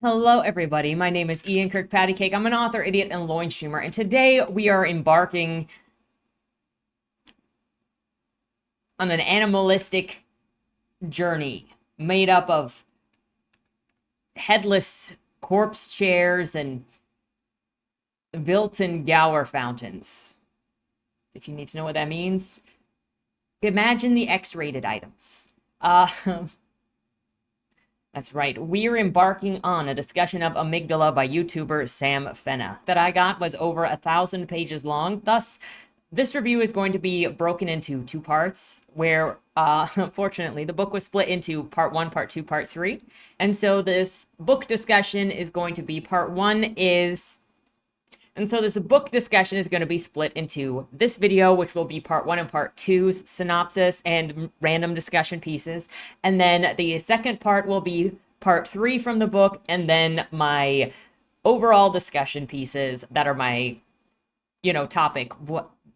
Hello, everybody. My name is Ian Kirkpatrick. I'm an author, idiot, and loin streamer, and today we are embarking on an animalistic journey made up of headless corpse chairs and built-in Gower fountains. If you need to know what that means, imagine the X-rated items. That's right. We're embarking on a discussion of Amygdala by YouTuber Sam Fennah. That I got was over 1,000 pages long. Thus, this review is going to be broken into two parts, where, unfortunately, the book was split into part 1, part 2, part 3. And so this book discussion is going to be this book discussion is going to be split into this video, which will be part 1 and part 2's synopsis and random discussion pieces. And then the second part will be part 3 from the book, and then my overall discussion pieces that are my, topic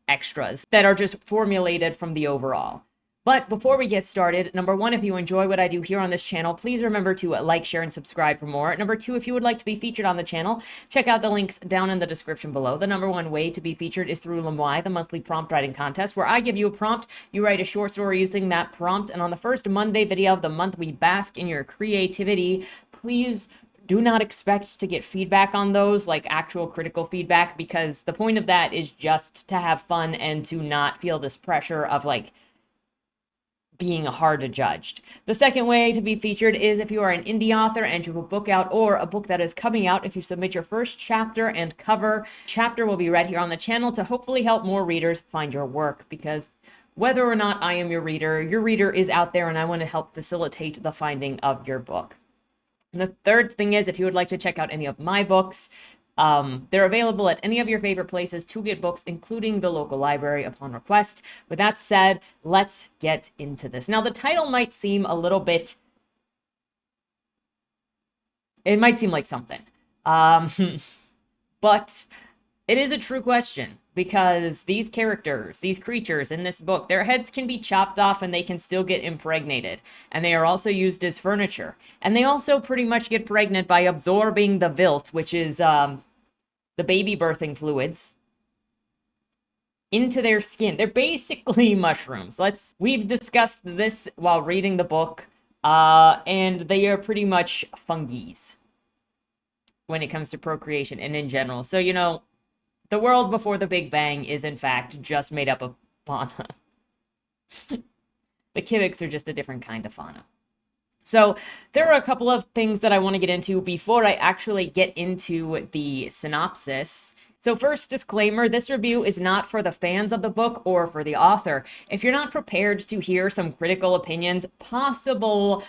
extras that are just formulated from the overall. But before we get started, number 1, if you enjoy what I do here on this channel, please remember to like, share, and subscribe for more. Number 2, if you would like to be featured on the channel, check out the links down in the description below. The number 1 way to be featured is through Lemoy, the monthly prompt writing contest, where I give you a prompt, you write a short story using that prompt, and on the first Monday video of the month, we bask in your creativity. Please do not expect to get feedback on those, like actual critical feedback, because the point of that is just to have fun and to not feel this pressure of, being hard to judge. The second way to be featured is if you are an indie author and you have a book out or a book that is coming out. If you submit your first chapter and cover, chapter will be read here on the channel to hopefully help more readers find your work, because whether or not I am your reader is out there, and I want to help facilitate the finding of your book. And the third thing is, if you would like to check out any of my books, they're available at any of your favorite places to get books, including the local library upon request. With that said, let's get into this. Now, the title might seem a little bit... It might seem like something. But it is a true question, because these characters, these creatures in this book, their heads can be chopped off and they can still get impregnated. And they are also used as furniture. And they also pretty much get pregnant by absorbing the vilt, which is... the baby birthing fluids, into their skin. They're basically mushrooms. We've discussed this while reading the book, and they are pretty much fungies when it comes to procreation and in general. So, the world before the Big Bang is in fact just made up of fauna. The Kiviks are just a different kind of fauna. So there are a couple of things that I want to get into before I actually get into the synopsis. So first, disclaimer, this review is not for the fans of the book or for the author. If you're not prepared to hear some critical opinions, possible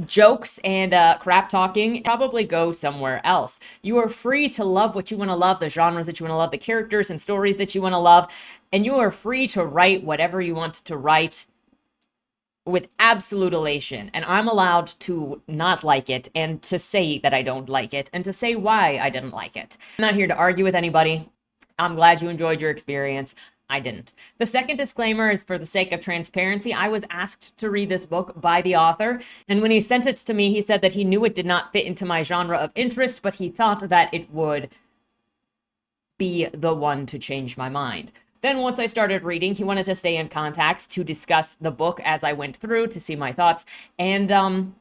jokes, and crap talking, probably go somewhere else. You are free to love what you want to love, the genres that you want to love, the characters and stories that you want to love, and you are free to write whatever you want to write with absolute elation, and I'm allowed to not like it, and to say that I don't like it, and to say why I didn't like it. I'm not here to argue with anybody. I'm glad you enjoyed your experience. I didn't. The second disclaimer is for the sake of transparency. I was asked to read this book by the author, and when he sent it to me, he said that he knew it did not fit into my genre of interest, but he thought that it would be the one to change my mind. Then once I started reading, he wanted to stay in contact to discuss the book as I went through, to see my thoughts, and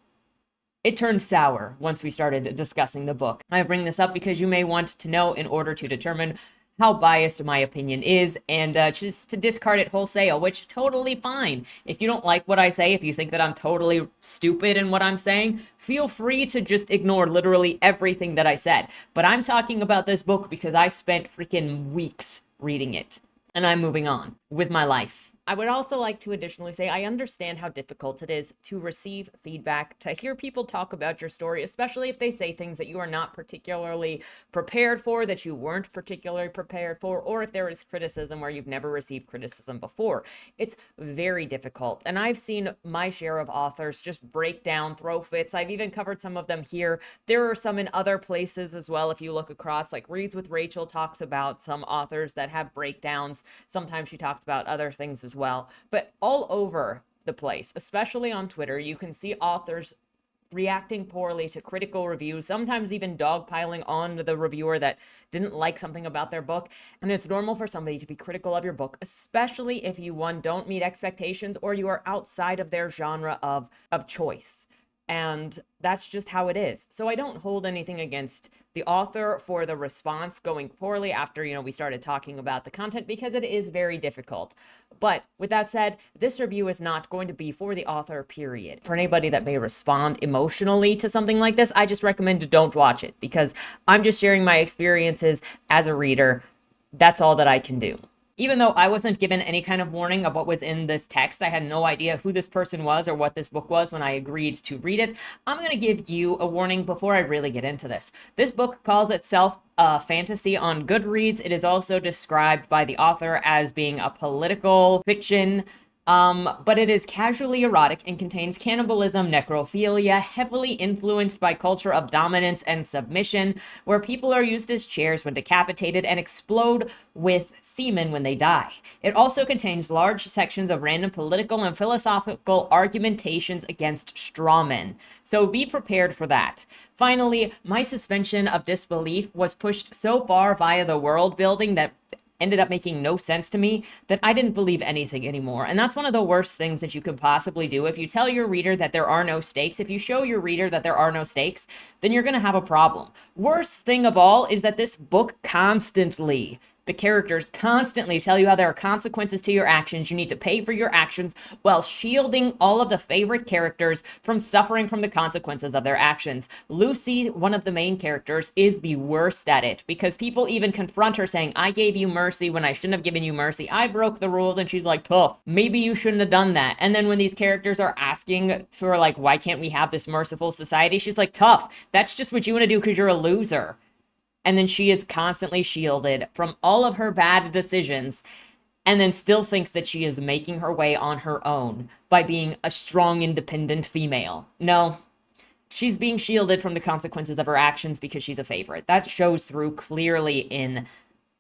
it turned sour once we started discussing the book. I bring this up because you may want to know in order to determine how biased my opinion is, and just to discard it wholesale, which totally fine. If you don't like what I say, if you think that I'm totally stupid in what I'm saying, feel free to just ignore literally everything that I said. But I'm talking about this book because I spent freaking weeks reading it. And I'm moving on with my life. I would also like to additionally say I understand how difficult it is to receive feedback, to hear people talk about your story, especially if they say things that you are not particularly prepared for, that you weren't particularly prepared for, or if there is criticism where you've never received criticism before. It's very difficult. And I've seen my share of authors just break down, throw fits. I've even covered some of them here. There are some in other places as well. If you look across, like Reads with Rachel talks about some authors that have breakdowns. Sometimes she talks about other things as well. But all over the place, especially on Twitter, you can see authors reacting poorly to critical reviews, sometimes even dogpiling on the reviewer that didn't like something about their book. And it's normal for somebody to be critical of your book, especially if you, one, don't meet expectations or you are outside of their genre of choice. And that's just how it is. So I don't hold anything against the author for the response going poorly after, we started talking about the content, because it is very difficult. But with that said, this review is not going to be for the author, period. For anybody that may respond emotionally to something like this, I just recommend don't watch it, because I'm just sharing my experiences as a reader. That's all that I can do. Even though I wasn't given any kind of warning of what was in this text, I had no idea who this person was or what this book was when I agreed to read it, I'm going to give you a warning before I really get into this. This book calls itself a fantasy on Goodreads. It is also described by the author as being a political fiction, but it is casually erotic and contains cannibalism, necrophilia, heavily influenced by culture of dominance and submission, where people are used as chairs when decapitated and explode with semen when they die. It also contains large sections of random political and philosophical argumentations against strawmen. So be prepared for that. Finally, my suspension of disbelief was pushed so far via the world building that ended up making no sense to me that I didn't believe anything anymore. And that's one of the worst things that you could possibly do. If you tell your reader that there are no stakes, if you show your reader that there are no stakes, then you're going to have a problem. Worst thing of all is that this book constantly, the characters constantly tell you how there are consequences to your actions. You need to pay for your actions, while shielding all of the favorite characters from suffering from the consequences of their actions. Lucy, one of the main characters, is the worst at it, because people even confront her saying, I gave you mercy when I shouldn't have given you mercy. I broke the rules. And she's like, tough. Maybe you shouldn't have done that. And then when these characters are asking for, like, why can't we have this merciful society? She's like, tough. That's just what you want to do because you're a loser. And then she is constantly shielded from all of her bad decisions, and then still thinks that she is making her way on her own by being a strong, independent female. No, she's being shielded from the consequences of her actions because she's a favorite. That shows through clearly in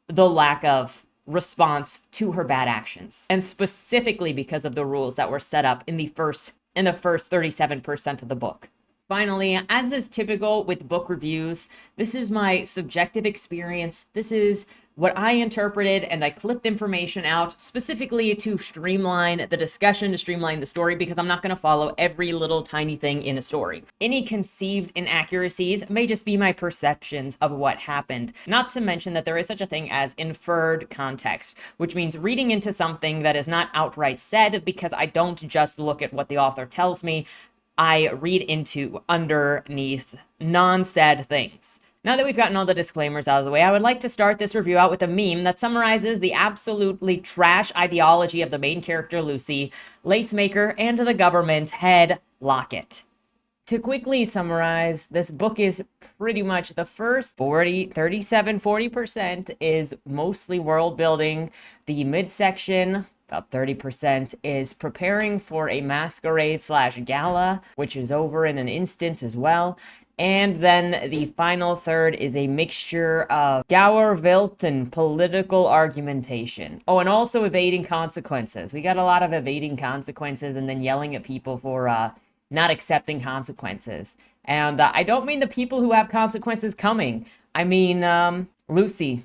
the lack of response to her bad actions, and specifically because of the rules that were set up in the first 37% of the book. Finally, as is typical with book reviews, this is my subjective experience. This is what I interpreted, and I clipped information out specifically to streamline the discussion, to streamline the story, because I'm not going to follow every little tiny thing in a story. Any conceived inaccuracies may just be my perceptions of what happened. Not to mention that there is such a thing as inferred context, which means reading into something that is not outright said, because I don't just look at what the author tells me. I read into underneath non-said things. Now that we've gotten all the disclaimers out of the way, I would like to start this review out with a meme that summarizes the absolutely trash ideology of the main character Lucy, Lacemaker, and the government head Lockett. To quickly summarize, this book is pretty much the first 40% is mostly world building. The midsection, about 30%, is preparing for a masquerade/gala, which is over in an instant as well. And then the final third is a mixture of Gauerwilt and political argumentation. Oh, and also evading consequences. We got a lot of evading consequences and then yelling at people for not accepting consequences. And I don't mean the people who have consequences coming. I mean Lucy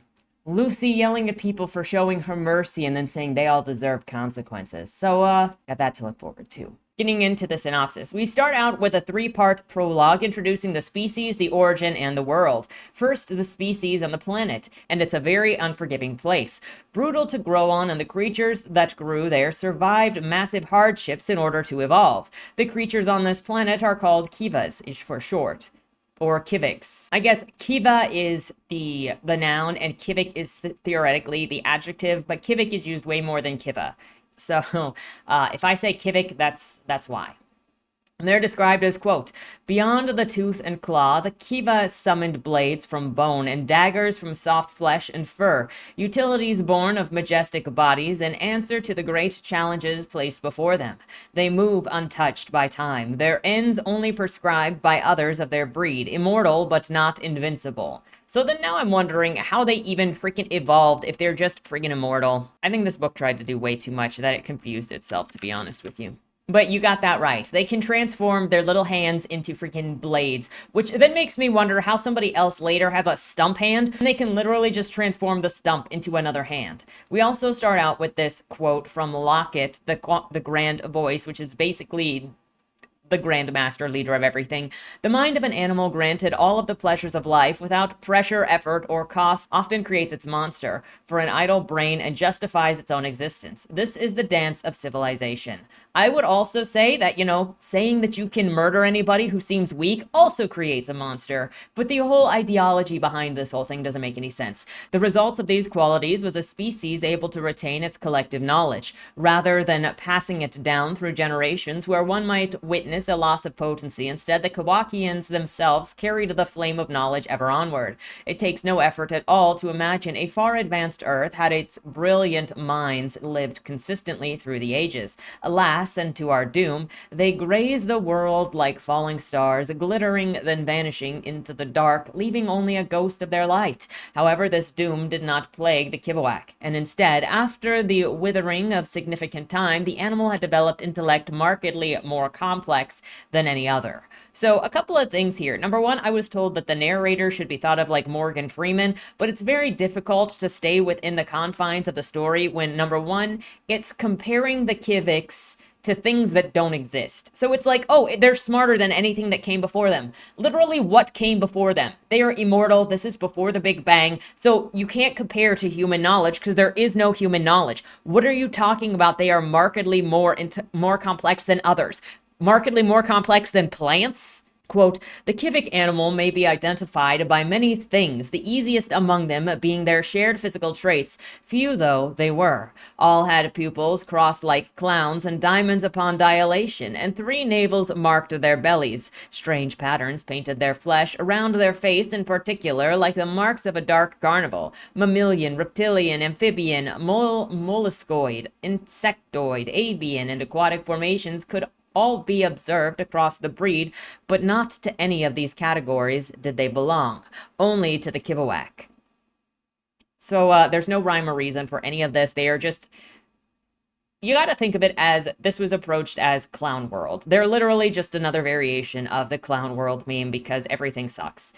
yelling at people for showing her mercy and then saying they all deserve consequences. So got that to look forward to. Getting into the synopsis, we start out with a 3-part prologue introducing the species, the origin, and the world. First, the species and the planet, and it's a very unforgiving place. Brutal to grow on, and the creatures that grew there survived massive hardships in order to evolve. The creatures on this planet are called Kivas, for short. Or Kiviks. I guess Kiva is the noun, and Kivik is theoretically the adjective, but Kivik is used way more than Kiva. So if I say Kivik, that's why. And they're described as, quote, beyond the tooth and claw, the Kiva summoned blades from bone and daggers from soft flesh and fur, utilities born of majestic bodies in answer to the great challenges placed before them. They move untouched by time, their ends only prescribed by others of their breed, immortal but not invincible. So then now I'm wondering how they even freaking evolved if they're just freaking immortal. I think this book tried to do way too much that it confused itself, to be honest with you. But you got that right. They can transform their little hands into freaking blades, which then makes me wonder how somebody else later has a stump hand and they can literally just transform the stump into another hand. We also start out with this quote from Lockett, the Grand Voice, which is basically the grandmaster leader of everything. The mind of an animal granted all of the pleasures of life without pressure, effort, or cost often creates its monster for an idle brain and justifies its own existence. This is the dance of civilization. I would also say that, saying that you can murder anybody who seems weak also creates a monster, but the whole ideology behind this whole thing doesn't make any sense. The results of these qualities was a species able to retain its collective knowledge, rather than passing it down through generations where one might witness a loss of potency. Instead, the Kowakians themselves carried the flame of knowledge ever onward. It takes no effort at all to imagine a far advanced Earth had its brilliant minds lived consistently through the ages. Alas, and to our doom, they graze the world like falling stars, glittering then vanishing into the dark, leaving only a ghost of their light. However, this doom did not plague the Kiviwak, and instead, after the withering of significant time, the animal had developed intellect markedly more complex than any other. So a couple of things here. Number one, I was told that the narrator should be thought of like Morgan Freeman, but it's very difficult to stay within the confines of the story when, number one, it's comparing the Kiviks to things that don't exist. So it's like, oh, they're smarter than anything that came before them. Literally, what came before them? They are immortal. This is before the Big Bang. So you can't compare to human knowledge because there is no human knowledge. What are you talking about? They are markedly more complex than others. Markedly more complex than plants? Quote, the Kivik animal may be identified by many things, the easiest among them being their shared physical traits. Few, though, they were. All had pupils crossed like clowns and diamonds upon dilation, and 3 navels marked their bellies. Strange patterns painted their flesh, around their face in particular, like the marks of a dark carnival. Mammalian, reptilian, amphibian, molluscoid, insectoid, avian, and aquatic formations could all be observed across the breed, but not to any of these categories did they belong, only to the Kiviwak. So there's no rhyme or reason for any of this. They are just, you got to think of it as this was approached as Clown World. They're literally just another variation of the Clown World meme because everything sucks.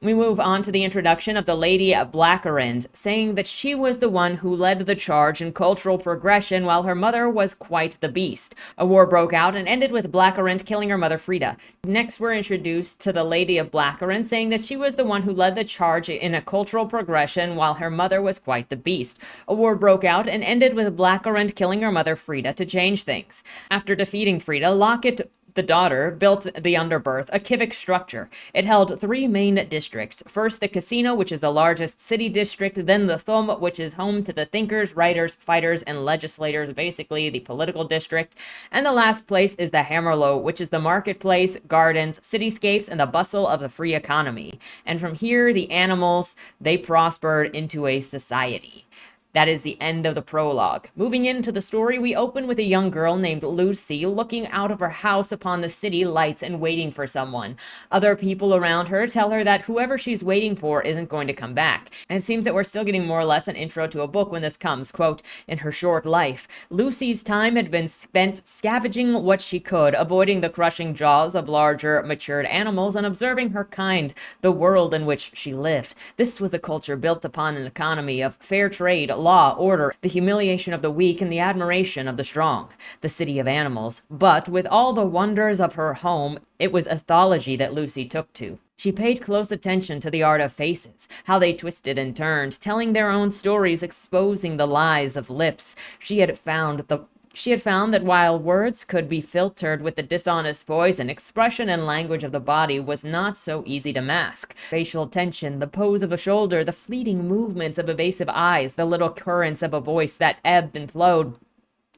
We move on to the introduction of the Lady Blackerind, saying that she was the one who led the charge in cultural progression while her mother was quite the beast. A war broke out and ended with Blackerind killing her mother Frida. Next, we're introduced to the Lady of Blackerind, saying that she was the one who led the charge in a cultural progression while her mother was quite the beast. A war broke out and ended with Blackerind killing her mother Frida to change things. After defeating Frida, Lockett, the daughter, built the Underbirth, a Kivik structure. It held 3 main districts. First, the Casino, which is the largest city district, then the Thum, which is home to the thinkers, writers, fighters, and legislators, basically the political district. And the last place is the Harlo, which is the marketplace, gardens, cityscapes, and the bustle of the free economy. And from here, the animals, they prospered into a society. That is the end of the prologue. Moving into the story, we open with a young girl named Lucy looking out of her house upon the city lights and waiting for someone. Other people around her tell her that whoever she's waiting for isn't going to come back. And it seems that we're still getting more or less an intro to a book when this comes. Quote, in her short life, Lucy's time had been spent scavenging what she could, avoiding the crushing jaws of larger, matured animals, and observing her kind, the world in which she lived. This was a culture built upon an economy of fair trade, law, order, the humiliation of the weak, and the admiration of the strong. The city of animals. But with all the wonders of her home, it was ethology that Lucy took to. She paid close attention to the art of faces, how they twisted and turned, telling their own stories, exposing the lies of lips. She had found that while words could be filtered with the dishonest poison, expression and language of the body was not so easy to mask. Facial tension, the pose of a shoulder, the fleeting movements of evasive eyes, the little currents of a voice that ebbed and flowed,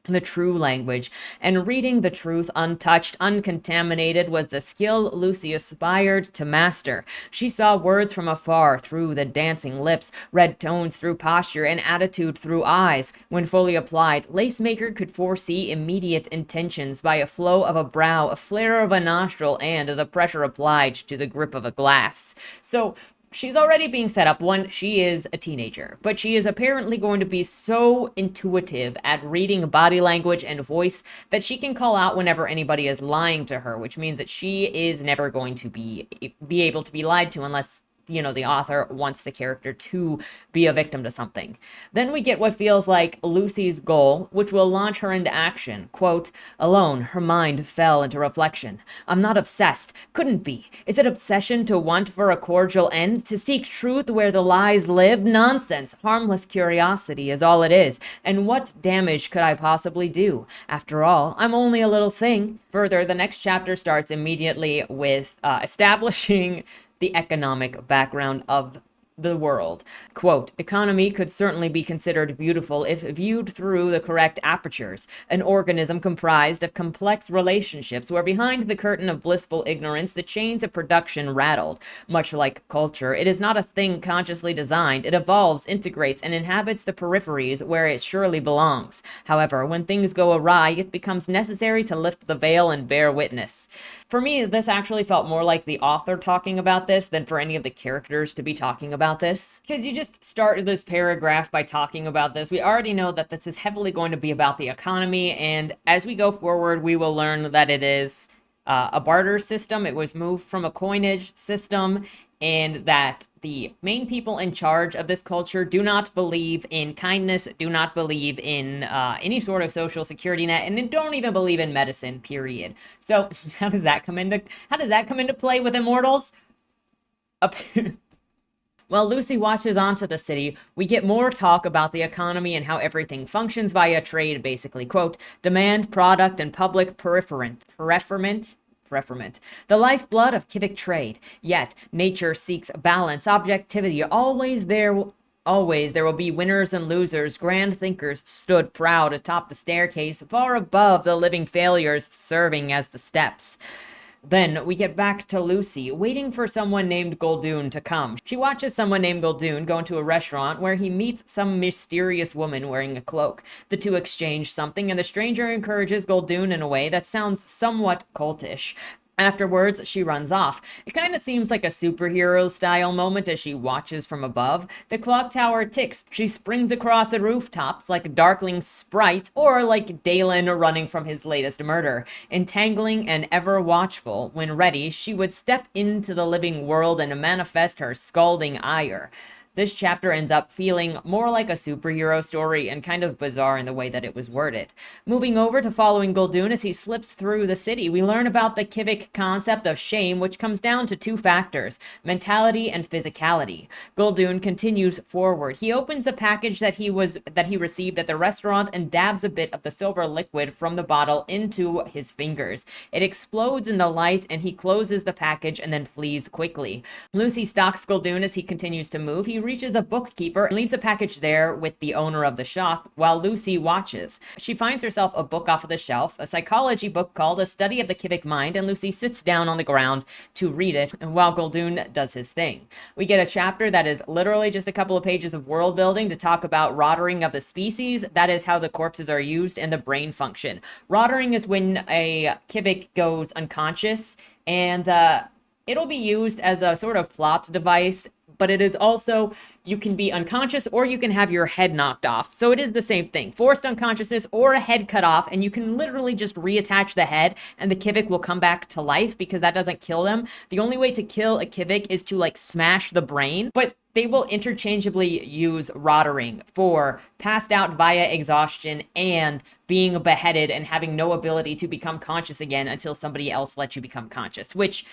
the true language, and reading the truth untouched, uncontaminated was the skill Lucy aspired to master. She saw words from afar through the dancing lips, read tones through posture, and attitude through eyes. When fully applied, Lacemaker could foresee immediate intentions by a flow of a brow, a flare of a nostril, and the pressure applied to the grip of a glass. So She's already being set up. One, she is a teenager, but she is apparently going to be so intuitive at reading body language and voice that she can call out whenever anybody is lying to her, which means that she is never going to be able to be lied to unless the author wants the character to be a victim to something. Then we get what feels like Lucy's goal, which will launch her into action. Quote, alone, her mind fell into reflection. I'm not obsessed. Couldn't be. Is it obsession to want for a cordial end? To seek truth where the lies live? Nonsense. Harmless curiosity is all it is. And what damage could I possibly do? After all, I'm only a little thing. Further, the next chapter starts immediately with establishing the economic background of the world. Quote, economy could certainly be considered beautiful if viewed through the correct apertures. An organism comprised of complex relationships where behind the curtain of blissful ignorance the chains of production rattled. Much like culture, it is not a thing consciously designed. It evolves, integrates, and inhabits the peripheries where it surely belongs. However, when things go awry, it becomes necessary to lift the veil and bear witness. For me, this actually felt more like the author talking about this than for any of the characters to be talking about this. Because you just started this paragraph by talking about this. We already know that this is heavily going to be about the economy, and as we go forward, we will learn that it is a barter system. It was moved from a coinage system, and that the main people in charge of this culture do not believe in kindness, do not believe in any sort of social security net, and don't even believe in medicine, period. So how does that come into play with immortals? While Lucy watches onto the city, we get more talk about the economy and how everything functions via trade, basically. Quote, demand, product, and public preferment. The lifeblood of civic trade. Yet, nature seeks balance, objectivity. Always there will be winners and losers. Grand thinkers stood proud atop the staircase, far above the living failures serving as the steps. Then we get back to Lucy, waiting for someone named Goldoon to come. She watches someone named Goldoon go into a restaurant where he meets some mysterious woman wearing a cloak. The two exchange something, and the stranger encourages Goldoon in a way that sounds somewhat cultish. Afterwards, she runs off. It kind of seems like a superhero-style moment as she watches from above. The clock tower ticks. She springs across the rooftops like a darkling sprite, or like Dalen running from his latest murder. Entangling and ever watchful, when ready, she would step into the living world and manifest her scalding ire. This chapter ends up feeling more like a superhero story and kind of bizarre in the way that it was worded. Moving over to following Goldoon as he slips through the city, we learn about the Civic concept of shame, which comes down to two factors, mentality and physicality. Goldoon continues forward. He opens the package that he received at the restaurant and dabs a bit of the silver liquid from the bottle into his fingers. It explodes in the light and he closes the package and then flees quickly. Lucy stalks Goldoon as he continues to move. He reaches a bookkeeper and leaves a package there with the owner of the shop while Lucy watches. She finds herself a book off of the shelf, a psychology book called A Study of the Civic Mind, and Lucy sits down on the ground to read it while Goldoon does his thing. We get a chapter that is literally just a couple of pages of world building to talk about rottering of the species. That is how the corpses are used and the brain function. Rottering is when a civic goes unconscious, and it'll be used as a sort of plot device, but it is also, you can be unconscious or you can have your head knocked off. So it is the same thing, forced unconsciousness or a head cut off, and you can literally just reattach the head and the Civic will come back to life because that doesn't kill them. The only way to kill a Civic is to like smash the brain, but they will interchangeably use rottering for passed out via exhaustion and being beheaded and having no ability to become conscious again until somebody else lets you become conscious, which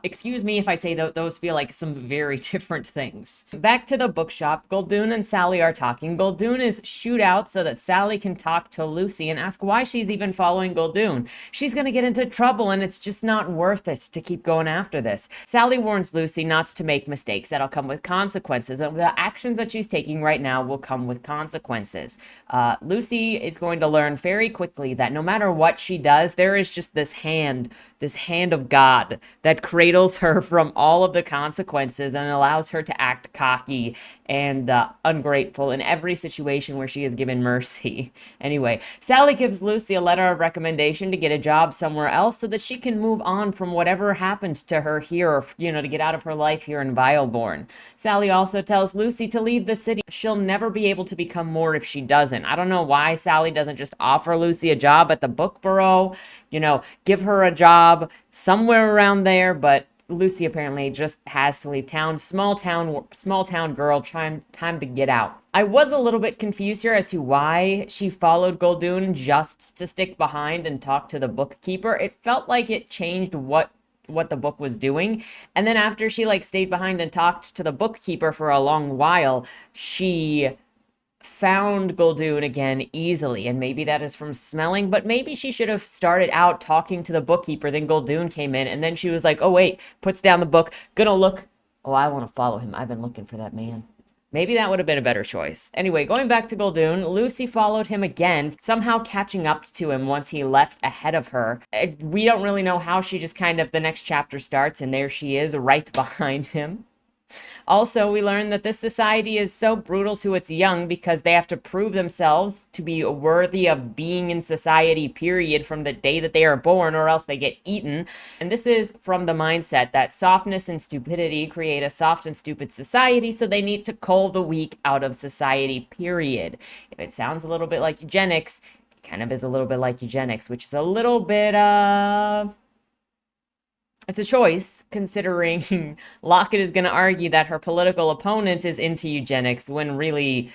excuse me if I say those feel like some very different things. Back to the bookshop, Goldoon and Sally are talking. Goldoon is shooed out so that Sally can talk to Lucy and ask why she's even following Goldoon. She's gonna get into trouble and it's just not worth it to keep going after this. Sally warns Lucy not to make mistakes that'll come with consequences, and the actions that she's taking right now will come with consequences. Lucy is going to learn very quickly that no matter what she does, there is just this hand of God that that cradles her from all of the consequences and allows her to act cocky and ungrateful in every situation where she is given mercy. Anyway, Sally gives Lucy a letter of recommendation to get a job somewhere else so that she can move on from whatever happened to her here, or, to get out of her life here in Vileborn. Sally also tells Lucy to leave the city. She'll never be able to become more if she doesn't. I don't know why Sally doesn't just offer Lucy a job at the book bureau, give her a job somewhere around there, but Lucy apparently just has to leave town. Small town girl, time to get out. I was a little bit confused here as to why she followed Guldoon just to stick behind and talk to the bookkeeper. It felt like it changed what the book was doing. And then after she stayed behind and talked to the bookkeeper for a long while, she found Guldoon again easily, and maybe that is from smelling, but maybe she should have started out talking to the bookkeeper, then Guldoon came in, and then she was like, oh wait, puts down the book, gonna look, oh, I want to follow him, I've been looking for that man. Maybe that would have been a better choice. Anyway, going back to Guldoon, Lucy followed him again, somehow catching up to him once he left ahead of her. We don't really know how. She just the next chapter starts, and there she is right behind him. Also, we learn that this society is so brutal to its young because they have to prove themselves to be worthy of being in society, period, from the day that they are born, or else they get eaten. And this is from the mindset that softness and stupidity create a soft and stupid society, so they need to cull the weak out of society, period. If it sounds a little bit like eugenics, it kind of is a little bit like eugenics, which is a little bit, it's a choice, considering Lockett is going to argue that her political opponent is into eugenics, when really,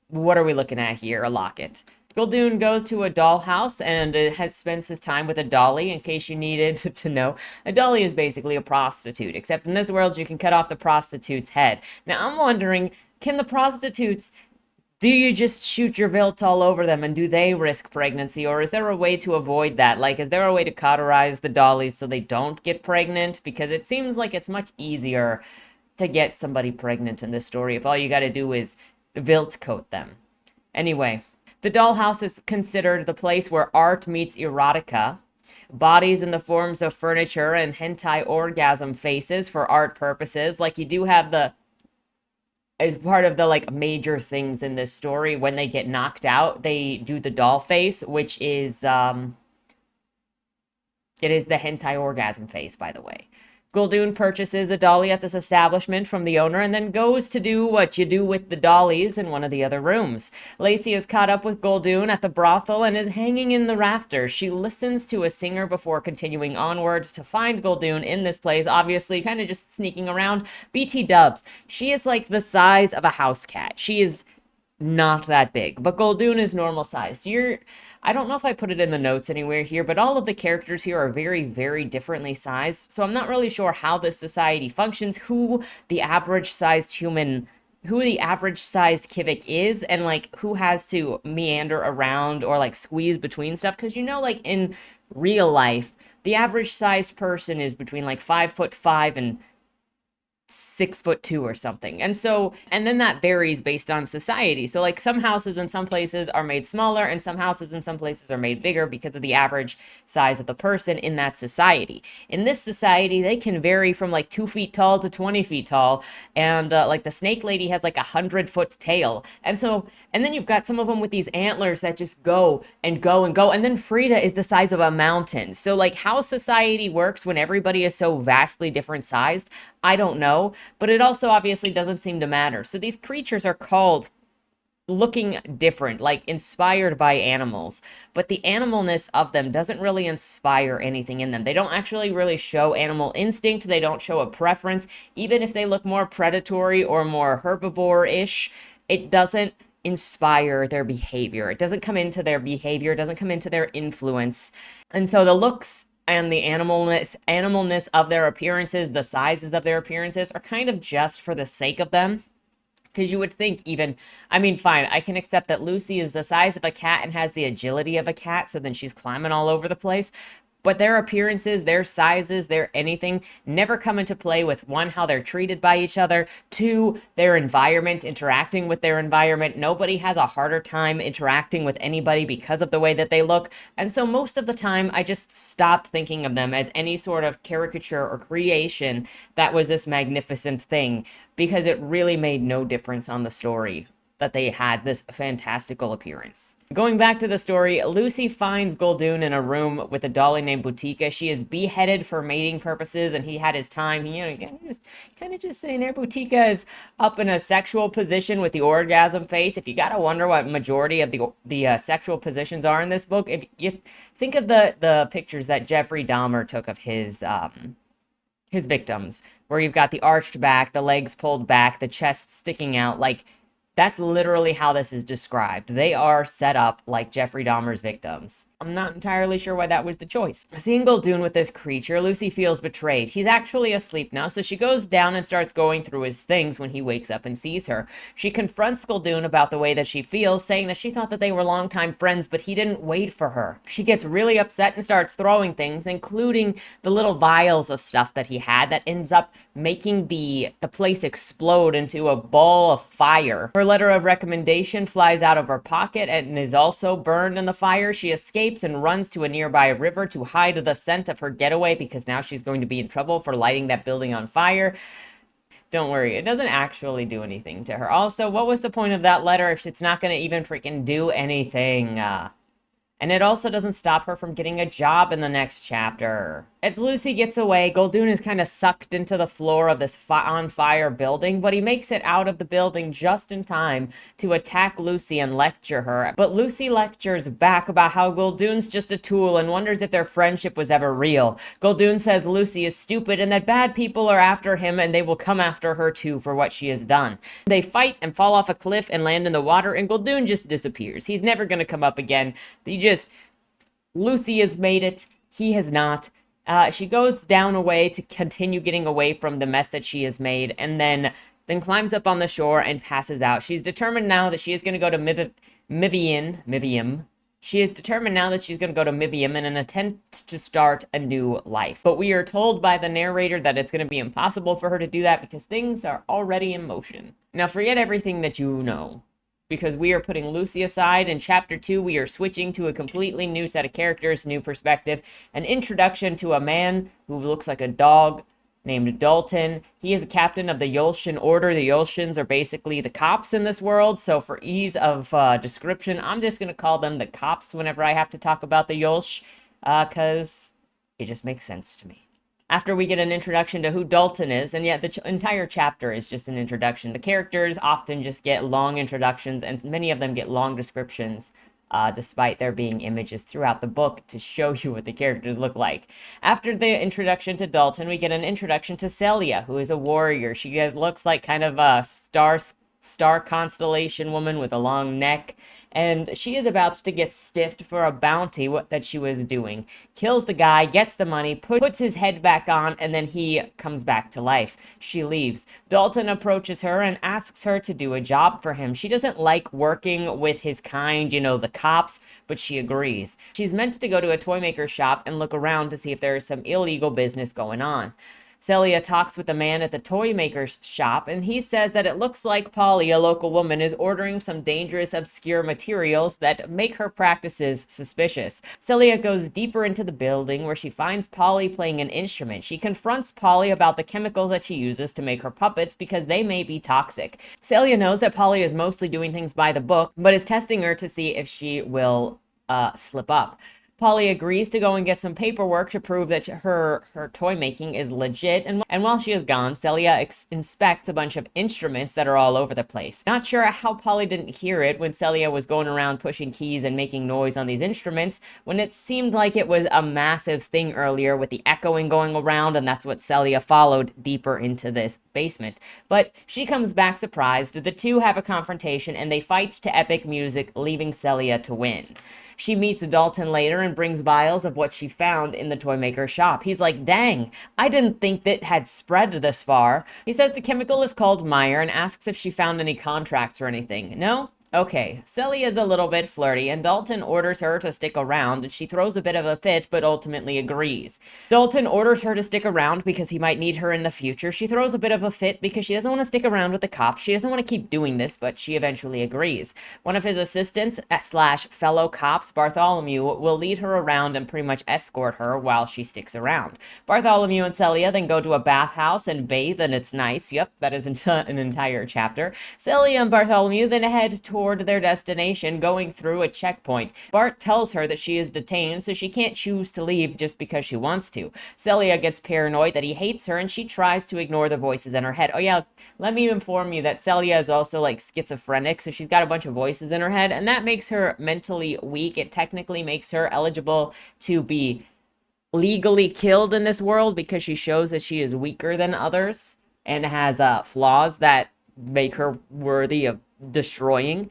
what are we looking at here, Lockett? Guldoon goes to a dollhouse and spends his time with a dolly. In case you needed to know, a dolly is basically a prostitute, except in this world you can cut off the prostitute's head. Now I'm wondering, can the prostitutes... do you just shoot your vilt all over them, and do they risk pregnancy? Or is there a way to avoid that? Is there a way to cauterize the dollies so they don't get pregnant? Because it seems like it's much easier to get somebody pregnant in this story if all you got to do is vilt coat them. Anyway, the dollhouse is considered the place where art meets erotica. Bodies in the forms of furniture and hentai orgasm faces for art purposes. You do have as part of the major things in this story, when they get knocked out, they do the doll face, which is it is the hentai orgasm face, by the way. Guldoon purchases a dolly at this establishment from the owner and then goes to do what you do with the dollies in one of the other rooms. Lacey is caught up with Guldoon at the brothel and is hanging in the rafters. She listens to a singer before continuing onward to find Guldoon in this place, obviously kind of just sneaking around. BT dubs. She is the size of a house cat. She is not that big, but Guldoon is normal sized. I don't know if I put it in the notes anywhere here, but all of the characters here are very, very differently sized. So I'm not really sure how this society functions, who the average sized Kivik is, and who has to meander around or squeeze between stuff. Because in real life, the average sized person is between 5'5" and 6'2" or something. And then that varies based on society. So some houses in some places are made smaller, and some houses in some places are made bigger because of the average size of the person in that society. In this society, they can vary from 2 feet tall to 20 feet tall. And the snake lady has a 100-foot tail. And then you've got some of them with these antlers that just go and go and go. And then Frida is the size of a mountain. So how society works when everybody is so vastly different sized, I don't know, but it also obviously doesn't seem to matter. So these creatures are called looking different, inspired by animals, but the animalness of them doesn't really inspire anything in them. They don't actually really show animal instinct. They don't show a preference. Even if they look more predatory or more herbivore-ish, it doesn't inspire their behavior. It doesn't come into their behavior. It doesn't come into their influence. And so the looks and the animalness of their appearances, the sizes of their appearances, are kind of just for the sake of them. Because you would think fine, I can accept that Lucy is the size of a cat and has the agility of a cat, so then she's climbing all over the place. But their appearances, their sizes, their anything never come into play with one, how they're treated by each other, two, their environment, interacting with their environment. Nobody has a harder time interacting with anybody because of the way that they look. And so most of the time, I just stopped thinking of them as any sort of caricature or creation that was this magnificent thing, because it really made no difference on the story that they had this fantastical appearance. Going back to the story, Lucy finds Guldoon in a room with a dolly named Boutika. She is beheaded for mating purposes, and he had his time. Kind of just sitting there. Boutika is up in a sexual position with the orgasm face. If you gotta wonder what majority of the sexual positions are in this book, if you think of the pictures that Jeffrey Dahmer took of his victims, where you've got the arched back, the legs pulled back, the chest sticking out, like, that's literally how this is described. They are set up like Jeffrey Dahmer's victims. I'm not entirely sure why that was the choice. Seeing Guldoon with this creature, Lucy feels betrayed. He's actually asleep now, so she goes down and starts going through his things when he wakes up and sees her. She confronts Guldoon about the way that she feels, saying that she thought that they were longtime friends, but he didn't wait for her. She gets really upset and starts throwing things, including the little vials of stuff that he had that ends up making the place explode into a ball of fire. Her letter of recommendation flies out of her pocket and is also burned in the fire. She escapes and runs to a nearby river to hide the scent of her getaway, because now she's going to be in trouble for lighting that building on fire. Don't worry, it doesn't actually do anything to her. Also, what was the point of that letter if it's not going to even freaking do anything? And it also doesn't stop her from getting a job in the next chapter. As Lucy gets away, Guldoon is kind of sucked into the floor of this on fire building, but he makes it out of the building just in time to attack Lucy and lecture her. But Lucy lectures back about how Guldoon's just a tool and wonders if their friendship was ever real. Guldoon says Lucy is stupid and that bad people are after him, and they will come after her too for what she has done. They fight and fall off a cliff and land in the water, and Guldoon just disappears. He's never going to come up again. Lucy has made it. He has not. She goes down a way to continue getting away from the mess that she has made, and then climbs up on the shore and passes out. She's determined now that she is going to go to Mivium. She is determined now that she's going to go to Mivium in an attempt to start a new life. But we are told by the narrator that it's going to be impossible for her to do that because things are already in motion. Now forget everything that you know, because we are putting Lucy aside. In chapter 2, we are switching to a completely new set of characters, new perspective, an introduction to a man who looks like a dog named Dalton. He is the captain of the Yolshin Order. The Yolshins are basically the cops in this world, so for ease of description, I'm just going to call them the cops whenever I have to talk about the Yolsh, because it just makes sense to me. After we get an introduction to who Dalton is, and yet the entire chapter is just an introduction. The characters often just get long introductions, and many of them get long descriptions, despite there being images throughout the book to show you what the characters look like. After the introduction to Dalton, we get an introduction to Celia, who is a warrior. She looks like kind of a star constellation woman with a long neck, and she is about to get stiffed for a bounty that she was doing. Kills the guy, gets the money, puts his head back on, and then he comes back to life. She leaves. Dalton approaches her and asks her to do a job for him. She doesn't like working with his kind, the cops, but she agrees. She's meant to go to a toy maker shop and look around to see if there is some illegal business going on. Celia talks with a man at the toy maker's shop, and he says that it looks like Polly, a local woman, is ordering some dangerous, obscure materials that make her practices suspicious. Celia goes deeper into the building, where she finds Polly playing an instrument. She confronts Polly about the chemicals that she uses to make her puppets because they may be toxic. Celia knows that Polly is mostly doing things by the book, but is testing her to see if she will slip up. Polly agrees to go and get some paperwork to prove that her toy making is legit, and while she is gone, Celia inspects a bunch of instruments that are all over the place. Not sure how Polly didn't hear it when Celia was going around pushing keys and making noise on these instruments, when it seemed like it was a massive thing earlier with the echoing going around, and that's what Celia followed deeper into this basement. But she comes back surprised. The two have a confrontation, and they fight to epic music, leaving Celia to win. She meets Dalton later and brings vials of what she found in the toy maker's shop. He's like, dang, I didn't think that had spread this far. He says the chemical is called Meyer and asks if she found any contracts or anything. No? Okay, Celia is a little bit flirty, and Dalton orders her to stick around, and she throws a bit of a fit, but ultimately agrees. Dalton orders her to stick around because he might need her in the future. She throws a bit of a fit because she doesn't want to stick around with the cops. She doesn't want to keep doing this, but she eventually agrees. One of his assistants slash fellow cops, Bartholomew, will lead her around and pretty much escort her while she sticks around. Bartholomew and Celia then go to a bathhouse and bathe, and it's nice. Yep, that is an entire chapter. Celia and Bartholomew then head toward their destination, going through a checkpoint. Bart tells her that she is detained, so she can't choose to leave just because she wants to. Celia gets paranoid that he hates her, and she tries to ignore the voices in her head. Oh yeah, let me inform you that Celia is also like schizophrenic, so she's got a bunch of voices in her head, and that makes her mentally weak. It technically makes her eligible to be legally killed in this world because she shows that she is weaker than others and has flaws that make her worthy of destroying.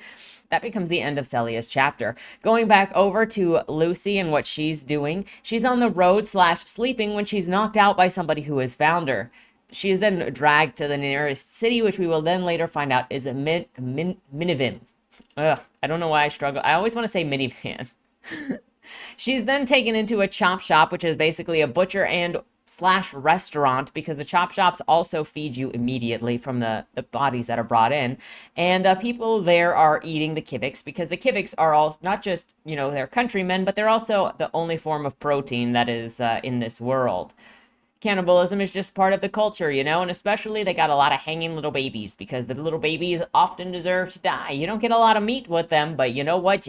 That becomes the end of Celia's chapter. Going back over to Lucy and what she's doing, she's on the road slash sleeping when she's knocked out by somebody who has found her. She is then dragged to the nearest city, which we will then later find out is a minivan. Ugh, I don't know why I struggle. I always want to say minivan. She's then taken into a chop shop, which is basically a butcher and slash restaurant, because the chop shops also feed you immediately from the bodies that are brought in. And people there are eating the Kiviks because the Kiviks are all not just, they're countrymen, but they're also the only form of protein that is in this world. Cannibalism is just part of the culture, and especially they got a lot of hanging little babies because the little babies often deserve to die. You don't get a lot of meat with them, but you know what?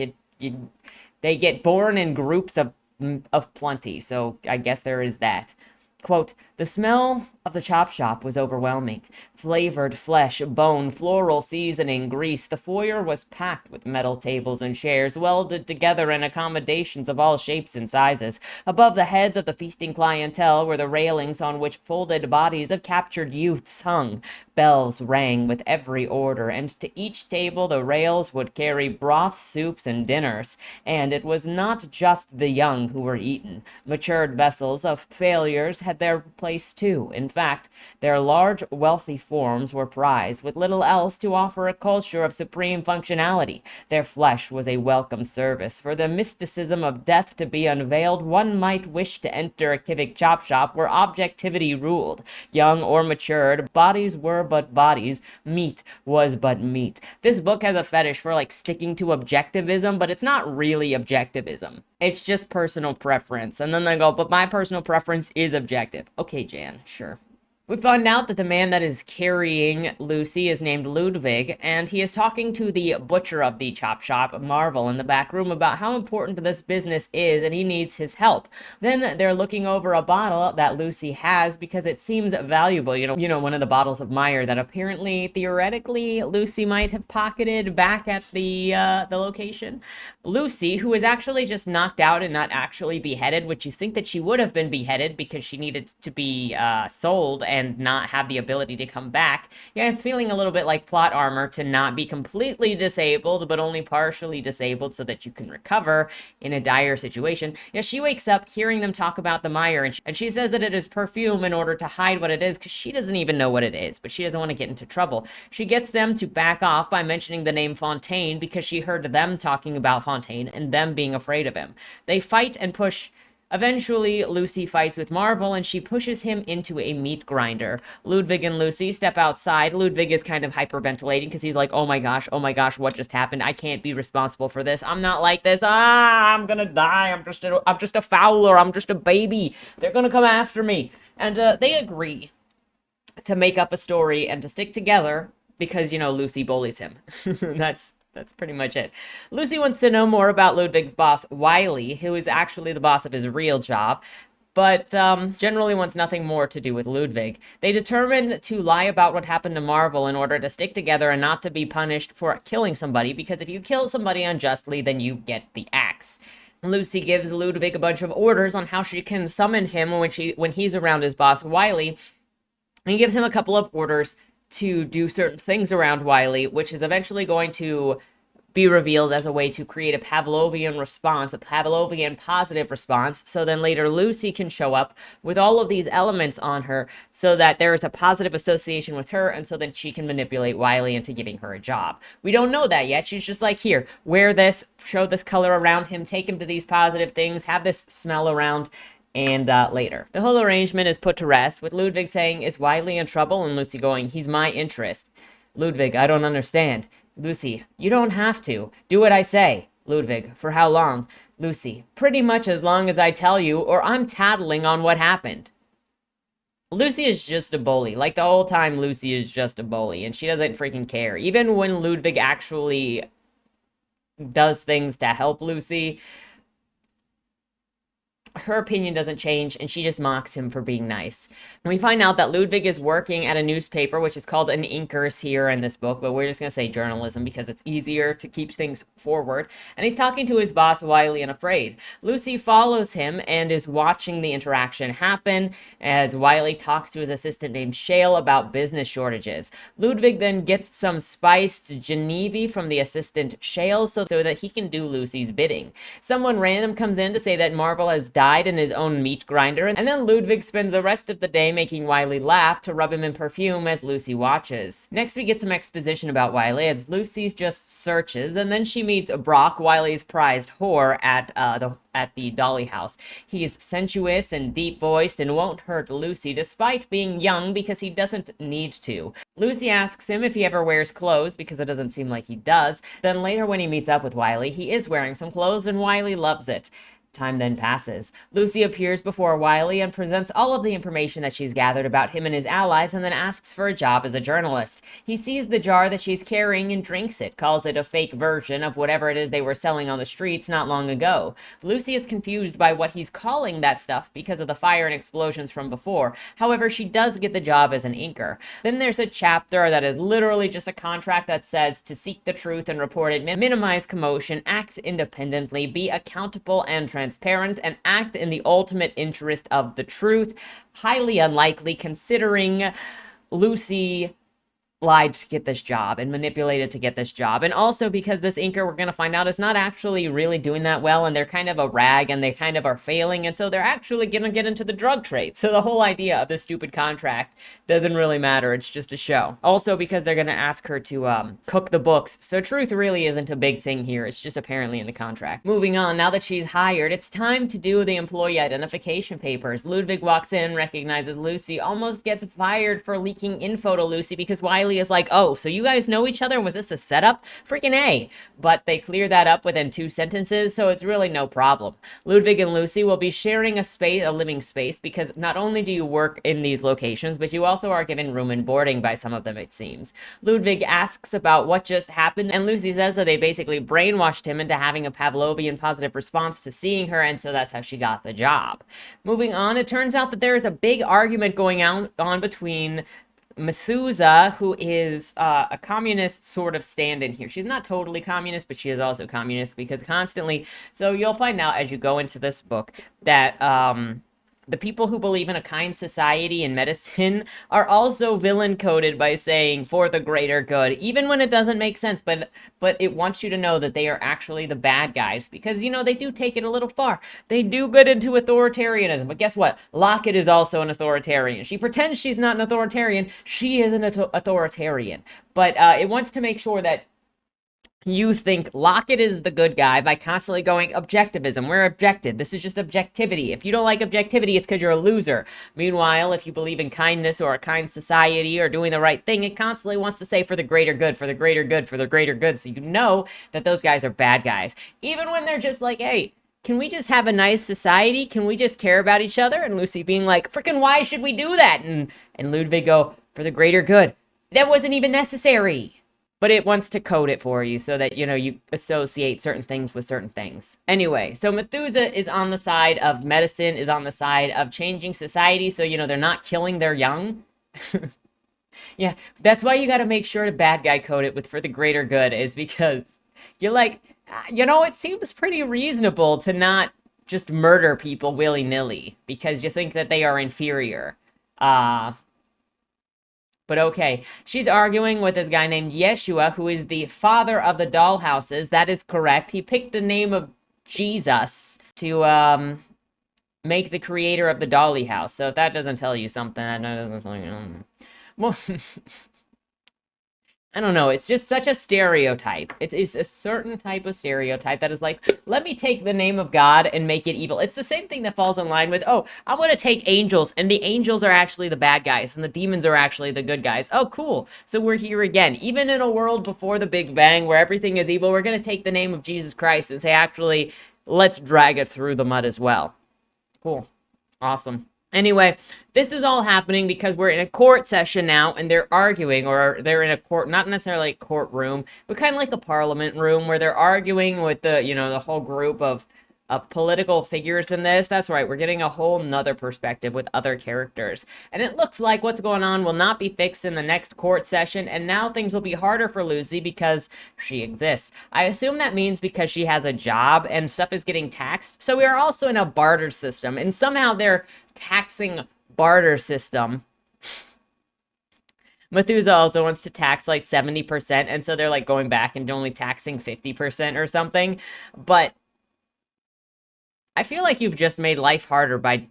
They get born in groups of plenty, so I guess there is that. Quote, the smell of the chop shop was overwhelming. Flavored flesh, bone, floral seasoning, grease. The foyer was packed with metal tables and chairs, welded together in accommodations of all shapes and sizes. Above the heads of the feasting clientele were the railings on which folded bodies of captured youths hung. Bells rang with every order, and to each table the rails would carry broth, soups, and dinners. And it was not just the young who were eaten. Matured vessels of failures had their place too. In fact, their large, wealthy forms were prized, with little else to offer a culture of supreme functionality. Their flesh was a welcome service. For the mysticism of death to be unveiled, one might wish to enter a Kivik chop shop where objectivity ruled. Young or matured, bodies were but bodies, meat was but meat. This book has a fetish for sticking to objectivism, but it's not really objectivism. It's just personal preference. And then they go, but my personal preference is objective. Okay, Jan, sure. We find out that the man that is carrying Lucy is named Ludwig, and he is talking to the butcher of the chop shop, Marvel, in the back room about how important this business is, and he needs his help. Then they're looking over a bottle that Lucy has because it seems valuable. One of the bottles of Meyer that apparently, theoretically, Lucy might have pocketed back at the location. Lucy, who is actually just knocked out and not actually beheaded, which you think that she would have been beheaded because she needed to be sold and not have the ability to come back. Yeah, it's feeling a little bit like plot armor to not be completely disabled, but only partially disabled so that you can recover in a dire situation. Yeah, she wakes up hearing them talk about the Meyer, and she says that it is perfume in order to hide what it is, because she doesn't even know what it is, but she doesn't want to get into trouble. She gets them to back off by mentioning the name Fontaine because she heard them talking about Fontaine and them being afraid of him. They fight and push. Eventually, Lucy fights with Marvel, and she pushes him into a meat grinder. Ludwig and Lucy step outside. Ludwig is kind of hyperventilating because he's like, oh my gosh, what just happened? I can't be responsible for this. I'm not like this. I'm gonna die. I'm just a fowler. I'm just a baby. They're gonna come after me. And they agree to make up a story and to stick together because, Lucy bullies him. That's pretty much it. Lucy wants to know more about Ludwig's boss, Wiley, who is actually the boss of his real job, but generally wants nothing more to do with Ludwig. They determine to lie about what happened to Marvel in order to stick together and not to be punished for killing somebody, because if you kill somebody unjustly, then you get the axe. Lucy gives Ludwig a bunch of orders on how she can summon him when he's around his boss, Wiley, and he gives him a couple of orders to do certain things around Wiley, which is eventually going to be revealed as a way to create a Pavlovian response, a Pavlovian positive response, so then later Lucy can show up with all of these elements on her so that there is a positive association with her, and so then she can manipulate Wiley into giving her a job. We don't know that yet. She's just like, here, wear this, show this color around him, take him to these positive things, have this smell around, and later. The whole arrangement is put to rest, with Ludwig saying, is Wiley in trouble? And Lucy going, he's my interest. Ludwig, I don't understand. Lucy, you don't have to. Do what I say. Ludwig, for how long? Lucy, pretty much as long as I tell you, or I'm tattling on what happened. Lucy is just a bully. Like, the whole time, Lucy is just a bully, and she doesn't freaking care. Even when Ludwig actually does things to help Lucy, her opinion doesn't change, and she just mocks him for being nice. And we find out that Ludwig is working at a newspaper, which is called an Incor here in this book, but we're just going to say journalism because it's easier to keep things forward. And he's talking to his boss, Wiley, and afraid. Lucy follows him and is watching the interaction happen as Wiley talks to his assistant named Shale about business shortages. Ludwig then gets some spiced Genevieve from the assistant Shale so that he can do Lucy's bidding. Someone random comes in to say that Marvel has died in his own meat grinder, and then Ludwig spends the rest of the day making Wiley laugh to rub him in perfume as Lucy watches. Next, we get some exposition about Wiley as Lucy just searches, and then she meets Brock, Wiley's prized whore, at the Dolly house. He's sensuous and deep-voiced and won't hurt Lucy despite being young because he doesn't need to. Lucy asks him if he ever wears clothes because it doesn't seem like he does. Then later when he meets up with Wiley, he is wearing some clothes and Wiley loves it. Time then passes. Lucy appears before Wiley and presents all of the information that she's gathered about him and his allies and then asks for a job as a journalist. He sees the jar that she's carrying and drinks it, calls it a fake version of whatever it is they were selling on the streets not long ago. Lucy is confused by what he's calling that stuff because of the fire and explosions from before. However, she does get the job as an inker. Then there's a chapter that is literally just a contract that says to seek the truth and report it, minimize commotion, act independently, be accountable and transparent, and act in the ultimate interest of the truth. Highly unlikely considering Lucy lied to get this job and manipulated to get this job. And also because this inker, we're going to find out, is not actually really doing that well, and they're kind of a rag and they kind of are failing, and so they're actually going to get into the drug trade. So the whole idea of this stupid contract doesn't really matter. It's just a show. Also because they're going to ask her to cook the books. So truth really isn't a big thing here. It's just apparently in the contract. Moving on, now that she's hired, it's time to do the employee identification papers. Ludwig walks in, recognizes Lucy, almost gets fired for leaking info to Lucy because Wiley is like, oh, so you guys know each other? Was this a setup? Freaking A. But they clear that up within 2 sentences, so it's really no problem. Ludwig and Lucy will be sharing a living space, because not only do you work in these locations, but you also are given room and boarding by some of them, it seems. Ludwig asks about what just happened, and Lucy says that they basically brainwashed him into having a Pavlovian positive response to seeing her, and so that's how she got the job. Moving on, it turns out that there is a big argument going on between Methuselah, who is a communist sort of stand-in here. She's not totally communist, but she is also communist because constantly... So you'll find out as you go into this book that the people who believe in a kind society and medicine are also villain-coded by saying for the greater good, even when it doesn't make sense, but it wants you to know that they are actually the bad guys because, you know, they do take it a little far. They do get into authoritarianism, but guess what? Lockett is also an authoritarian. She pretends she's not an authoritarian. She is an authoritarian, but it wants to make sure that you think Lockett is the good guy by constantly going objectivism. We're objective. This is just objectivity. If you don't like objectivity, it's because you're a loser. Meanwhile, if you believe in kindness or a kind society or doing the right thing, it constantly wants to say for the greater good, for the greater good, for the greater good. So you know that those guys are bad guys. Even when they're just like, hey, can we just have a nice society? Can we just care about each other? And Lucy being like, freaking why should we do that? And Ludwig go, for the greater good. That wasn't even necessary. But it wants to code it for you so that, you know, you associate certain things with certain things. Anyway, so Methuselah is on the side of medicine, is on the side of changing society. So, you know, they're not killing their young. Yeah, that's why you got to make sure to bad guy code it with for the greater good, is because you're like, you know, it seems pretty reasonable to not just murder people willy-nilly because you think that they are inferior. But okay, she's arguing with this guy named Yeshua, who is the father of the dollhouses. That is correct. He picked the name of Jesus to make the creator of the dolly house. So if that doesn't tell you something, I don't know. Well, I don't know. It's just such a stereotype. It is a certain type of stereotype that is like, let me take the name of God and make it evil. It's the same thing that falls in line with, oh, I'm going to take angels, and the angels are actually the bad guys, and the demons are actually the good guys. Oh, cool. So we're here again. Even in a world before the Big Bang where everything is evil, we're going to take the name of Jesus Christ and say, actually, let's drag it through the mud as well. Cool. Awesome. Anyway, this is all happening because we're in a court session now, and they're arguing, or they're in a court, not necessarily a courtroom, but kind of like a parliament room where they're arguing with the, the whole group of political figures in this. That's right, we're getting a whole nother perspective with other characters. And it looks like what's going on will not be fixed in the next court session, and now things will be harder for Lucy because she exists. I assume that means because she has a job and stuff is getting taxed. So we are also in a barter system, and somehow they're taxing barter system. Methuselah also wants to tax like 70%, and so they're like going back and only taxing 50% or something. But I feel like you've just made life harder by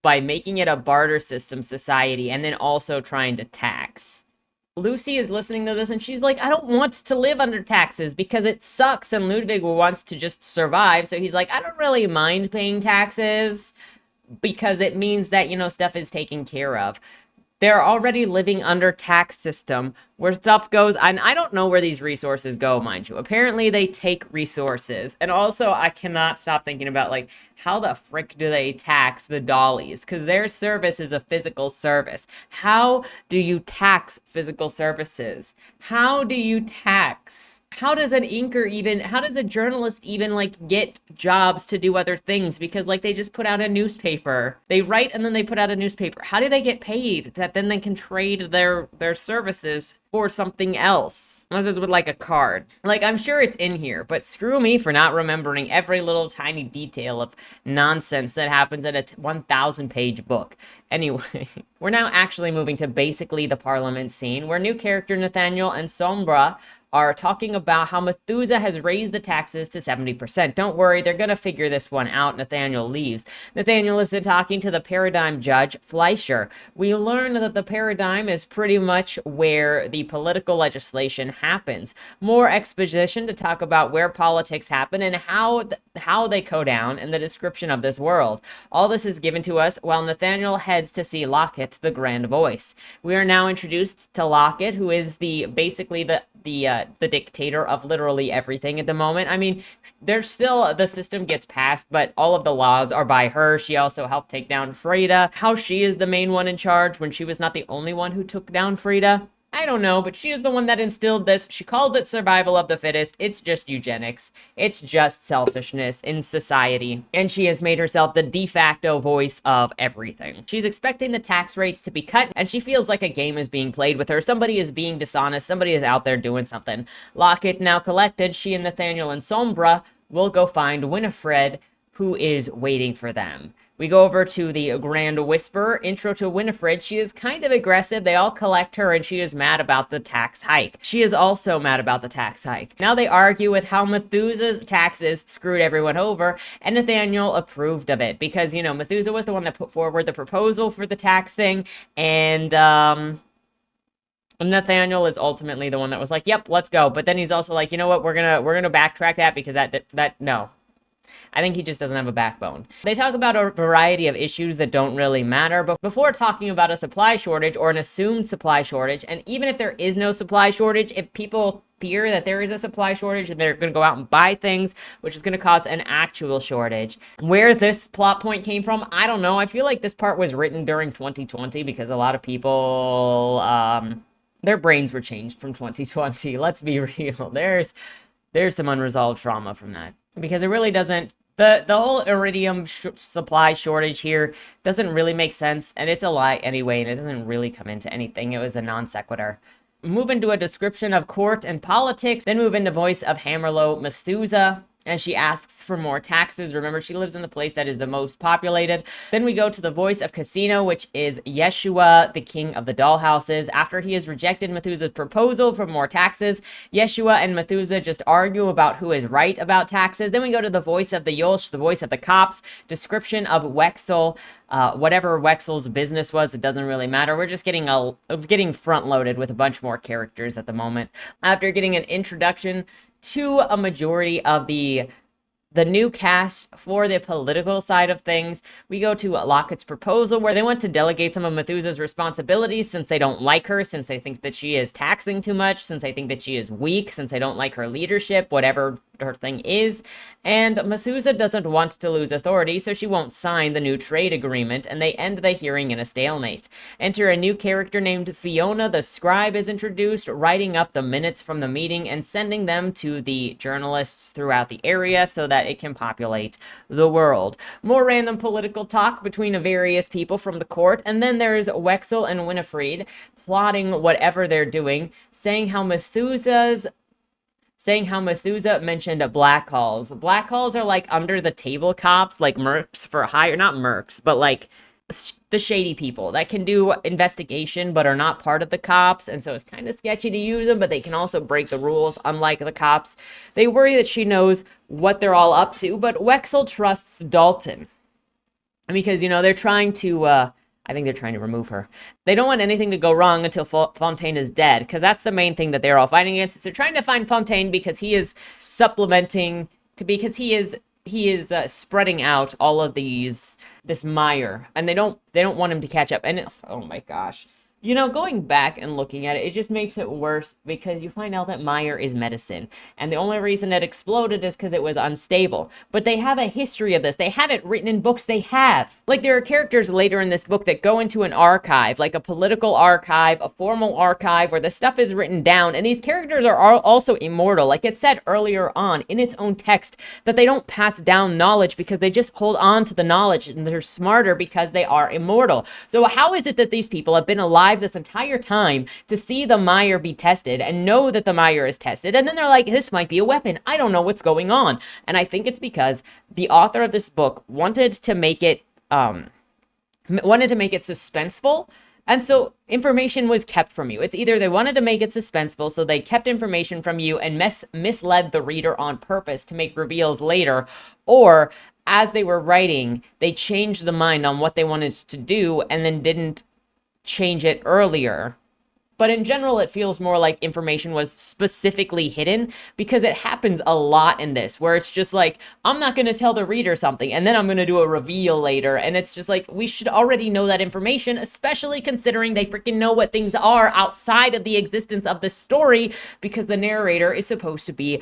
making it a barter system society and then also trying to tax. Lucy is listening to this and she's like, I don't want to live under taxes because it sucks, and Ludwig wants to just survive. So he's like, I don't really mind paying taxes because it means that, stuff is taken care of. They're already living under tax system where stuff goes, and I don't know where these resources go, mind you. Apparently they take resources. And also I cannot stop thinking about like, how the frick do they tax the dollies? Because their service is a physical service. How do you tax physical services? How do you tax? How does how does a journalist even like get jobs to do other things? Because like they just put out a newspaper. They write and then they put out a newspaper. How do they get paid that then they can trade their services for something else? Unless it's with like a card. Like, I'm sure it's in here, but screw me for not remembering every little tiny detail of nonsense that happens in a 1,000 page book. Anyway, we're now actually moving to basically the parliament scene where new character Nathaniel and Sombra are talking about how Methuselah has raised the taxes to 70%. Don't worry, they're going to figure this one out. Nathaniel leaves. Nathaniel is then talking to the paradigm judge, Fleischer. We learn that the paradigm is pretty much where the political legislation happens. More exposition to talk about where politics happen and how they go down in the description of this world. All this is given to us while Nathaniel heads to see Lockett, the Grand Voice. We are now introduced to Lockett, who is basically the dictator of literally everything at the moment. I mean, there's still, the system gets passed, but all of the laws are by her. She also helped take down Frida. How she is the main one in charge when she was not the only one who took down Frida, I don't know, but she is the one that instilled this. She called it survival of the fittest. It's just eugenics. It's just selfishness in society. And she has made herself the de facto voice of everything. She's expecting the tax rates to be cut, and she feels like a game is being played with her. Somebody is being dishonest. Somebody is out there doing something. Lockett now collected. She and Nathaniel and Sombra will go find Winifred, who is waiting for them. We go over to the Grand Whisperer, intro to Winifred. She is kind of aggressive. They all collect her, and she is mad about the tax hike. She is also mad about the tax hike. Now they argue with how Methuselah's taxes screwed everyone over, and Nathaniel approved of it because, Methuselah was the one that put forward the proposal for the tax thing, and Nathaniel is ultimately the one that was like, yep, let's go. But then he's also like, you know what, we're gonna backtrack that because no. I think he just doesn't have a backbone. They talk about a variety of issues that don't really matter, but before talking about a supply shortage or an assumed supply shortage, and even if there is no supply shortage, if people fear that there is a supply shortage and they're going to go out and buy things, which is going to cause an actual shortage. Where this plot point came from, I don't know. I feel like this part was written during 2020 because a lot of people, their brains were changed from 2020. Let's be real. There's some unresolved trauma from that. Because it really doesn't, the whole iridium supply shortage here doesn't really make sense, and it's a lie anyway, and it doesn't really come into anything. It was a non sequitur. Move into a description of court and politics, then move into voice of Harlo, Methuselah. and she asks for more taxes. Remember, she lives in the place that is the most populated. Then we go to the voice of Casino, which is Yeshua, the king of the dollhouses. After he has rejected Methuselah's proposal for more taxes, Yeshua and Methuselah just argue about who is right about taxes. Then we go to the voice of the Yolch, the voice of the cops, description of Wexel. Whatever Wexel's business was, it doesn't really matter. We're just getting front loaded with a bunch more characters at the moment. After getting an introduction to a majority of the new cast for the political side of things, we go to Lockett's proposal, where they want to delegate some of Methuselah's responsibilities since they don't like her, since they think that she is taxing too much, since they think that she is weak, since they don't like her leadership, whatever her thing is. And Methuselah doesn't want to lose authority, so she won't sign the new trade agreement, and they end the hearing in a stalemate. Enter a new character named Fiona the scribe is introduced, writing up the minutes from the meeting and sending them to the journalists throughout the area so that it can populate the world. More random political talk between various people from the court, and then there's Wexel and Winifred plotting whatever they're doing, saying how Methuselah mentioned black halls. Black halls are like under the table cops, like mercs for hire, not mercs, but like the shady people that can do investigation but are not part of the cops, and so it's kind of sketchy to use them, but they can also break the rules, unlike the cops. They worry that she knows what they're all up to, but Wexel trusts Dalton because, they're trying to, I think they're trying to remove her. They don't want anything to go wrong until Fontaine is dead, because that's the main thing that they're all fighting against. So they're trying to find Fontaine because he is supplementing, because he is spreading out all of this mire, and they don't want him to catch up. And oh my gosh, going back and looking at it, it just makes it worse because you find out that mire is medicine, and the only reason it exploded is because it was unstable. But they have a history of this. They have it written in books. There are characters later in this book that go into an archive, like a political archive, a formal archive, where the stuff is written down, and these characters are also immortal. Like it said earlier on in its own text that they don't pass down knowledge because they just hold on to the knowledge, and they're smarter because they are immortal. So how is it that these people have been alive this entire time to see the mire be tested and know that the mire is tested, and then they're like, this might be a weapon, I don't know what's going on? And I think it's because the author of this book wanted to make it suspenseful, and so information was kept from you. It's either they wanted to make it suspenseful, so they kept information from you and misled the reader on purpose to make reveals later, or as they were writing, they changed the mind on what they wanted to do and then didn't change it earlier. But in general, it feels more like information was specifically hidden, because it happens a lot in this, where it's just like, I'm not going to tell the reader something, and then I'm going to do a reveal later. And it's just like, we should already know that information, especially considering they freaking know what things are outside of the existence of the story, because the narrator is supposed to be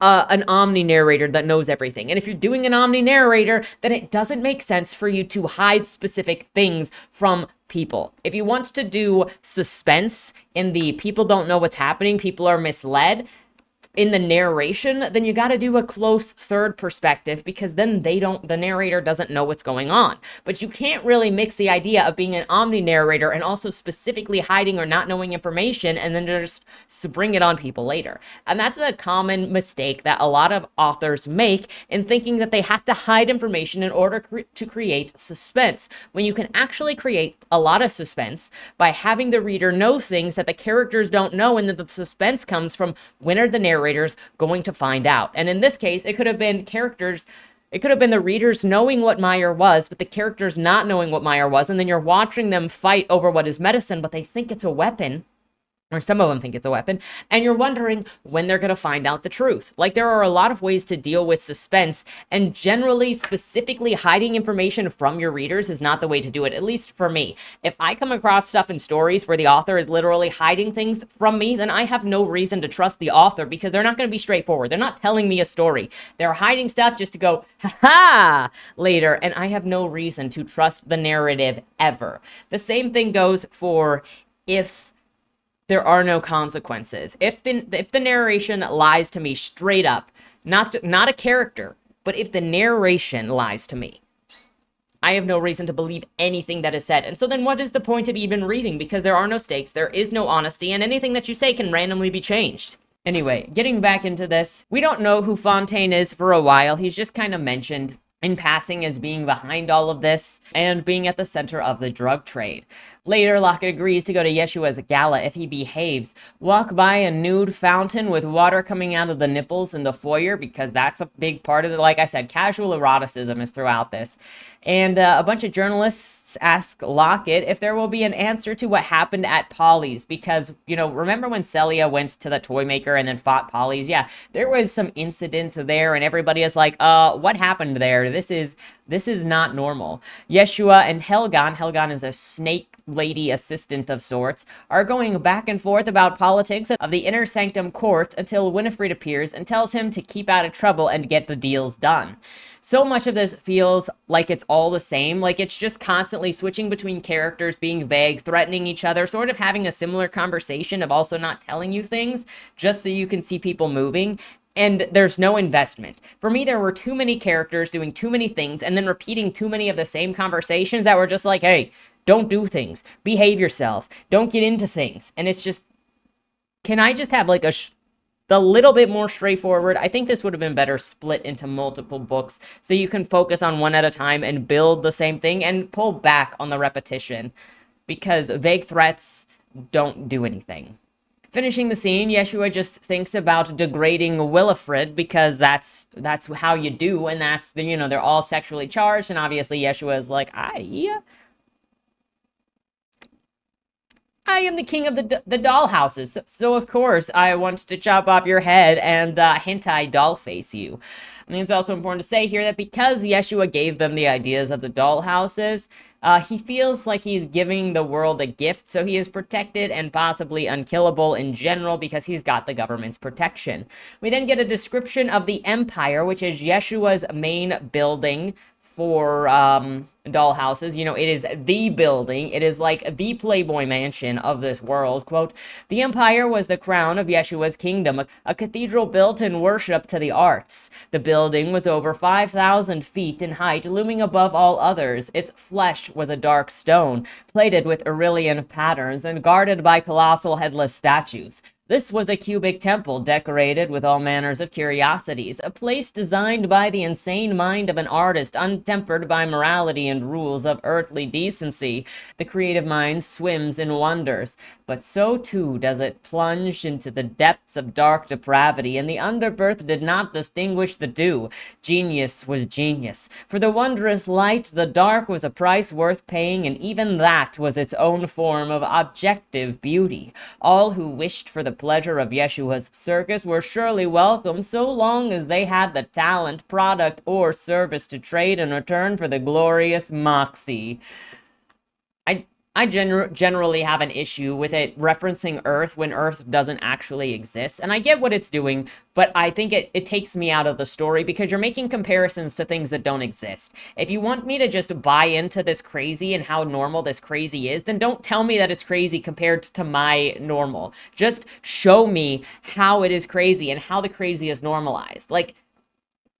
an omni-narrator that knows everything. And if you're doing an omni-narrator, then it doesn't make sense for you to hide specific things from people. If you want to do suspense in the people don't know what's happening, people are misled in the narration, then you got to do a close third perspective, because then the narrator doesn't know what's going on. But you can't really mix the idea of being an omni-narrator and also specifically hiding or not knowing information and then just spring it on people later. And that's a common mistake that a lot of authors make in thinking that they have to hide information in order to create suspense, when you can actually create a lot of suspense by having the reader know things that the characters don't know, and that the suspense comes from when are the narrators going to find out. And in this case, it could have been the readers knowing what mire was, but the characters not knowing what mire was, and then you're watching them fight over what is medicine, but they think it's a weapon. Or some of them think it's a weapon, and you're wondering when they're going to find out the truth. Like, there are a lot of ways to deal with suspense, and generally, specifically hiding information from your readers is not the way to do it, at least for me. If I come across stuff in stories where the author is literally hiding things from me, then I have no reason to trust the author, because they're not going to be straightforward. They're not telling me a story. They're hiding stuff just to go, ha-ha, later, and I have no reason to trust the narrative ever. The same thing goes for if there are no consequences. If the narration lies to me straight up, not a character, but if the narration lies to me, I have no reason to believe anything that is said. And so then what is the point of even reading? Because there are no stakes, there is no honesty, and anything that you say can randomly be changed. Anyway, getting back into this, we don't know who Fontaine is for a while. He's just kind of mentioned in passing as being behind all of this and being at the center of the drug trade. Later, Lockett agrees to go to Yeshua's gala if he behaves, walk by a nude fountain with water coming out of the nipples in the foyer, because that's a big part of it. Like I said, casual eroticism is throughout this. And a bunch of journalists ask Lockett if there will be an answer to what happened at Polly's, because, you know, remember when Celia went to the toy maker and then fought Polly's? Yeah, there was some incident there, and everybody is like, what happened there? This is not normal. Yeshua and Helgon is a snake lady assistant of sorts, are going back and forth about politics of the inner sanctum court until Winifred appears and tells him to keep out of trouble and get the deals done. So much of this feels like it's all the same, like it's just constantly switching between characters, being vague, threatening each other, sort of having a similar conversation of also not telling you things just so you can see people moving. And there's no investment. For me, there were too many characters doing too many things and then repeating too many of the same conversations that were just like, hey, don't do things. Behave yourself. Don't get into things. And it's just, can I just have like a little bit more straightforward? I think this would have been better split into multiple books so you can focus on one at a time and build the same thing and pull back on the repetition, because vague threats don't do anything. Finishing the scene, Yeshua just thinks about degrading Winifred because that's how you do, and that's, you know, they're all sexually charged, and obviously Yeshua is like, I am the king of the dollhouses, so of course I want to chop off your head and hentai doll face you. I think it's also important to say here that because Yeshua gave them the ideas of the dollhouses, he feels like he's giving the world a gift, so he is protected and possibly unkillable in general because he's got the government's protection. We then get a description of the Empire, which is Yeshua's main building for dollhouses. You know, it is the building. It is like the Playboy mansion of this world. Quote, the Empire was the crown of Yeshua's kingdom, a cathedral built in worship to the arts. The building was over 5,000 feet in height, looming above all others. Its flesh was a dark stone, plated with Aurelian patterns and guarded by colossal headless statues. This was a cubic temple decorated with all manners of curiosities, a place designed by the insane mind of an artist, untempered by morality and rules of earthly decency. The creative mind swims in wonders, but so too does it plunge into the depths of dark depravity, and the underbirth did not distinguish the two. Genius was genius. For the wondrous light, the dark was a price worth paying, and even that was its own form of objective beauty. All who wished for the pleasure of Yeshua's circus were surely welcome so long as they had the talent, product, or service to trade in return for the glorious moxie. I generally have an issue with it referencing Earth when Earth doesn't actually exist. And I get what it's doing, but I think it takes me out of the story because you're making comparisons to things that don't exist. If you want me to just buy into this crazy and how normal this crazy is, then don't tell me that it's crazy compared to my normal. Just show me how it is crazy and how the crazy is normalized. Like,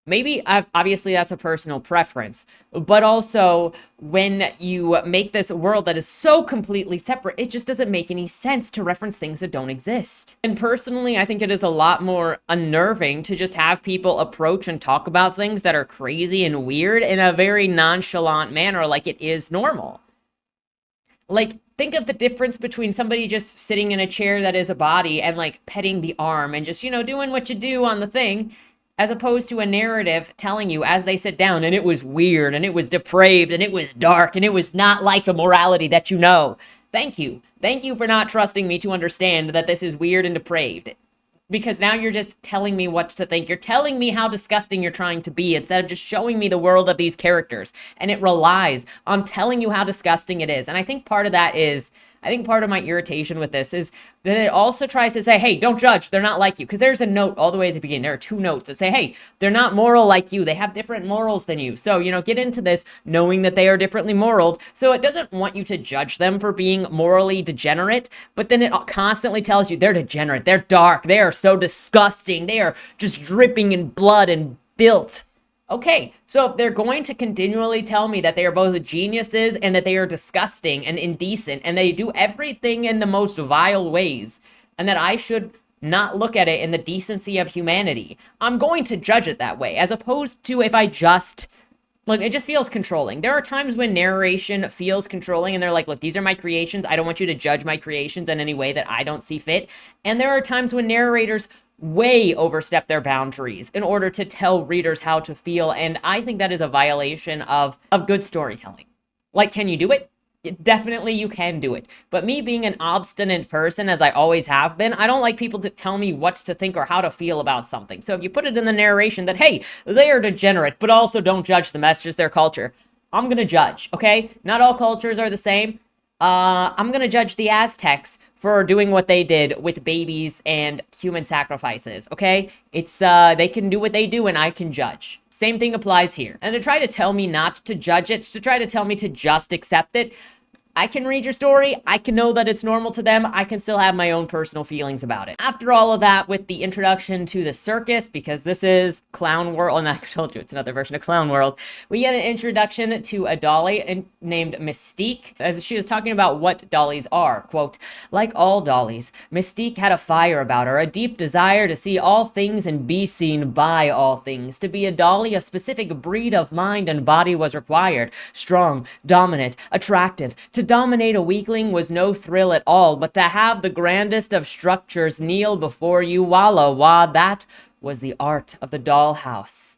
maybe, obviously, that's a personal preference, but also when you make this world that is so completely separate, it just doesn't make any sense to reference things that don't exist. And personally, I think it is a lot more unnerving to just have people approach and talk about things that are crazy and weird in a very nonchalant manner, like it is normal. Like, think of the difference between somebody just sitting in a chair that is a body and like petting the arm and just, you know, doing what you do on the thing, as opposed to a narrative telling you as they sit down, and it was weird, and it was depraved, and it was dark, and it was not like the morality that you know. Thank you. Thank you for not trusting me to understand that this is weird and depraved. Because now you're just telling me what to think. You're telling me how disgusting you're trying to be instead of just showing me the world of these characters. And it relies on telling you how disgusting it is. And I think part of my irritation with this is that it also tries to say, hey, don't judge. They're not like you. Because there's a note all the way at the beginning. There are 2 notes that say, hey, they're not moral like you. They have different morals than you. So, you know, get into this knowing that they are differently moraled. So it doesn't want you to judge them for being morally degenerate. But then it constantly tells you they're degenerate. They're dark. They are so disgusting. They are just dripping in blood and filth. Okay, so if they're going to continually tell me that they are both geniuses and that they are disgusting and indecent and they do everything in the most vile ways and that I should not look at it in the decency of humanity. I'm going to judge it that way, as opposed to if I just... Look, it just feels controlling. There are times when narration feels controlling and they're like, look, these are my creations. I don't want you to judge my creations in any way that I don't see fit. And there are times when narrators way overstep their boundaries in order to tell readers how to feel. And I think that is a violation of good storytelling. Like, can you do it? Definitely you can do it. But me being an obstinate person, as I always have been, I don't like people to tell me what to think or how to feel about something. So if you put it in the narration that, hey, they are degenerate, but also don't judge them, that's just their culture, I'm gonna judge, okay? Not all cultures are the same. I'm gonna judge the Aztecs for doing what they did with babies and human sacrifices, okay? It's, they can do what they do and I can judge. Same thing applies here. And to try to tell me not to judge it, to try to tell me to just accept it, I can read your story, I can know that it's normal to them, I can still have my own personal feelings about it. After all of that, with the introduction to the circus, because this is Clown World, and I told you it's another version of Clown World, we get an introduction to a dolly named Mystique, as she is talking about what dollies are. Quote, like all dollies, Mystique had a fire about her, a deep desire to see all things and be seen by all things. To be a dolly, a specific breed of mind and body was required. Strong, dominant, attractive. To dominate a weakling was no thrill at all, but to have the grandest of structures kneel before you, walla wah, that was the art of the dollhouse.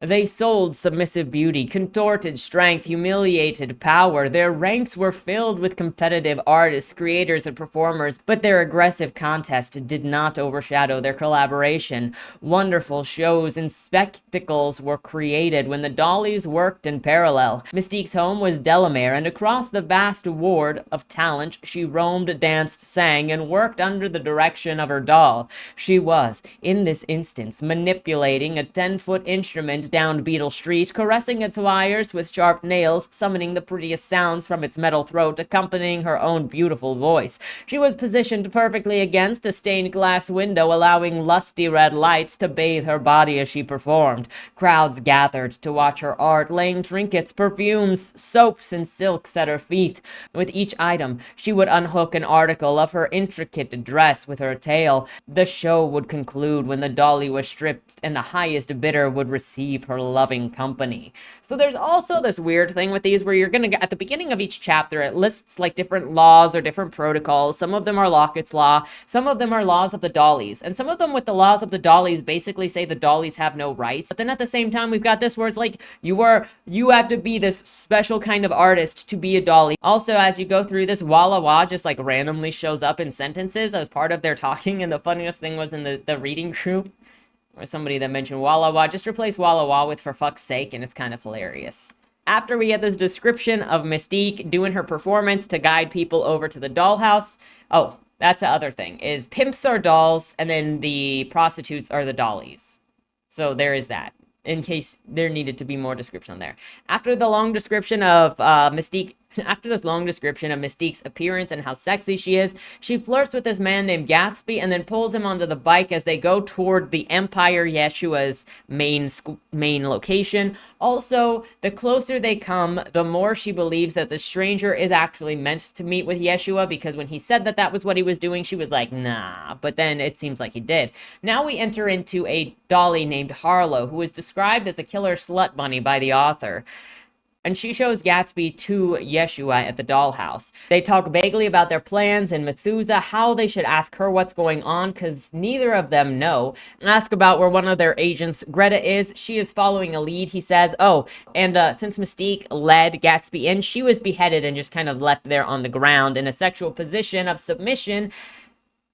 They sold submissive beauty, contorted strength, humiliated power. Their ranks were filled with competitive artists, creators, and performers, but their aggressive contest did not overshadow their collaboration. Wonderful shows and spectacles were created when the dollies worked in parallel. Mystique's home was Delamere, and across the vast ward of talent, she roamed, danced, sang, and worked under the direction of her doll. She was, in this instance, manipulating a 10-foot instrument down Beetle Street, caressing its wires with sharp nails, summoning the prettiest sounds from its metal throat, accompanying her own beautiful voice. She was positioned perfectly against a stained glass window, allowing lusty red lights to bathe her body as she performed. Crowds gathered to watch her art, laying trinkets, perfumes, soaps, and silks at her feet. With each item, she would unhook an article of her intricate dress with her tail. The show would conclude when the dolly was stripped and the highest bidder would receive her loving company. So there's also this weird thing with these where you're gonna get at the beginning of each chapter, it lists like different laws or different protocols. Some of them are Lockett's law, some of them are laws of the dollies, and some of them with the laws of the dollies basically say the dollies have no rights. But then at the same time, we've got this where it's like you have to be this special kind of artist to be a dolly. Also, as you go through this, walla wah just like randomly shows up in sentences as part of their talking, and the funniest thing was in the reading group or somebody that mentioned walla wah. Just replace walla wah with for fuck's sake, and it's kind of hilarious. After we get this description of Mystique doing her performance to guide people over to the dollhouse. Oh, that's the other thing, is pimps are dolls, and then the prostitutes are the dollies. So there is that, in case there needed to be more description there. After the long description of Mystique, after this long description of Mystique's appearance and how sexy she is, she flirts with this man named Gatsby and then pulls him onto the bike as they go toward the Empire Yeshua's main location. Also, the closer they come, the more she believes that the stranger is actually meant to meet with Yeshua, because when he said that that was what he was doing, she was like, nah, but then it seems like he did. Now we enter into a dolly named Harlo, who is described as a killer slut bunny by the author. And she shows Gatsby to Yeshua at the dollhouse. They talk vaguely about their plans and Methuselah, how they should ask her what's going on, because neither of them know, and ask about where one of their agents, Greta, is. She is following a lead, he says. Oh, and since Mystique led Gatsby in, she was beheaded and just kind of left there on the ground in a sexual position of submission,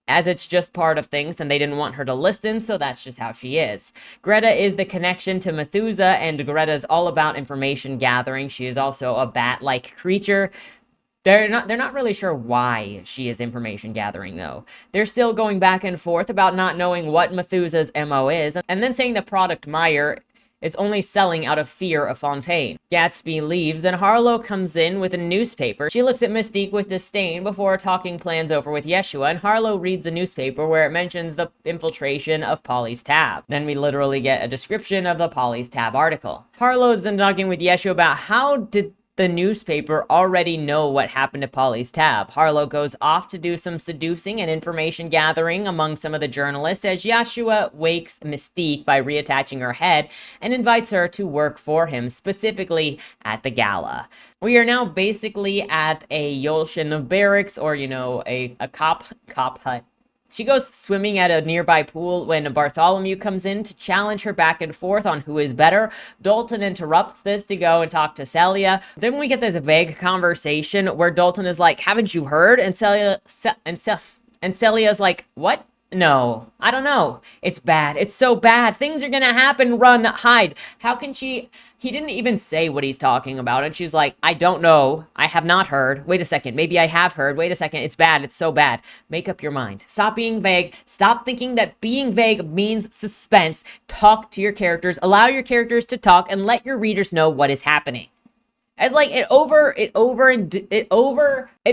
as it's just part of things and they didn't want her to listen, so that's just how she is. Greta is the connection to Methuselah, and Greta's all about information gathering. She is also a bat-like creature. They're not really sure why she is information gathering, though. They're still going back and forth about not knowing what Methuselah's MO is, and then saying the product Meyer is only selling out of fear of Fontaine. Gatsby leaves, and Harlo comes in with a newspaper. She looks at Mystique with disdain before talking plans over with Yeshua, and Harlo reads the newspaper where it mentions the infiltration of Polly's tab. Then we literally get a description of the Polly's tab article. Harlo is then talking with Yeshua about how did the newspaper already know what happened to Polly's tab. Harlo goes off to do some seducing and information gathering among some of the journalists as Yashua wakes Mystique by reattaching her head and invites her to work for him, specifically at the gala. We are now basically at a Yolshin barracks, or, you know, a cop hut. She goes swimming at a nearby pool when Bartholomew comes in to challenge her back and forth on who is better. Dalton interrupts this to go and talk to Celia. Then we get this vague conversation where Dalton is like, haven't you heard? And Celia's like, what? No, I don't know. It's bad. It's so bad. Things are gonna happen. Run, hide. How can she? He didn't even say what he's talking about. And she's like, I don't know. I have not heard. Wait a second. Maybe I have heard. Wait a second. It's bad. It's so bad. Make up your mind. Stop being vague. Stop thinking that being vague means suspense. Talk to your characters. Allow your characters to talk and let your readers know what is happening. It's like it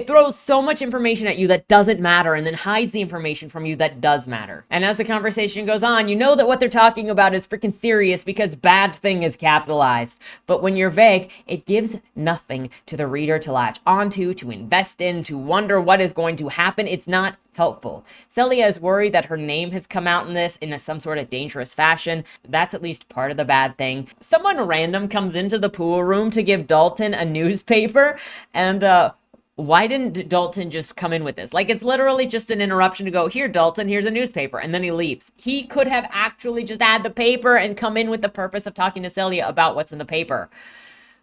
throws so much information at you that doesn't matter and then hides the information from you that does matter. And as the conversation goes on, you know that what they're talking about is freaking serious because bad thing is capitalized. But when you're vague, it gives nothing to the reader to latch onto, to invest in, to wonder what is going to happen. It's not helpful. Celia is worried that her name has come out in this in some sort of dangerous fashion. That's at least part of the bad thing. Someone random comes into the pool room to give Dalton a newspaper, and why didn't Dalton just come in with this? Like, it's literally just an interruption to go, here, Dalton, here's a newspaper, and then he leaves. He could have actually just had the paper and come in with the purpose of talking to Celia about what's in the paper.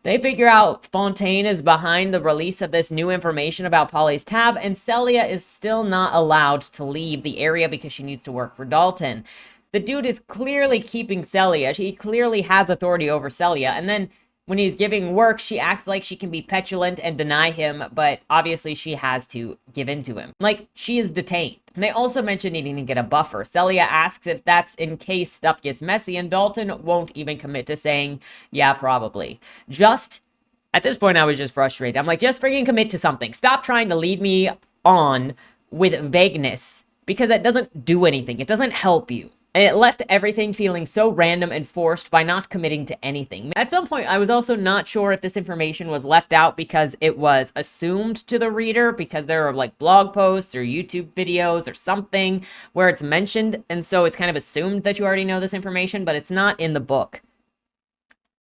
They figure out Fontaine is behind the release of this new information about Polly's tab, and Celia is still not allowed to leave the area because she needs to work for Dalton. The dude is clearly keeping Celia. He clearly has authority over Celia, and then when he's giving work, she acts like she can be petulant and deny him, but obviously she has to give in to him. Like, she is detained. And they also mention needing to get a buffer. Celia asks if that's in case stuff gets messy, and Dalton won't even commit to saying, yeah, probably. At this point, I was just frustrated. I'm like, just freaking commit to something. Stop trying to lead me on with vagueness, because that doesn't do anything. It doesn't help you. And it left everything feeling so random and forced by not committing to anything. At some point, I was also not sure if this information was left out because it was assumed to the reader, because there are like blog posts or YouTube videos or something where it's mentioned, and so it's kind of assumed that you already know this information, but it's not in the book.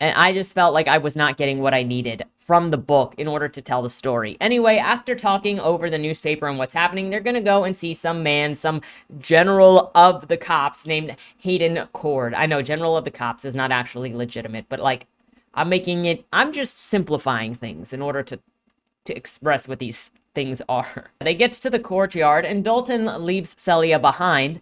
And I just felt like I was not getting what I needed from the book in order to tell the story. Anyway, after talking over the newspaper and what's happening, they're going to go and see some general of the cops named Hayden Cord. I know general of the cops is not actually legitimate, but like, I'm just simplifying things in order to express what these things are. They get to the courtyard and Dalton leaves Celia behind.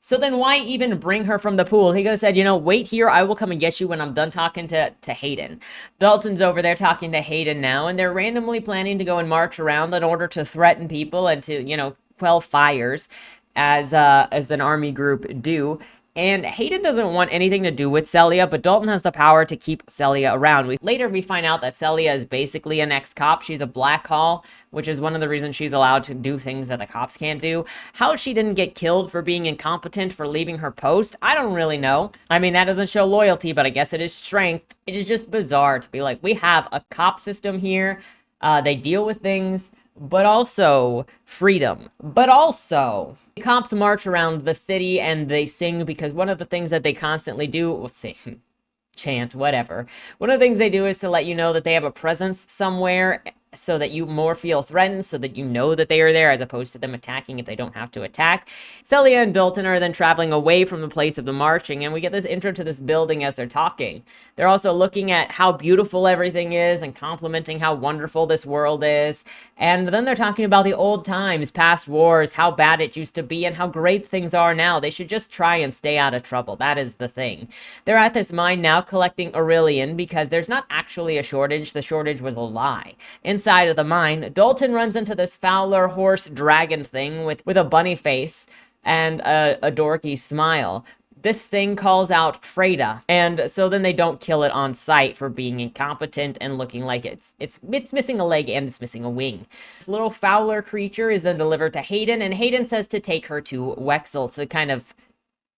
So then why even bring her from the pool? He could have said, you know, wait here. I will come and get you when I'm done talking to Hayden. Dalton's over there talking to Hayden now, and they're randomly planning to go and march around in order to threaten people and to, you know, quell fires as an army group do. And Hayden doesn't want anything to do with Celia, but Dalton has the power to keep Celia around. Later, we find out that Celia is basically an ex-cop. She's a black hall, which is one of the reasons she's allowed to do things that the cops can't do. How she didn't get killed for being incompetent for leaving her post, I don't really know. I mean, that doesn't show loyalty, but I guess it is strength. It is just bizarre to be like, we have a cop system here. They deal with things, but also freedom, but also cops march around the city and they sing, because one of the things that they constantly do, we'll see, chant, whatever. One of the things they do is to let you know that they have a presence somewhere, so that you more feel threatened, so that you know that they are there, as opposed to them attacking if they don't have to attack. Celia and Dalton are then traveling away from the place of the marching, and we get this intro to this building as they're talking. They're also looking at how beautiful everything is and complimenting how wonderful this world is. And then they're talking about the old times, past wars, how bad it used to be, and how great things are now. They should just try and stay out of trouble. That is the thing. They're at this mine now collecting Aurelian, because there's not actually a shortage. The shortage was a lie. Inside of the mine, Dalton runs into this Fowler horse dragon thing with a bunny face and a dorky smile. This thing calls out Freda, and so then they don't kill it on sight for being incompetent and looking like it's missing a leg and it's missing a wing. This little Fowler creature is then delivered to Hayden, and Hayden says to take her to Wexel to kind of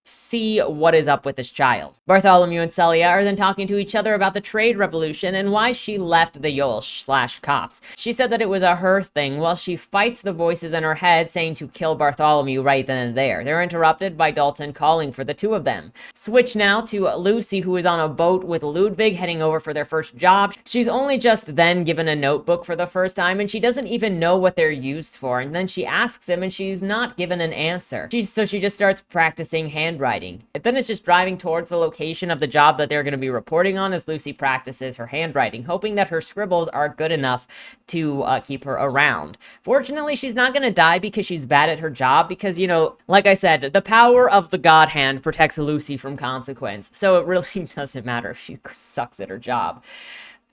see what is up with this child. Bartholomew and Celia are then talking to each other about the trade revolution and why she left the Yolsh/cops. She said that it was a her thing while she fights the voices in her head saying to kill Bartholomew right then and there. They're interrupted by Dalton calling for the two of them. Switch now to Lucy, who is on a boat with Ludwig heading over for their first job. She's only just then given a notebook for the first time and she doesn't even know what they're used for. And then she asks him and she's not given an answer. So she just starts practicing handwriting. Then it's just driving towards the location of the job that they're going to be reporting on as Lucy practices her handwriting, hoping that her scribbles are good enough to keep her around. Fortunately, she's not going to die because she's bad at her job because, you know, like I said, the power of the God hand protects Lucy from consequence. So it really doesn't matter if she sucks at her job.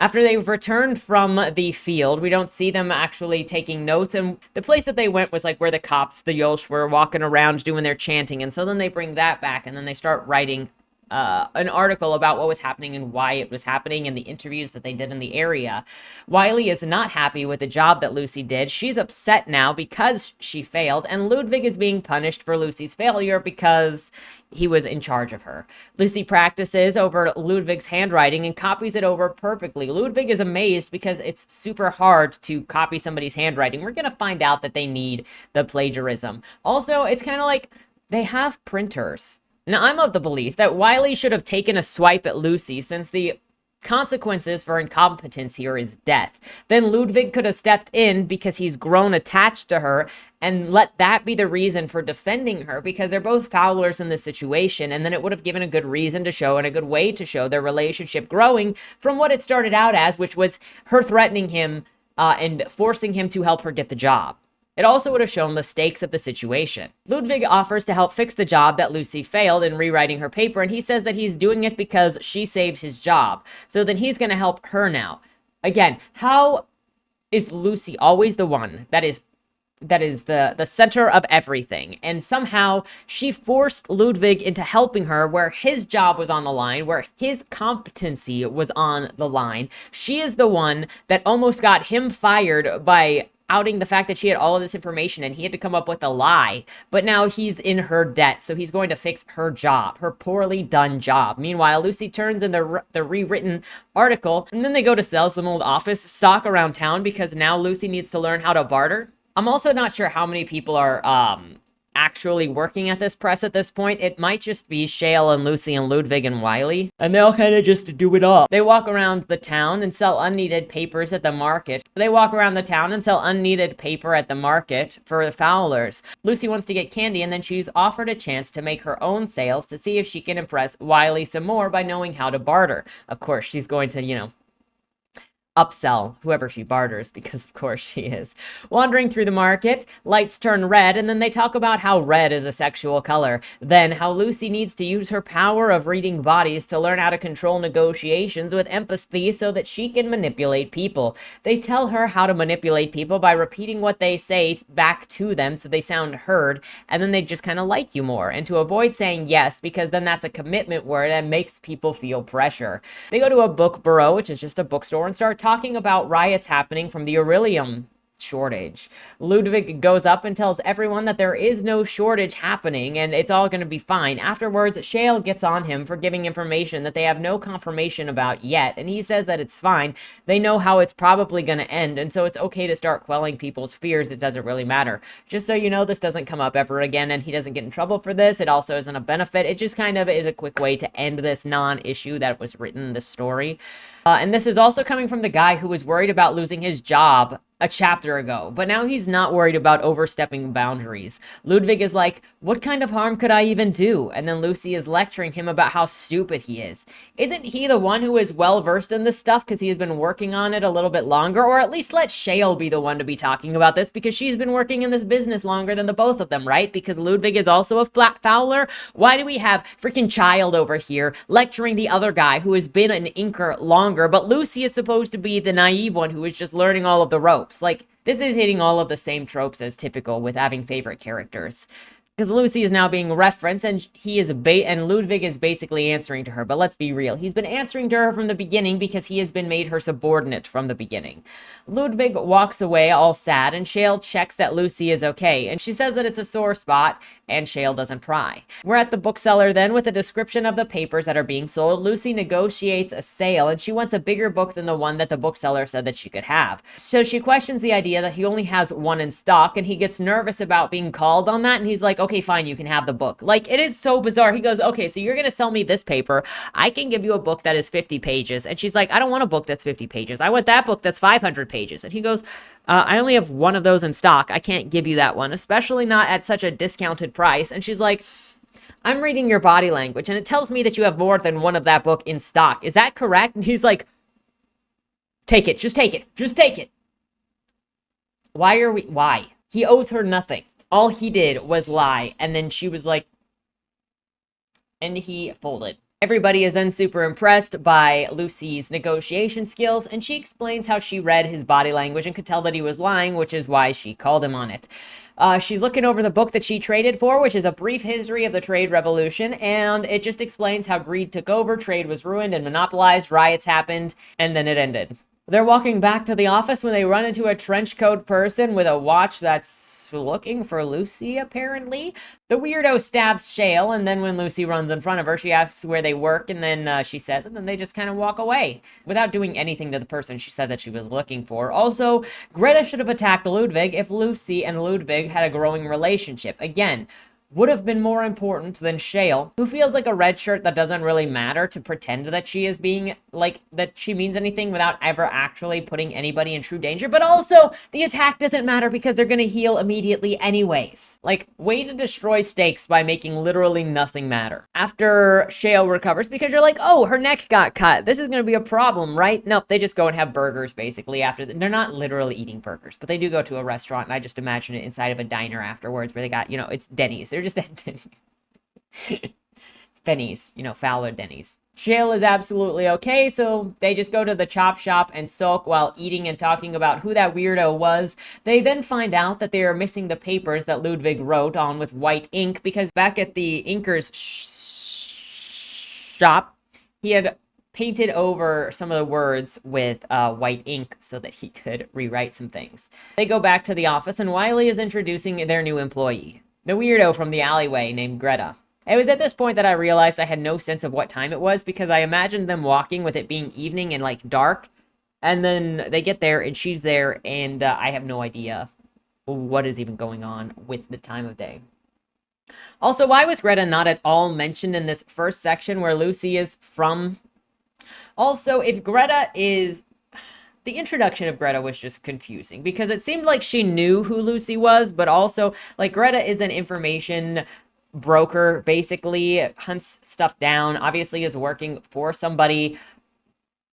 After they've returned from the field, we don't see them actually taking notes. And the place that they went was like where the cops, the Yolsh, were walking around doing their chanting. And so then they bring that back and then they start writing an article about what was happening and why it was happening and the interviews that they did in the area. Wiley is not happy with the job that Lucy did. She's upset now because she failed, and Ludwig is being punished for Lucy's failure because he was in charge of her. Lucy practices over Ludwig's handwriting and copies it over perfectly. Ludwig is amazed because it's super hard to copy somebody's handwriting. We're going to find out that they need the plagiarism. Also, it's kind of like they have printers. Now, I'm of the belief that Wiley should have taken a swipe at Lucy since the consequences for incompetence here is death. Then Ludwig could have stepped in because he's grown attached to her and let that be the reason for defending her because they're both foulers in this situation. And then it would have given a good reason to show and a good way to show their relationship growing from what it started out as, which was her threatening him and forcing him to help her get the job. It also would have shown the stakes of the situation. Ludwig offers to help fix the job that Lucy failed in rewriting her paper, and he says that he's doing it because she saved his job. So then he's going to help her now. Again, how is Lucy always the one that is the center of everything? And somehow she forced Ludwig into helping her where his job was on the line, where his competency was on the line. She is the one that almost got him fired by outing the fact that she had all of this information and he had to come up with a lie. But now he's in her debt, so he's going to fix her job, her poorly done job. Meanwhile, Lucy turns in the rewritten article, and then they go to sell some old office stock around town because now Lucy needs to learn how to barter. I'm also not sure how many people are actually working at this press at this point. It might just be Shale and Lucy and Ludwig and Wiley, and they'll kind of just do it all. They walk around the town and sell unneeded papers at the market. For the fowlers. Lucy wants to get candy, and then she's offered a chance to make her own sales to see if she can impress Wiley some more by knowing how to barter. Of course, she's going to, upsell whoever she barters, because of course she is. Wandering through the market, lights turn red, and then they talk about how red is a sexual color. Then how Lucy needs to use her power of reading bodies to learn how to control negotiations with empathy so that she can manipulate people. They tell her how to manipulate people by repeating what they say back to them so they sound heard, and then they just kind of like you more. And to avoid saying yes, because then that's a commitment word and makes people feel pressure. They go to a book bureau, which is just a bookstore, and start talking about riots happening from the Aurelium shortage. Ludwig goes up and tells everyone that there is no shortage happening and it's all going to be fine. Afterwards, Shale gets on him for giving information that they have no confirmation about yet, and he says that it's fine. They know how it's probably going to end, and so it's okay to start quelling people's fears. It doesn't really matter. Just so you know, this doesn't come up ever again, and he doesn't get in trouble for this. It also isn't a benefit. It just kind of is a quick way to end this non-issue that was written in the story. And this is also coming from the guy who was worried about losing his job a chapter ago, but now he's not worried about overstepping boundaries. Ludwig is like, what kind of harm could I even do? And then Lucy is lecturing him about how stupid he is. Isn't he the one who is well versed in this stuff because he has been working on it a little bit longer? Or at least let Shale be the one to be talking about this because she's been working in this business longer than the both of them, right? Because Ludwig is also a flat fowler. Why do we have freaking Child over here lecturing the other guy who has been an Incor longer, but Lucy is supposed to be the naive one who is just learning all of the ropes? Like, this is hitting all of the same tropes as typical with having favorite characters. because Lucy is now being referenced, and and Ludwig is basically answering to her. But let's be real, he's been answering to her from the beginning because he has been made her subordinate from the beginning. Ludwig walks away all sad, and Shale checks that Lucy is okay, and she says that it's a sore spot, and Shale doesn't pry. We're at the bookseller then with a description of the papers that are being sold. Lucy negotiates a sale, and she wants a bigger book than the one that the bookseller said that she could have. So she questions the idea that he only has one in stock, and he gets nervous about being called on that, and he's like, okay, fine, you can have the book. Like, it is so bizarre. He goes, okay, so you're gonna sell me this paper. I can give you a book that is 50 pages. And she's like, I don't want a book that's 50 pages. I want that book that's 500 pages. And he goes, I only have one of those in stock. I can't give you that one, especially not at such a discounted price. And she's like, I'm reading your body language, and it tells me that you have more than one of that book in stock. Is that correct? And he's like, take it. Just take it. Just take it. Why? He owes her nothing. All he did was lie. And then she was like, and he folded. Everybody is then super impressed by Lucy's negotiation skills, and she explains how she read his body language and could tell that he was lying, which is why she called him on it. She's looking over the book that she traded for, which is A Brief History of the Trade Revolution, and it just explains how greed took over, trade was ruined and monopolized, riots happened, and then it ended. They're walking back to the office when they run into a trench coat person with a watch that's looking for Lucy, apparently. The weirdo stabs Shale, and then when Lucy runs in front of her, she asks where they work, and then she says it, and then they just kind of walk away without doing anything to the person she said that she was looking for. Also, Greta should have attacked Ludwig if Lucy and Ludwig had a growing relationship. Again, would have been more important than Shale, who feels like a red shirt that doesn't really matter, to pretend that she is being, like, that she means anything without ever actually putting anybody in true danger. But also, the attack doesn't matter because they're gonna heal immediately anyways. Like, way to destroy stakes by making literally nothing matter. After Shale recovers, because you're like, oh, her neck got cut. This is gonna be a problem, right? Nope, they just go and have burgers, basically, after they're not literally eating burgers, but they do go to a restaurant, and I just imagine it inside of a diner afterwards where they got, it's Denny's. They're just at Fenny's, Fowler Denny's. Shale is absolutely okay, so they just go to the chop shop and sulk while eating and talking about who that weirdo was. They then find out that they are missing the papers that Ludwig wrote on with white ink, because back at the inker's shop, he had painted over some of the words with white ink so that he could rewrite some things. They go back to the office, and Wiley is introducing their new employee, the weirdo from the alleyway named Greta. It was at this point that I realized I had no sense of what time it was, because I imagined them walking with it being evening and like dark, and then they get there and she's there, and I have no idea what is even going on with the time of day. Also, why was Greta not at all mentioned in this first section where Lucy is from? Also, if Greta is... The introduction of Greta was just confusing, because it seemed like she knew who Lucy was, but also, like, Greta is an information broker, basically, hunts stuff down, obviously is working for somebody.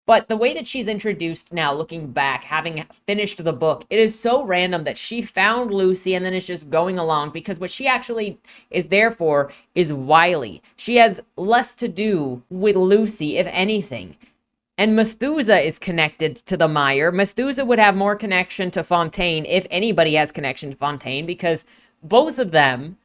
But the way that she's introduced now, looking back, having finished the book, it is so random that she found Lucy and then is just going along, because what she actually is there for is Wiley. She has less to do with Lucy, if anything. And Methuselah is connected to the Meyer. Methuselah would have more connection to Fontaine, if anybody has connection to Fontaine, because both of them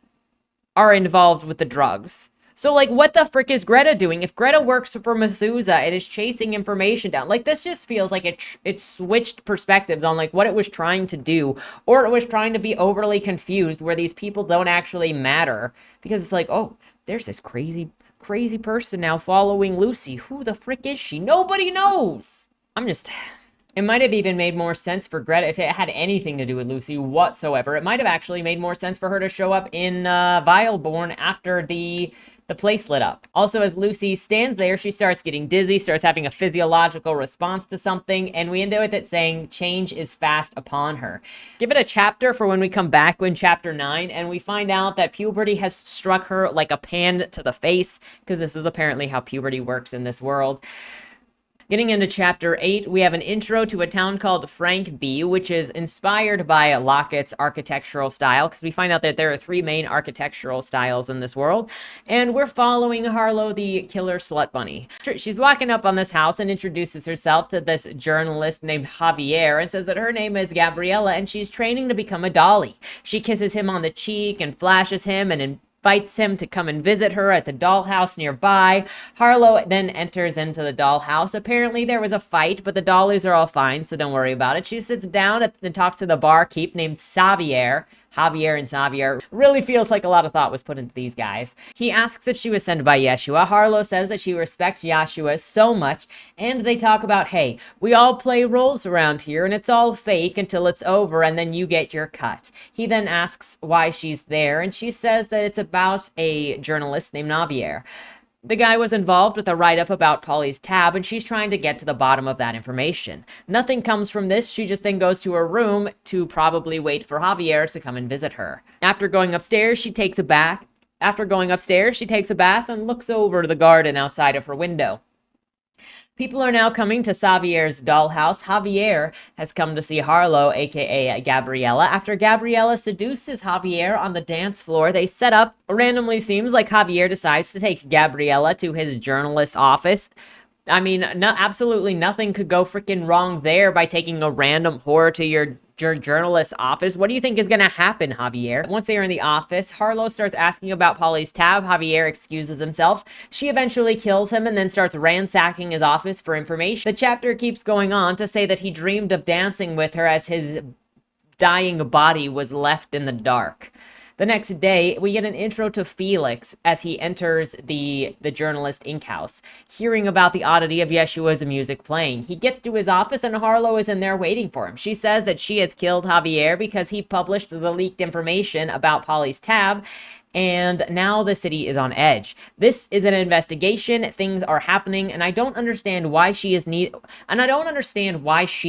are involved with the drugs. So, like, what the frick is Greta doing? If Greta works for Methuselah, it is chasing information down. Like, this just feels like it switched perspectives on, like, what it was trying to do. Or it was trying to be overly confused, where these people don't actually matter. Because it's like, oh, there's this crazy person now following Lucy. Who the frick is she? Nobody knows. It might have even made more sense for Greta if it had anything to do with Lucy whatsoever. It might have actually made more sense for her to show up in Vileborn after the place lit up. Also, as Lucy stands there, she starts getting dizzy, starts having a physiological response to something, and we end with it saying change is fast upon her. Give it a chapter for when we come back in chapter 9, and we find out that puberty has struck her like a pan to the face, because this is apparently how puberty works in this world. Getting into chapter 8, we have an intro to a town called Frank B, which is inspired by Lockett's architectural style, because we find out that there are 3 main architectural styles in this world, and we're following Harlo, the killer slut bunny. She's walking up on this house and introduces herself to this journalist named Javier and says that her name is Gabriella and she's training to become a dolly. She kisses him on the cheek and flashes him and invites him to come and visit her at the dollhouse nearby. Harlo then enters into the dollhouse. Apparently there was a fight, but the dollies are all fine, so don't worry about it. She sits down and talks to the barkeep named Xavier. Javier and Xavier. Really feels like a lot of thought was put into these guys. He asks if she was sent by Yeshua. Harlo says that she respects Yeshua so much, and they talk about, hey, we all play roles around here, and it's all fake until it's over, and then you get your cut. He then asks why she's there, and she says that it's about a journalist named Xavier. The guy was involved with a write-up about Polly's tab, and she's trying to get to the bottom of that information. Nothing comes from this. She just then goes to her room to probably wait for Javier to come and visit her. After going upstairs, she takes a bath. And looks over the garden outside of her window. People are now coming to Xavier's dollhouse. Javier has come to see Harlo, aka Gabriella. After Gabriella seduces Javier on the dance floor, they set up. Randomly seems like Javier decides to take Gabriella to his journalist office. I mean, absolutely nothing could go freaking wrong there by taking a random whore to your journalist office. What do you think is going to happen, Javier? Once they are in the office, Harlo starts asking about Polly's tab. Javier excuses himself. She eventually kills him and then starts ransacking his office for information. The chapter keeps going on to say that he dreamed of dancing with her as his dying body was left in the dark. The next day, we get an intro to Felix as he enters the journalist ink house, hearing about the oddity of Yeshua's music playing. He gets to his office and Harlo is in there waiting for him. She says that she has killed Javier because he published the leaked information about Polly's tab, and now the city is on edge. This is an investigation. Things are happening, and I don't understand why she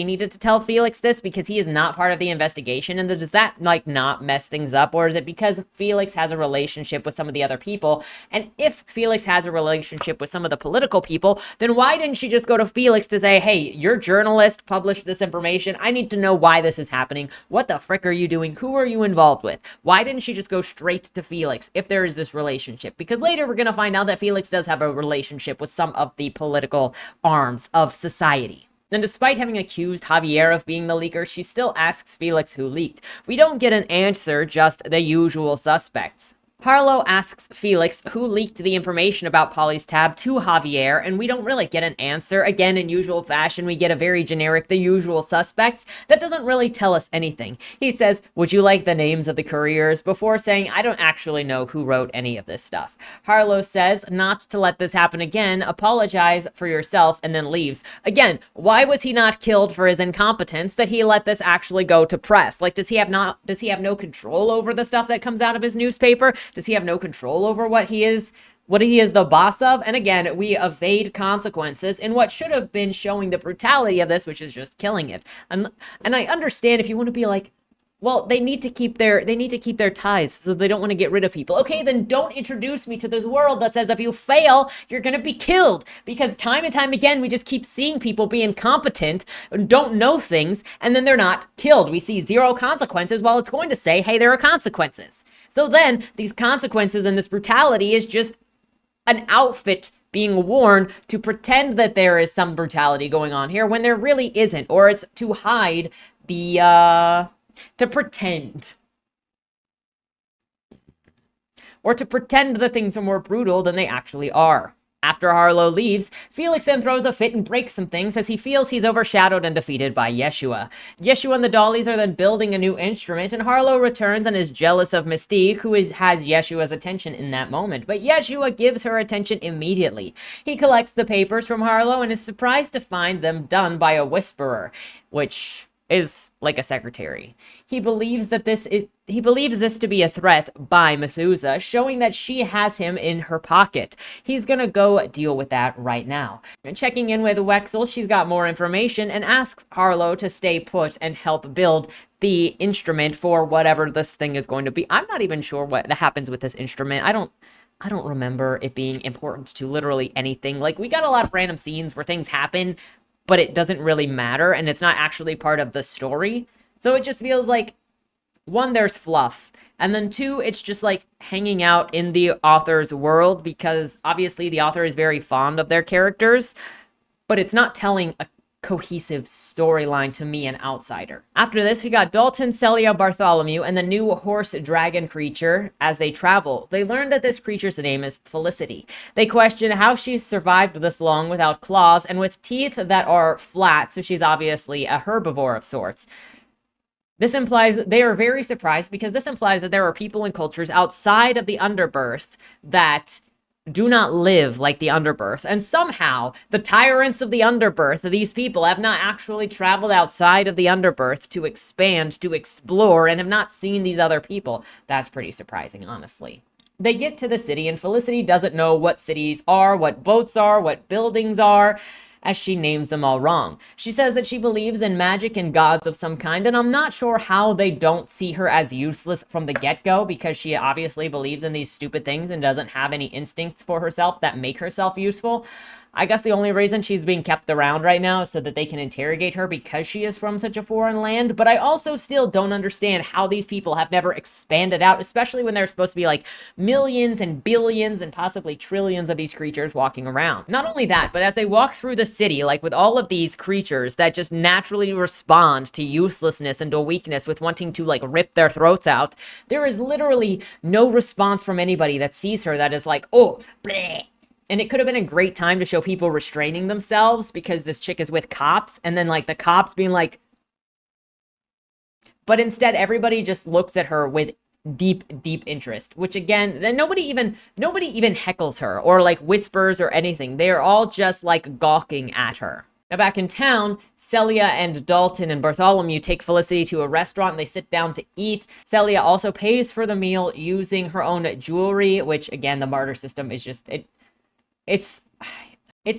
needed to tell Felix this, because he is not part of the investigation. And does that not mess things up, or is it because Felix has a relationship with some of the other people? And if Felix has a relationship with some of the political people, then why didn't she just go to Felix to say, hey, your journalist published this information. I need to know why this is happening. What the frick are you doing? Who are you involved with? Why didn't she just go straight to Felix if there is this relationship? Because later we're going to find out that Felix does have a relationship with some of the political arms of society. And despite having accused Javier of being the leaker, she still asks Felix who leaked. We don't get an answer, just the usual suspects. Harlo asks Felix who leaked the information about Polly's tab to Javier, and we don't really get an answer. Again, in usual fashion, we get a very generic, the usual suspects. That doesn't really tell us anything. He says, would you like the names of the couriers? Before saying, I don't actually know who wrote any of this stuff. Harlo says not to let this happen again, apologize for yourself, and then leaves. Again, why was he not killed for his incompetence that he let this actually go to press? Does he have no control over the stuff that comes out of his newspaper? Does he have no control over what he is the boss of? And again, we evade consequences in what should have been showing the brutality of this, which is just killing it. And I understand if you want to be like, well, they need to keep their ties, so they don't want to get rid of people. Okay, then don't introduce me to this world that says if you fail, you're going to be killed. Because time and time again, we just keep seeing people be incompetent, don't know things, and then they're not killed. We see 0 consequences while it's going to say, hey, there are consequences. So then these consequences and this brutality is just an outfit being worn to pretend that there is some brutality going on here when there really isn't, or it's to hide to pretend that things are more brutal than they actually are. After Harlo leaves, Felix then throws a fit and breaks some things as he feels he's overshadowed and defeated by Yeshua. Yeshua and the dollies are then building a new instrument, and Harlo returns and is jealous of Mystique, who has Yeshua's attention in that moment. But Yeshua gives her attention immediately. He collects the papers from Harlo and is surprised to find them done by a whisperer, which is like a secretary. He believes this to be a threat by Methuselah, showing that she has him in her pocket. He's gonna go deal with that right now. And checking in with Wexel, she's got more information and asks Harlo to stay put and help build the instrument for whatever this thing is going to be. I'm not even sure what happens with this instrument. I don't remember it being important to literally anything. Like, we got a lot of random scenes where things happen, but it doesn't really matter, and it's not actually part of the story. So it just feels like, one, there's fluff, and then two, it's just like hanging out in the author's world, because obviously the author is very fond of their characters, but it's not telling a cohesive storyline to me, an outsider. After this, we got Dalton, Celia, Bartholomew, and the new horse dragon creature. As they travel, they learn that this creature's name is Felicity. They question how she's survived this long without claws and with teeth that are flat, so she's obviously a herbivore of sorts. This implies they are very surprised, because this implies that there are people and cultures outside of the underbirth that do not live like the underbirth. And somehow, the tyrants of the underbirth, these people, have not actually traveled outside of the underbirth to expand, to explore, and have not seen these other people. That's pretty surprising, honestly. They get to the city, and Felicity doesn't know what cities are, what boats are, what buildings are, as she names them all wrong. She says that she believes in magic and gods of some kind, and I'm not sure how they don't see her as useless from the get-go, because she obviously believes in these stupid things and doesn't have any instincts for herself that make herself useful. I guess the only reason she's being kept around right now is so that they can interrogate her, because she is from such a foreign land. But I also still don't understand how these people have never expanded out, especially when there's supposed to be like millions and billions and possibly trillions of these creatures walking around. Not only that, but as they walk through the city, like with all of these creatures that just naturally respond to uselessness and to weakness with wanting to like rip their throats out, there is literally no response from anybody that sees her that is like, oh, bleh. And it could have been a great time to show people restraining themselves, because this chick is with cops, and then like the cops being like, but instead everybody just looks at her with deep interest, which again, then nobody even heckles her or like whispers or anything. They are all just like gawking at her. Now back in town, Celia and Dalton and Bartholomew take Felicity to a restaurant and they sit down to eat. Celia also pays for the meal using her own jewelry, which again, the barter system is just, it's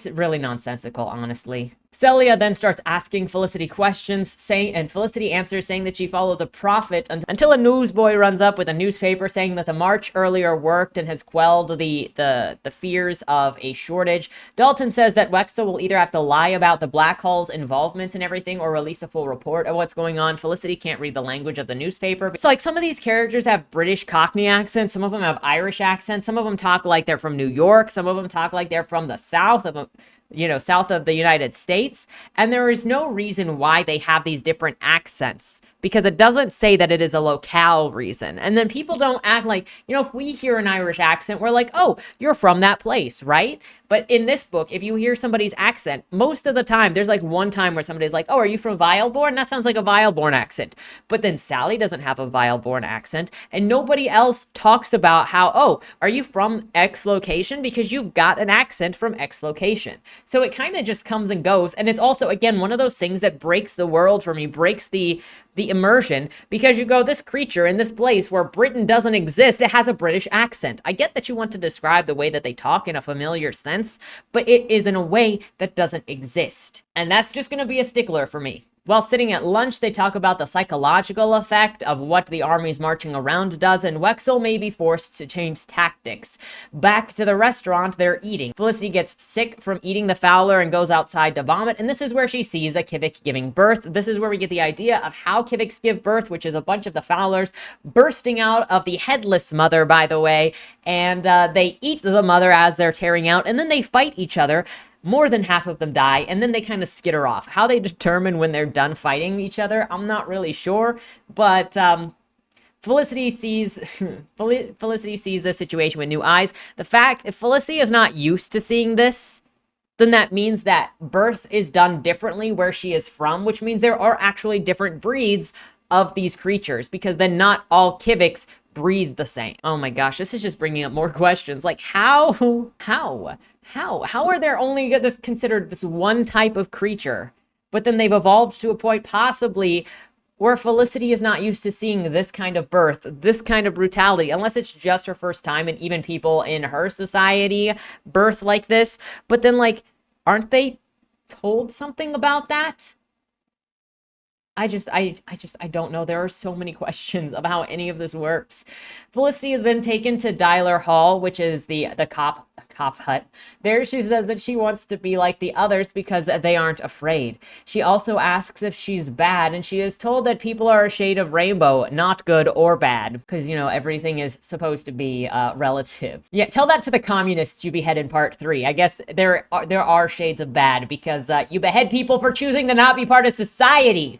really nonsensical, honestly. Celia then starts asking Felicity questions, and Felicity answers saying that she follows a prophet until a newsboy runs up with a newspaper saying that the march earlier worked and has quelled the fears of a shortage. Dalton says that Wexel will either have to lie about the black hole's involvement and everything or release a full report of what's going on. Felicity can't read the language of the newspaper. So like some of these characters have British Cockney accents, some of them have Irish accents, some of them talk like they're from New York, some of them talk like they're from the south of south of the United States. And there is no reason why they have these different accents, because it doesn't say that it is a locale reason. And then people don't act like, if we hear an Irish accent, we're like, oh, you're from that place, right? But in this book, if you hear somebody's accent, most of the time, there's like one time where somebody's like, oh, are you from Vileborn? That sounds like a Vileborn accent. But then Sally doesn't have a Vileborn accent, and nobody else talks about how, oh, are you from X location? Because you've got an accent from X location. So it kind of just comes and goes. And it's also, again, one of those things that breaks the world for me, breaks the immersion, because you go, this creature in this place where Britain doesn't exist, it has a British accent. I get that you want to describe the way that they talk in a familiar sense, but it is in a way that doesn't exist. And that's just going to be a stickler for me. While sitting at lunch, they talk about the psychological effect of what the armies marching around does, and Wexel may be forced to change tactics. Back to the restaurant, they're eating. Felicity gets sick from eating the fowler and goes outside to vomit, and this is where she sees the Kivik giving birth. This is where we get the idea of how Kiviks give birth, which is a bunch of the fowlers bursting out of the headless mother, by the way, and they eat the mother as they're tearing out, and then they fight each other. More than half of them die, and then they kind of skitter off. How they determine when they're done fighting each other, I'm not really sure. But Felicity sees this situation with new eyes. The fact if Felicity is not used to seeing this, then that means that birth is done differently where she is from, which means there are actually different breeds of these creatures, because then not all Kiviks breed the same. Oh my gosh, this is just bringing up more questions. Like how are there only considered this one type of creature, but then they've evolved to a point possibly where Felicity is not used to seeing this kind of birth, this kind of brutality, unless it's just her first time, and even people in her society birth like this. But then like, aren't they told something about that? I don't know. There are so many questions of how any of this works. Felicity is then taken to Dialer Hall, which is the cop hut. There she says that she wants to be like the others because they aren't afraid. She also asks if she's bad, and she is told that people are a shade of rainbow, not good or bad, because, you know, everything is supposed to be relative. Yeah, tell that to the communists you behead in part 3. I guess there are shades of bad because you behead people for choosing to not be part of society.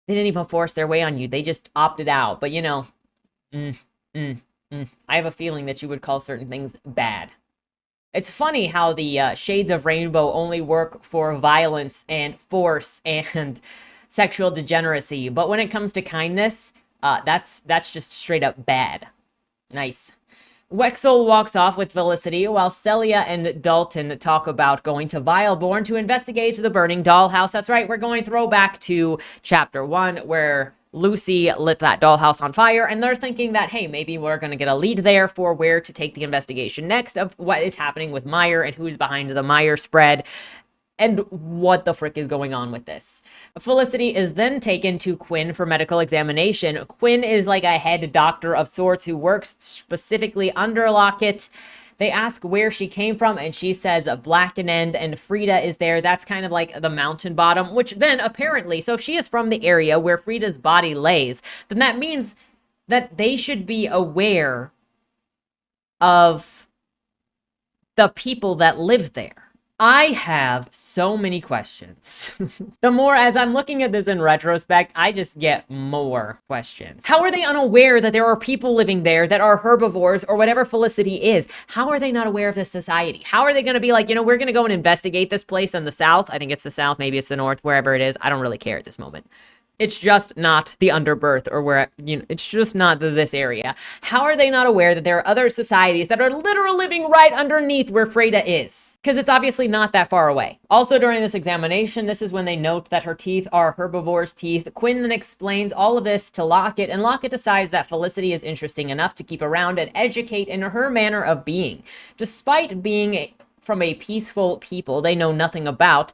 They didn't even force their way on you. They just opted out. But, you know, I have a feeling that you would call certain things bad. It's funny how the shades of rainbow only work for violence and force and sexual degeneracy. But when it comes to kindness, that's just straight up bad. Nice. Wexel walks off with Felicity while Celia and Dalton talk about going to Vileborn to investigate the burning dollhouse. That's right, we're going throwback to chapter 1 where Lucy lit that dollhouse on fire, and they're thinking that, hey, maybe we're going to get a lead there for where to take the investigation next of what is happening with Meyer and who's behind the Meyer spread. And what the frick is going on with this? Felicity is then taken to Quinn for medical examination. Quinn is like a head doctor of sorts who works specifically under Lockett. They ask where she came from, and she says Blackened, and Frida is there. That's kind of like the mountain bottom, which then apparently, so if she is from the area where Frida's body lays, then that means that they should be aware of the people that live there. I have so many questions. The more as I'm looking at this in retrospect, I just get more questions. How are they unaware that there are people living there that are herbivores or whatever Felicity is? How are they not aware of this society? How are they going to be like, you know, we're going to go and investigate this place in the South? I think it's the South, maybe it's the North, wherever it is. I don't really care at this moment. It's just not the Underbirth or where, you know, it's just not this area. How are they not aware that there are other societies that are literally living right underneath where Freda is? Because it's obviously not that far away. Also, during this examination, this is when they note that her teeth are herbivore's teeth. Quinn then explains all of this to Lockett, and Lockett decides that Felicity is interesting enough to keep around and educate in her manner of being. Despite being from a peaceful people they know nothing about,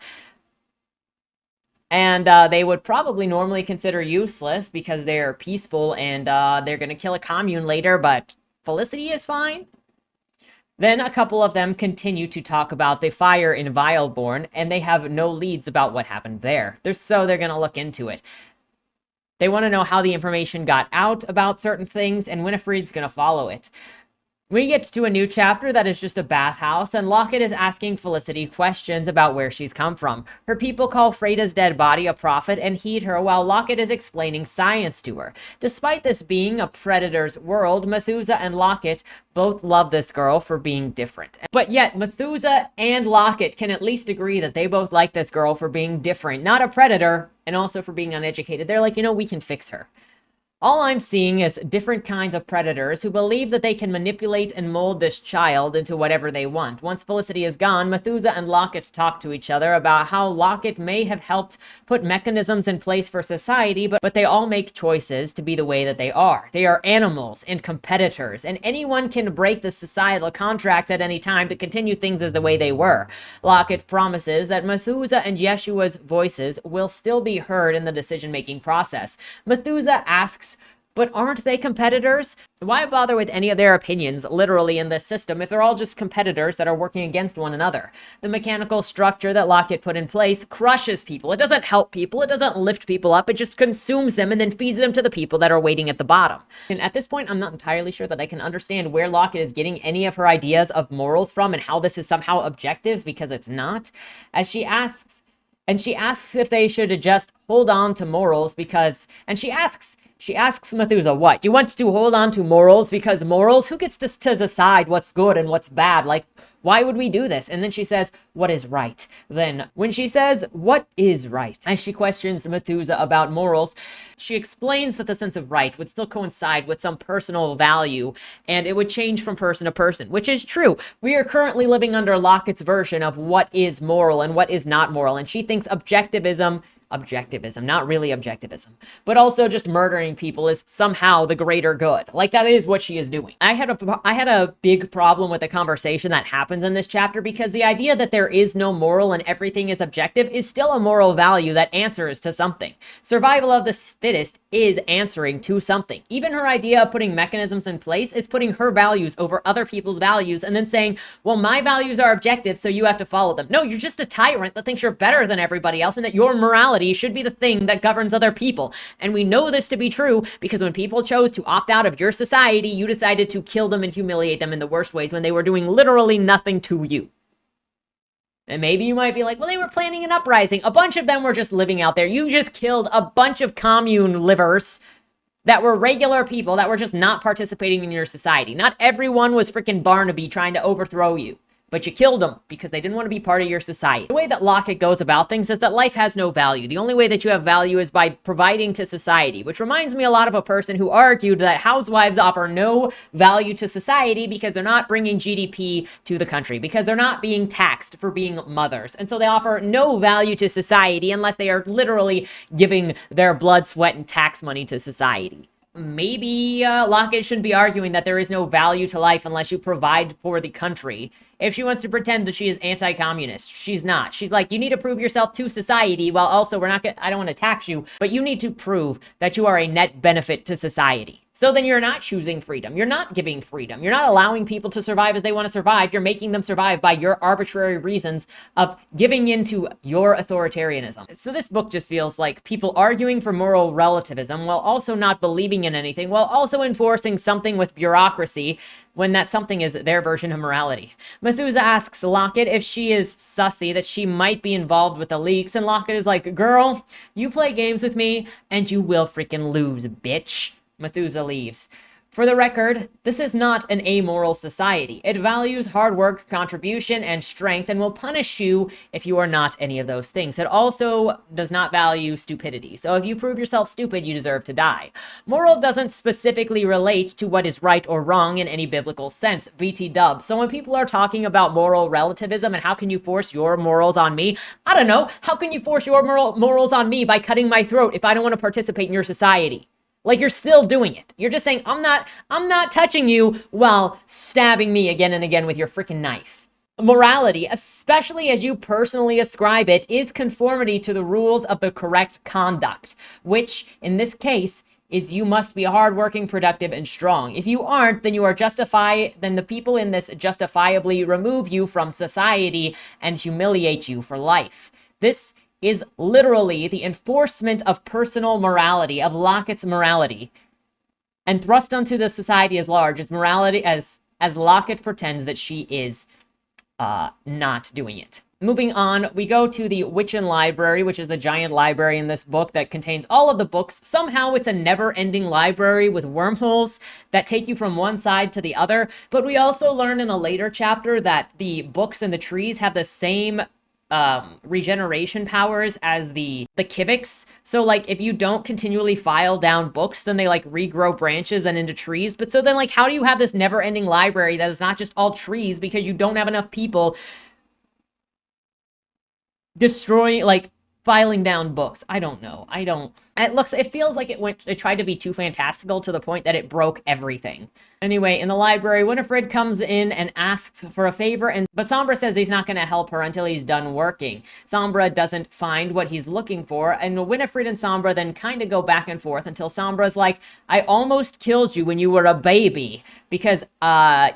and they would probably normally consider useless because they're peaceful and they're going to kill a commune later, but Felicity is fine. Then a couple of them continue to talk about the fire in Vileborn, and they have no leads about what happened there. They're going to look into it. They want to know how the information got out about certain things, and Winifred's going to follow it. We get to a new chapter that is just a bathhouse, and Lockett is asking Felicity questions about where she's come from. Her people call Freda's dead body a prophet and heed her while Lockett is explaining science to her. Despite this being a predator's world, Methusa and Lockett both love this girl for being different. But yet, Methusa and Lockett can at least agree that they both like this girl for being different, not a predator, and also for being uneducated. They're like, you know, we can fix her. All I'm seeing is different kinds of predators who believe that they can manipulate and mold this child into whatever they want. Once Felicity is gone, Methusa and Lockett talk to each other about how Lockett may have helped put mechanisms in place for society, but they all make choices to be the way that they are. They are animals and competitors, and anyone can break the societal contract at any time to continue things as the way they were. Lockett promises that Methusa and Yeshua's voices will still be heard in the decision-making process. Methusa asks, but aren't they competitors? Why bother with any of their opinions, literally, in this system, if they're all just competitors that are working against one another? The mechanical structure that Lockett put in place crushes people. It doesn't help people. It doesn't lift people up. It just consumes them and then feeds them to the people that are waiting at the bottom. And at this point, I'm not entirely sure that I can understand where Lockett is getting any of her ideas of morals from and how this is somehow objective, because it's not. As she asks if they should just hold on to morals because, and she asks Methusa, what? You want to hold on to morals because morals? Who gets to decide what's good and what's bad? Like, why would we do this? And then she says, what is right? Then when she says, what is right? As she questions Methusa about morals, she explains that the sense of right would still coincide with some personal value, and it would change from person to person, which is true. We are currently living under Lockett's version of what is moral and what is not moral, and she thinks objectivism objectivism, not really objectivism, but also just murdering people is somehow the greater good. Like, that is what she is doing. I had a big problem with the conversation that happens in this chapter, because the idea that there is no moral and everything is objective is still a moral value that answers to something. Survival of the fittest is answering to something. Even her idea of putting mechanisms in place is putting her values over other people's values and then saying, well, my values are objective, so you have to follow them. No, you're just a tyrant that thinks you're better than everybody else and that your morality should be the thing that governs other people. And we know this to be true because when people chose to opt out of your society, you decided to kill them and humiliate them in the worst ways when they were doing literally nothing to you. And maybe you might be like, well, they were planning an uprising. A bunch of them were just living out there. You just killed a bunch of commune livers that were regular people that were just not participating in your society. Not everyone was freaking Barnaby trying to overthrow you. But you killed them because they didn't want to be part of your society. The way that Lockett goes about things is that life has no value. The only way that you have value is by providing to society, which reminds me a lot of a person who argued that housewives offer no value to society because they're not bringing GDP to the country, because they're not being taxed for being mothers. And so they offer no value to society unless they are literally giving their blood, sweat, and tax money to society. Maybe Lockett shouldn't be arguing that there is no value to life unless you provide for the country. If she wants to pretend that she is anti-communist, she's not. She's like, you need to prove yourself to society while also I don't want to tax you, but you need to prove that you are a net benefit to society. So then you're not choosing freedom. You're not giving freedom. You're not allowing people to survive as they want to survive. You're making them survive by your arbitrary reasons of giving into your authoritarianism. So this book just feels like people arguing for moral relativism while also not believing in anything, while also enforcing something with bureaucracy when that something is their version of morality. Methuselah asks Lockett if she is sussy that she might be involved with the leaks, and Lockett is like, girl, you play games with me and you will freaking lose, bitch. Methuselah leaves. For the record, this is not an amoral society. It values hard work, contribution, and strength, and will punish you if you are not any of those things. It also does not value stupidity. So if you prove yourself stupid, you deserve to die. Moral doesn't specifically relate to what is right or wrong in any biblical sense. BT dub. So when people are talking about moral relativism and how can you force your morals on me? I don't know. How can you force your morals on me by cutting my throat if I don't want to participate in your society? Like, you're still doing it. You're just saying, I'm not touching you while stabbing me again and again with your freaking knife. Morality, especially as you personally ascribe it, is conformity to the rules of the correct conduct, which in this case is you must be hardworking, productive, and strong. If you aren't, then then the people in this justifiably remove you from society and humiliate you for life. This is literally the enforcement of personal morality, of Lockett's morality, and thrust onto the society as large as morality, as Lockett pretends that she is not doing it. Moving on, we go to the Witchen Library, which is the giant library in this book that contains all of the books. Somehow it's a never-ending library with wormholes that take you from one side to the other. But we also learn in a later chapter that the books and the trees have the same regeneration powers as the Kivix. So like if you don't continually file down books, then they like regrow branches and into trees. But so then like how do you have this never-ending library that is not just all trees because you don't have enough people destroying, like filing down books? I don't know. It feels like it tried to be too fantastical to the point that it broke everything. Anyway, in the library, Winifred comes in and asks for a favor, but Sombra says he's not going to help her until he's done working. Sombra doesn't find what he's looking for, and Winifred and Sombra then kind of go back and forth until Sombra's like, I almost killed you when you were a baby because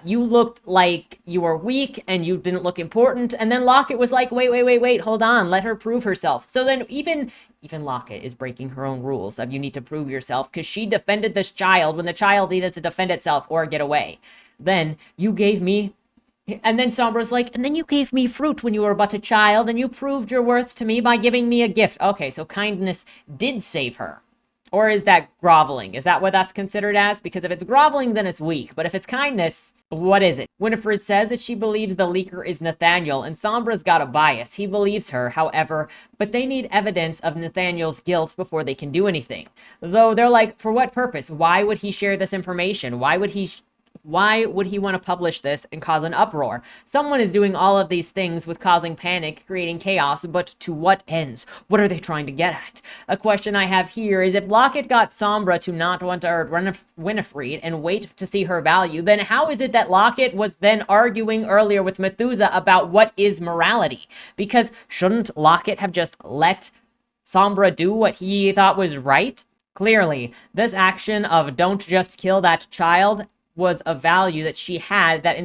you looked like you were weak and you didn't look important. And then Lockett was like, wait, hold on, let her prove herself. So then even Lockett is breaking her own rules of you need to prove yourself because she defended this child when the child needed to defend itself or get away. Then you gave me, and then Sombra's like, and then you gave me fruit when you were but a child and you proved your worth to me by giving me a gift. Okay, so kindness did save her. Or is that groveling? Is that what that's considered as? Because if it's groveling, then it's weak. But if it's kindness, what is it? Winifred says that she believes the leaker is Nathaniel, and Sombra's got a bias. He believes her, however, but they need evidence of Nathaniel's guilt before they can do anything. Though they're like, for what purpose? Why would he share this information? Why would he Why would he want to publish this and cause an uproar? Someone is doing all of these things with causing panic, creating chaos, but to what ends? What are they trying to get at? A question I have here is, if Lockett got Sombra to not want to hurt Winifred and wait to see her value, then how is it that Lockett was then arguing earlier with Methuselah about what is morality? Because shouldn't Lockett have just let Sombra do what he thought was right? Clearly, this action of don't just kill that child was a value that she had that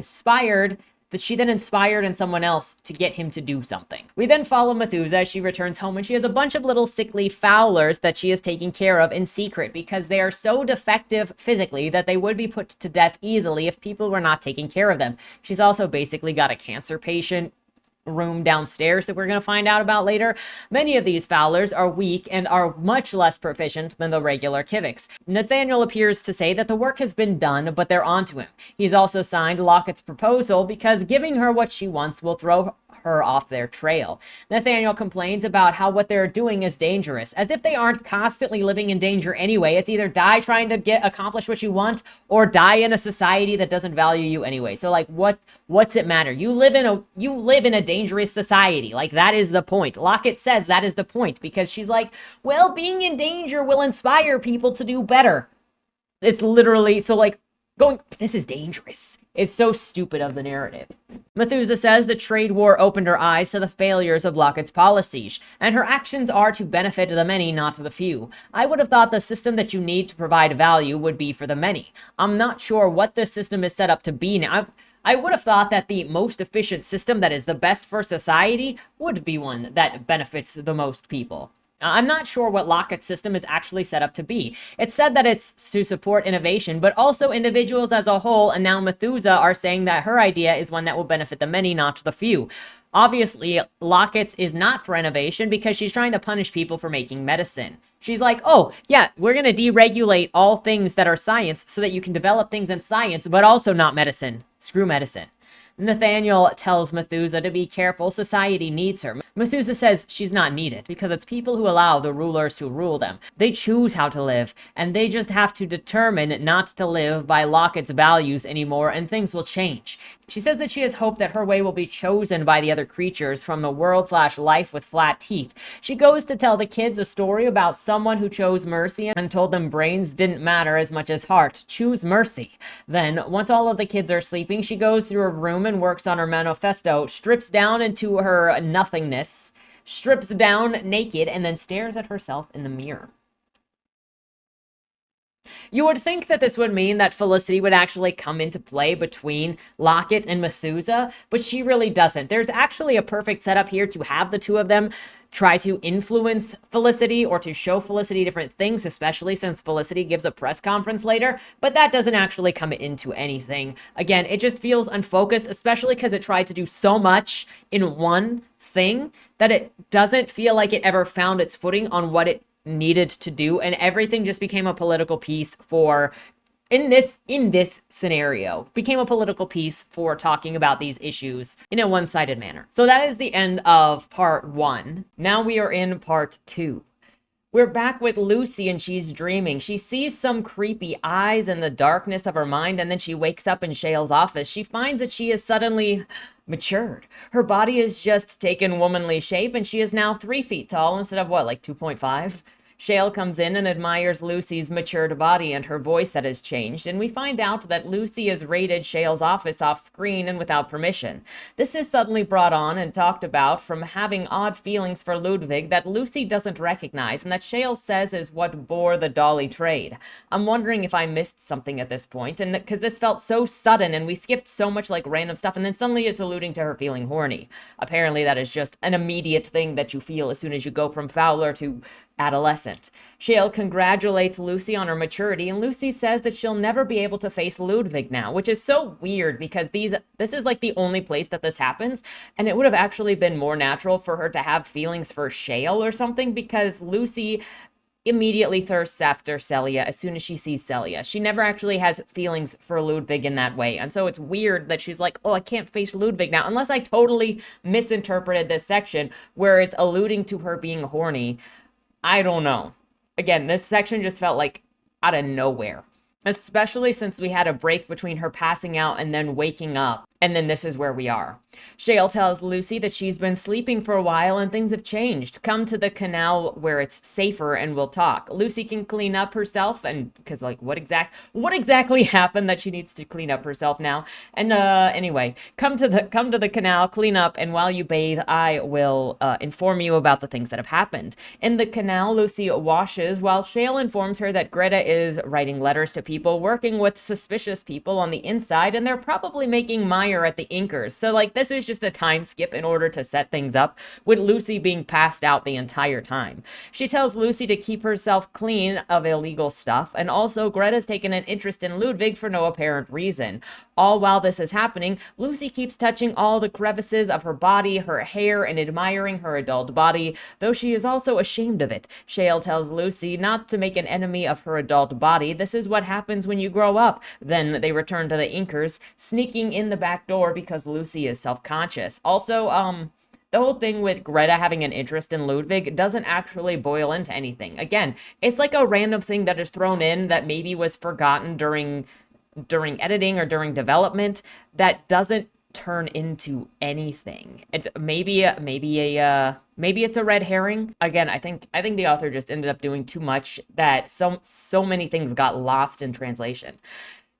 she then inspired in someone else to get him to do something. We then follow Methuselah as she returns home, and she has a bunch of little sickly fowlers that she is taking care of in secret because they are so defective physically that they would be put to death easily if people were not taking care of them. She's also basically got a cancer patient room downstairs that we're going to find out about later. Many of these fowlers are weak and are much less proficient than the regular Kivix. Nathaniel appears to say that the work has been done, but they're onto him. He's also signed Lockett's proposal because giving her what she wants will throw her off their trail. Nathaniel complains about how what they're doing is dangerous, as if they aren't constantly living in danger anyway. It's either die trying to accomplish what you want, or die in a society that doesn't value you anyway. So like, what's it matter? You live in a dangerous society. Like, that is the point. Lockett says that is the point, because she's like, well, being in danger will inspire people to do better. It's literally so like this is dangerous. It's so stupid of the narrative. Methuselah says the trade war opened her eyes to the failures of Lockett's policies, and her actions are to benefit the many, not the few. I would have thought the system that you need to provide value would be for the many. I'm not sure what this system is set up to be now. I would have thought that the most efficient system that is the best for society would be one that benefits the most people. I'm not sure what Lockett's system is actually set up to be. It's said that it's to support innovation, but also individuals as a whole, and now Methuselah are saying that her idea is one that will benefit the many, not the few. Obviously, Lockett's is not for innovation because she's trying to punish people for making medicine. She's like, oh, yeah, we're going to deregulate all things that are science so that you can develop things in science, but also not medicine. Screw medicine. Nathaniel tells Methuselah to be careful. Society needs her. Methuselah says she's not needed because it's people who allow the rulers to rule them. They choose how to live, and they just have to determine not to live by Lockett's values anymore, and things will change. She says that she has hope that her way will be chosen by the other creatures from the world/life with flat teeth. She goes to tell the kids a story about someone who chose mercy and told them brains didn't matter as much as heart. Choose mercy. Then, once all of the kids are sleeping, she goes through her room and works on her manifesto, strips down into her nothingness, strips down naked, and then stares at herself in the mirror. You would think that this would mean that Felicity would actually come into play between Lockett and Methuselah, but she really doesn't. There's actually a perfect setup here to have the two of them try to influence Felicity or to show Felicity different things, especially since Felicity gives a press conference later, but that doesn't actually come into anything. Again, it just feels unfocused, especially because it tried to do so much in one thing that it doesn't feel like it ever found its footing on what it needed to do, and everything just became a political piece for in this scenario became a political piece for talking about these issues in a one-sided manner. So that is the end of part 1. Now we are in part 2. We're back with Lucy, and she's dreaming. She sees some creepy eyes in the darkness of her mind, and then she wakes up in Shale's office. She finds that she is suddenly matured. Her body has just taken womanly shape, and she is now 3 feet tall instead of what, like 2.5? Shale comes in and admires Lucy's matured body and her voice that has changed, and we find out that Lucy has raided Shale's office off screen and without permission. This is suddenly brought on and talked about from having odd feelings for Ludwig that Lucy doesn't recognize, and that Shale says is what bore the dolly trade. I'm wondering if I missed something at this point, and because this felt so sudden and we skipped so much like random stuff, and then suddenly it's alluding to her feeling horny. Apparently that is just an immediate thing that you feel as soon as you go from Fowler to adolescent. Shale congratulates Lucy on her maturity, and Lucy says that she'll never be able to face Ludwig now, which is so weird because this is like the only place that this happens, and it would have actually been more natural for her to have feelings for Shale or something, because Lucy immediately thirsts after Celia as soon as she sees Celia. She never actually has feelings for Ludwig in that way, and so it's weird that she's like, oh, I can't face Ludwig now, unless I totally misinterpreted this section where it's alluding to her being horny. I don't know. Again, this section just felt like out of nowhere. especially since we had a break between her passing out and then waking up. And then this is where we are. Shale tells Lucy that she's been sleeping for a while and things have changed. Come to the canal where it's safer and we'll talk. Lucy can clean up herself, and because like what exactly happened that she needs to clean up herself now? And anyway, come to the canal, clean up, and while you bathe, I will inform you about the things that have happened. In the canal, Lucy washes while Shale informs her that Greta is writing letters to people, working with suspicious people on the inside, and they're probably making Meyer at the Incors. So like this was just a time skip in order to set things up, with Lucy being passed out the entire time. She tells Lucy to keep herself clean of illegal stuff, and also Greta's taken an interest in Ludwig for no apparent reason. All while this is happening, Lucy keeps touching all the crevices of her body, her hair, and admiring her adult body, though she is also ashamed of it. Shale tells Lucy not to make an enemy of her adult body. This is what happens when you grow up. Then they return to the Incors, sneaking in the back door because Lucy is self-conscious. Also, the whole thing with Greta having an interest in Ludwig doesn't actually boil into anything. Again, it's like a random thing that is thrown in that maybe was forgotten during editing or during development that doesn't turn into anything. It's maybe it's a red herring. Again, I think the author just ended up doing too much that so many things got lost in translation.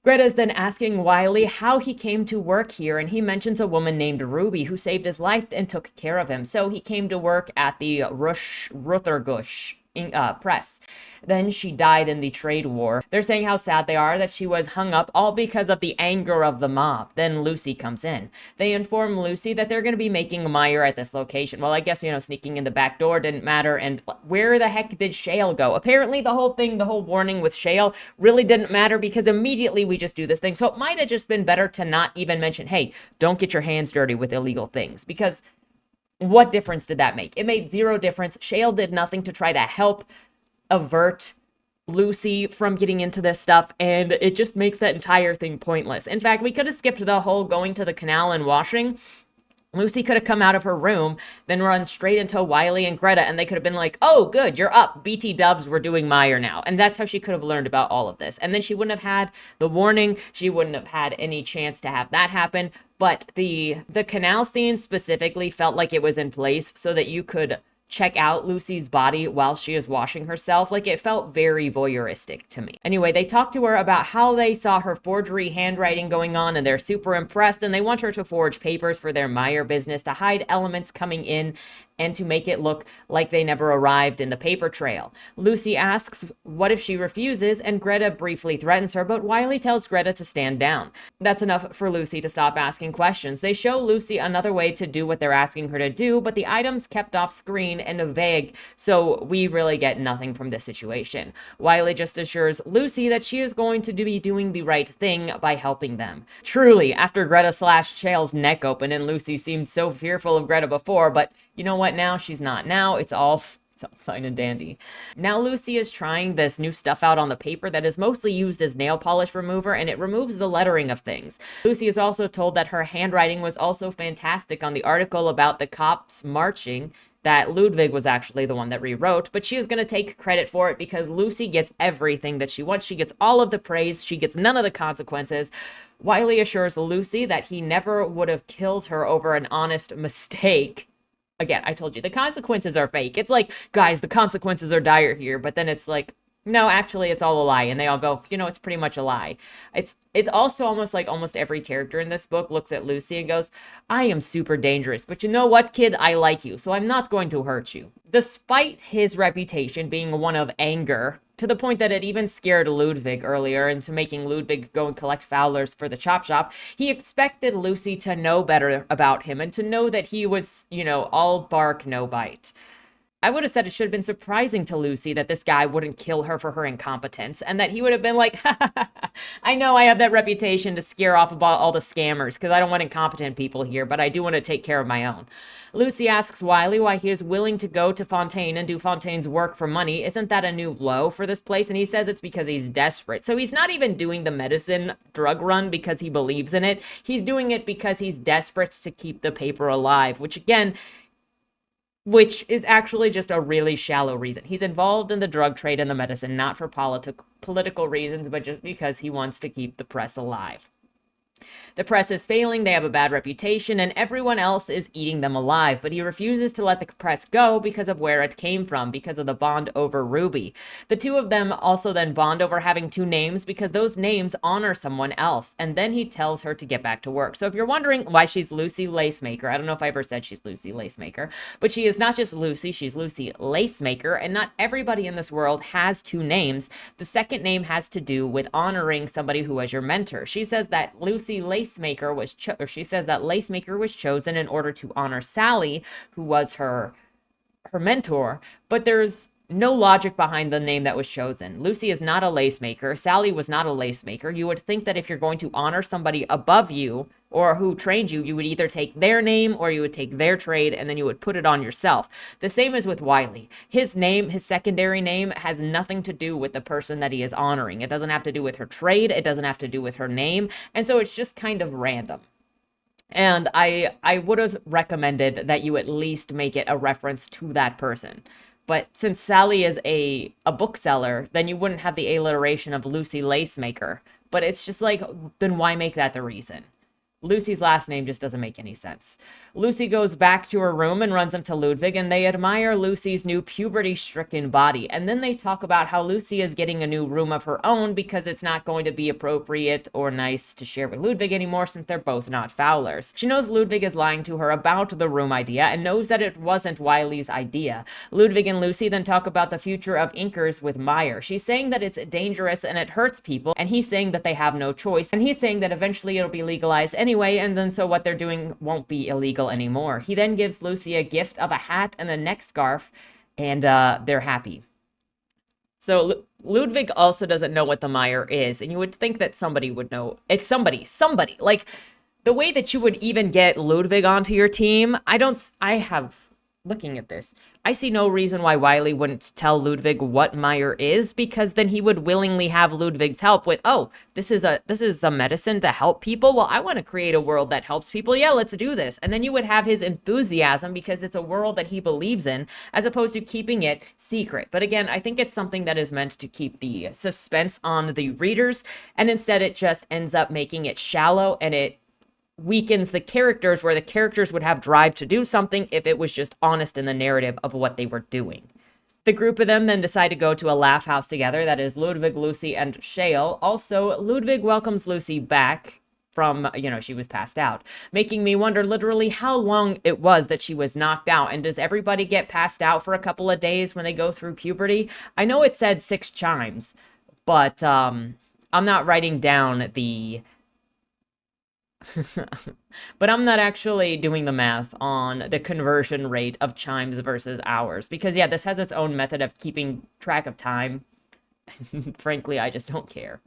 Greta's then asking Wiley how he came to work here, and he mentions a woman named Ruby who saved his life and took care of him. So he came to work at the Ruthergush press. Then she died in the trade war. They're saying how sad they are that she was hung up all because of the anger of the mob. Then Lucy comes in. They inform Lucy that they're going to be making Meyer at this location. Well, I guess, sneaking in the back door didn't matter. And where the heck did Shale go? Apparently the whole warning with Shale really didn't matter because immediately we just do this thing. So it might have just been better to not even mention, hey, don't get your hands dirty with illegal things, because what difference did that make? It made zero difference. Shale did nothing to try to help avert Lucy from getting into this stuff, and it just makes that entire thing pointless. In fact, we could have skipped the whole going to the canal and washing. Lucy could have come out of her room, then run straight into Wiley and Greta, and they could have been like, oh, good, you're up. BT dubs, we're doing Meyer now. And that's how she could have learned about all of this. And then she wouldn't have had the warning. She wouldn't have had any chance to have that happen. But the canal scene specifically felt like it was in place so that you could check out Lucy's body while she is washing herself. Like, it felt very voyeuristic to me. Anyway, they talked to her about how they saw her forgery handwriting going on, and they're super impressed, and they want her to forge papers for their Meyer business to hide elements coming in and to make it look like they never arrived in the paper trail. Lucy asks what if she refuses, and Greta briefly threatens her, but Wiley tells Greta to stand down. That's enough for Lucy to stop asking questions. They show Lucy another way to do what they're asking her to do, but the items kept off screen and vague, so we really get nothing from this situation. Wiley just assures Lucy that she is going to be doing the right thing by helping them. Truly, after Greta slashed Shale's neck open, and Lucy seemed so fearful of Greta before, but you know what? Now she's not. Now it's all fine and dandy. Now Lucy is trying this new stuff out on the paper that is mostly used as nail polish remover, and it removes the lettering of things. Lucy is also told that her handwriting was also fantastic on the article about the cops marching, that Ludwig was actually the one that rewrote, but she is going to take credit for it because Lucy gets everything that she wants. She gets all of the praise. She gets none of the consequences. Wiley assures Lucy that he never would have killed her over an honest mistake. Again, I told you, the consequences are fake. It's like, guys, the consequences are dire here, but then it's like, no, actually, it's all a lie. And they all go, it's pretty much a lie. It's also almost like almost every character in this book looks at Lucy and goes, I am super dangerous, but you know what, kid? I like you, so I'm not going to hurt you. Despite his reputation being one of anger, to the point that it even scared Ludwig earlier into making Ludwig go and collect Fowlers for the chop shop, he expected Lucy to know better about him and to know that he was, all bark, no bite. I would have said it should have been surprising to Lucy that this guy wouldn't kill her for her incompetence, and that he would have been like, I know I have that reputation to scare off about all the scammers because I don't want incompetent people here, but I do want to take care of my own. Lucy asks Wiley why he is willing to go to Fontaine and do Fontaine's work for money. Isn't that a new low for this place? And he says it's because he's desperate. So he's not even doing the medicine drug run because he believes in it. He's doing it because he's desperate to keep the paper alive, which again, which is actually just a really shallow reason. He's involved in the drug trade and the medicine, not for political reasons, but just because he wants to keep the press alive. The press is failing, they have a bad reputation, and everyone else is eating them alive, but he refuses to let the press go because of where it came from, because of the bond over Ruby. The two of them also then bond over having two names because those names honor someone else, and then he tells her to get back to work. So if you're wondering why she's Lucy Lacemaker, I don't know if I ever said she's Lucy Lacemaker, but she is not just Lucy, she's Lucy Lacemaker, and not everybody in this world has two names. The second name has to do with honoring somebody who was your mentor. She says that Lacemaker was Lacemaker was chosen in order to honor Sally, who was her mentor, but there's no logic behind the name that was chosen. Lucy is not a lacemaker. Sally was not a lacemaker. You would think that if you're going to honor somebody above you or who trained you, you would either take their name or you would take their trade and then you would put it on yourself. The same as with Wiley. His name, his secondary name, has nothing to do with the person that he is honoring. It doesn't have to do with her trade. It doesn't have to do with her name. And so it's just kind of random. And I would have recommended that you at least make it a reference to that person. But since Sally is a bookseller, then you wouldn't have the alliteration of Lucy Lacemaker. But it's just like, then why make that the reason? Lucy's last name just doesn't make any sense. Lucy goes back to her room and runs into Ludwig, and they admire Lucy's new puberty-stricken body. And then they talk about how Lucy is getting a new room of her own because it's not going to be appropriate or nice to share with Ludwig anymore since they're both not Fowlers. She knows Ludwig is lying to her about the room idea and knows that it wasn't Wiley's idea. Ludwig and Lucy then talk about the future of Incors with Meyer. She's saying that it's dangerous and it hurts people, and he's saying that they have no choice, and he's saying that eventually it'll be legalized anyway, and then so what they're doing won't be illegal anymore. He then gives Lucy a gift of a hat and a neck scarf, and they're happy. So Ludwig also doesn't know what the Meyer is, and you would think that somebody would know. It's somebody. Like, the way that you would even get Ludwig onto your team, looking at this, I see no reason why Wiley wouldn't tell Ludwig what Meyer is, because then he would willingly have Ludwig's help with, oh, this is a medicine to help people. Well, I want to create a world that helps people. Yeah, let's do this. And then you would have his enthusiasm because it's a world that he believes in, as opposed to keeping it secret. But again, I think it's something that is meant to keep the suspense on the readers, and instead it just ends up making it shallow, and it weakens the characters, where the characters would have drive to do something if it was just honest in the narrative of what they were doing. The group of them then decide to go to a laugh house together. That is Ludwig, Lucy, and Shale. Also, Ludwig welcomes Lucy back from, she was passed out, making me wonder literally how long it was that she was knocked out. And does everybody get passed out for a couple of days when they go through puberty? I know it said 6 chimes, but I'm not writing down the but I'm not actually doing the math on the conversion rate of chimes versus hours, because yeah, this has its own method of keeping track of time. Frankly, I just don't care.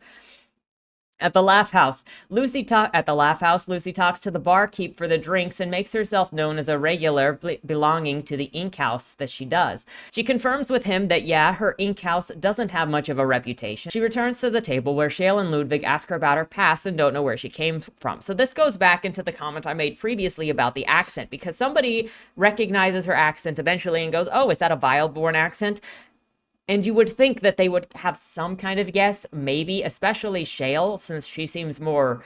At the laugh house, Lucy talks to the barkeep for the drinks and makes herself known as a regular belonging to the ink house that she does. She confirms with him that, yeah, her ink house doesn't have much of a reputation. She returns to the table where Shale and Ludwig ask her about her past and don't know where she came from. So this goes back into the comment I made previously about the accent, because somebody recognizes her accent eventually and goes, oh, is that a Vile-born accent? And you would think that they would have some kind of guess, maybe, especially Shale, since she seems more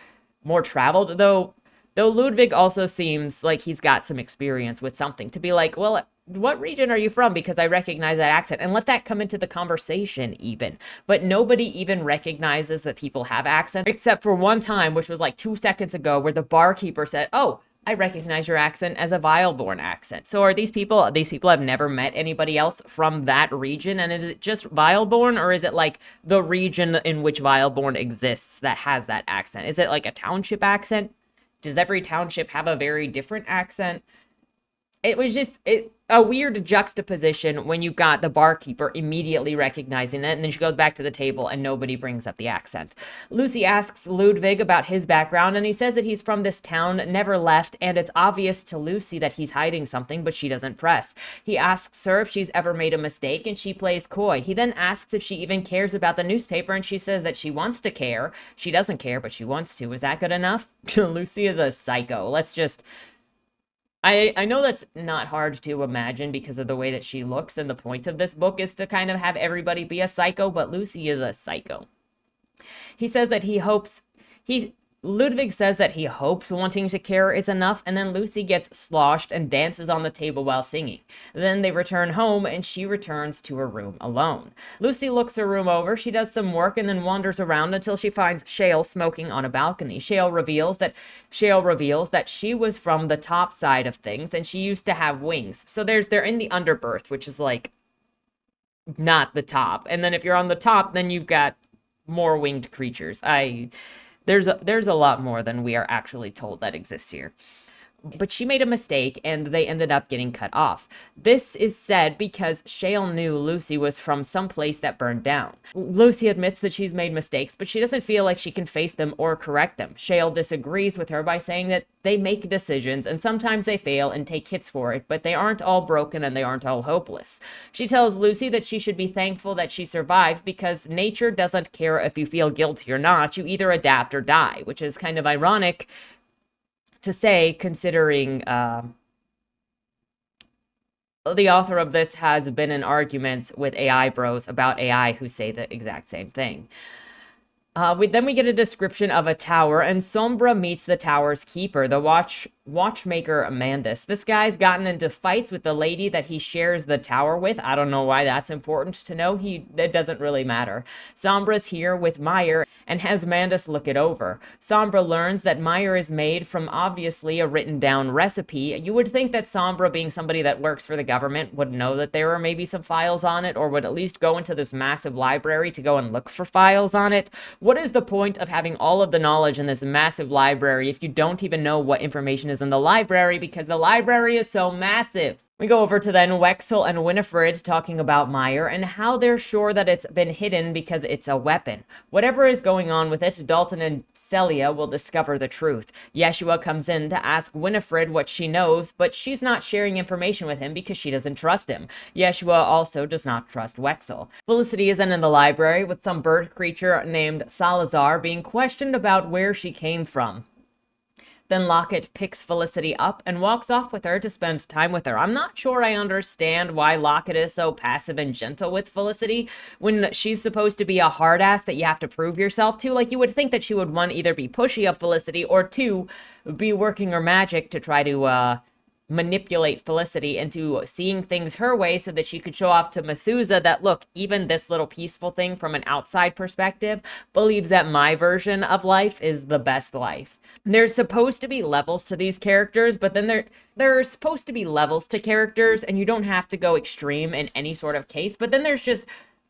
traveled, though Ludwig also seems like he's got some experience with something to be like, well, what region are you from? Because I recognize that accent, and let that come into the conversation even. But nobody even recognizes that people have accents, except for one time, which was like 2 seconds ago, where the barkeeper said, oh, I recognize your accent as a Vile-born accent. So are these people have never met anybody else from that region? And is it just Vile-born, or is it like the region in which Vile-born exists that has that accent? Is it like a township accent? Does every township have a very different accent? It was just a weird juxtaposition when you got the barkeeper immediately recognizing it, and then she goes back to the table and nobody brings up the accent. Lucy asks Ludwig about his background, and he says that he's from this town, never left, and it's obvious to Lucy that he's hiding something, but she doesn't press. He asks her if she's ever made a mistake, and she plays coy. He then asks if she even cares about the newspaper, and she says that she wants to care. She doesn't care, but she wants to. Is that good enough? Lucy is a psycho. I know that's not hard to imagine because of the way that she looks, and the point of this book is to kind of have everybody be a psycho, but Lucy is a psycho. He says that he hopes he Ludwig says that he hopes wanting to care is enough, and then Lucy gets sloshed and dances on the table while singing. Then they return home, and she returns to her room alone. Lucy looks her room over, she does some work, and then wanders around until she finds Shale smoking on a balcony. Shale reveals that she was from the top side of things, and she used to have wings. So they're in the underbirth, which is like not the top. And then if you're on the top, then you've got more winged creatures. There's a lot more than we are actually told that exists here. But she made a mistake and they ended up getting cut off. This is said because Shale knew Lucy was from some place that burned down. Lucy admits that she's made mistakes, but she doesn't feel like she can face them or correct them. Shale disagrees with her by saying that they make decisions and sometimes they fail and take hits for it, but they aren't all broken and they aren't all hopeless. She tells Lucy that she should be thankful that she survived because nature doesn't care if you feel guilty or not. You either adapt or die, which is kind of ironic to say, considering the author of this has been in arguments with AI bros about AI who say the exact same thing. Then we get a description of a tower, and Sombra meets the tower's keeper, the watchmaker Amandus. This guy's gotten into fights with the lady that he shares the tower with. I don't know why that's important to know. It doesn't really matter. Sombra's here with Meyer and has Amandus look it over. Sombra learns that Meyer is made from obviously a written down recipe. You would think that Sombra, being somebody that works for the government, would know that there are maybe some files on it, or would at least go into this massive library to go and look for files on it. What is the point of having all of the knowledge in this massive library if you don't even know what information is in the library, because the library is so massive? We go over to then Wexel and Winifred talking about Meyer and how they're sure that it's been hidden because it's a weapon. Whatever is going on with it, Dalton and Celia will discover the truth. Yeshua comes in to ask Winifred what she knows, but she's not sharing information with him because she doesn't trust him. Yeshua also does not trust Wexel. Felicity is then in the library with some bird creature named Salazar being questioned about where she came from. Then Lockett picks Felicity up and walks off with her to spend time with her. I'm not sure I understand why Lockett is so passive and gentle with Felicity when she's supposed to be a hard ass that you have to prove yourself to. Like, you would think that she would, one, either be pushy of Felicity, or two, be working her magic to try to manipulate Felicity into seeing things her way so that she could show off to Methuselah that, look, even this little peaceful thing from an outside perspective believes that my version of life is the best life. There's supposed to be levels to these characters, but then there are supposed to be levels to characters, and you don't have to go extreme in any sort of case, but then there's just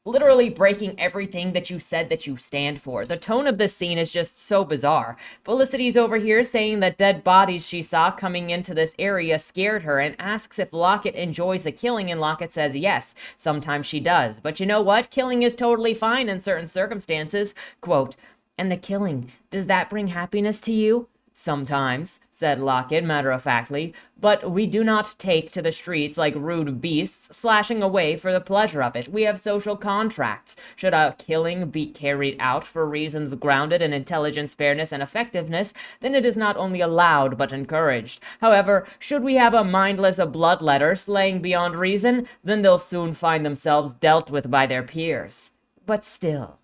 literally breaking everything that you said that you stand for. The tone of this scene is just so bizarre. Felicity's over here saying that dead bodies she saw coming into this area scared her and asks if Lockett enjoys the killing, and Lockett says yes, sometimes she does. But you know what? Killing is totally fine in certain circumstances. Quote, "And the killing, does that bring happiness to you?" "Sometimes," said Lockett matter-of-factly, "but we do not take to the streets like rude beasts, slashing away for the pleasure of it. We have social contracts. Should a killing be carried out for reasons grounded in intelligence, fairness, and effectiveness, then it is not only allowed but encouraged. However, should we have a mindless bloodletter slaying beyond reason, then they'll soon find themselves dealt with by their peers. But still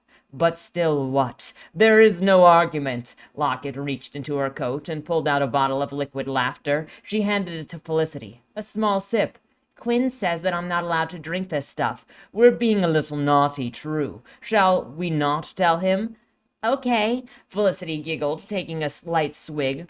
what? There is no argument." Lockett reached into her coat and pulled out a bottle of liquid laughter. She handed it to Felicity. "A small sip. Quinn says that I'm not allowed to drink this stuff. We're being a little naughty, true. Shall we not tell him?" "Okay," Felicity giggled, taking a slight swig.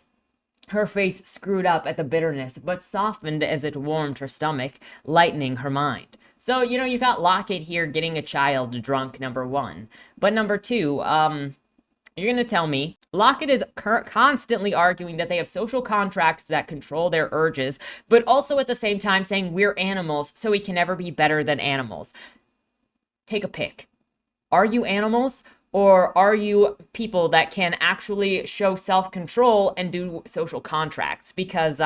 Her face screwed up at the bitterness, but softened as it warmed her stomach, lightening her mind. So, you got Lockett here getting a child drunk, number one. But number two, you're going to tell me Lockett is constantly arguing that they have social contracts that control their urges, but also at the same time saying we're animals, so we can never be better than animals. Take a pick. Are you animals? Or are you people that can actually show self-control and do social contracts? Because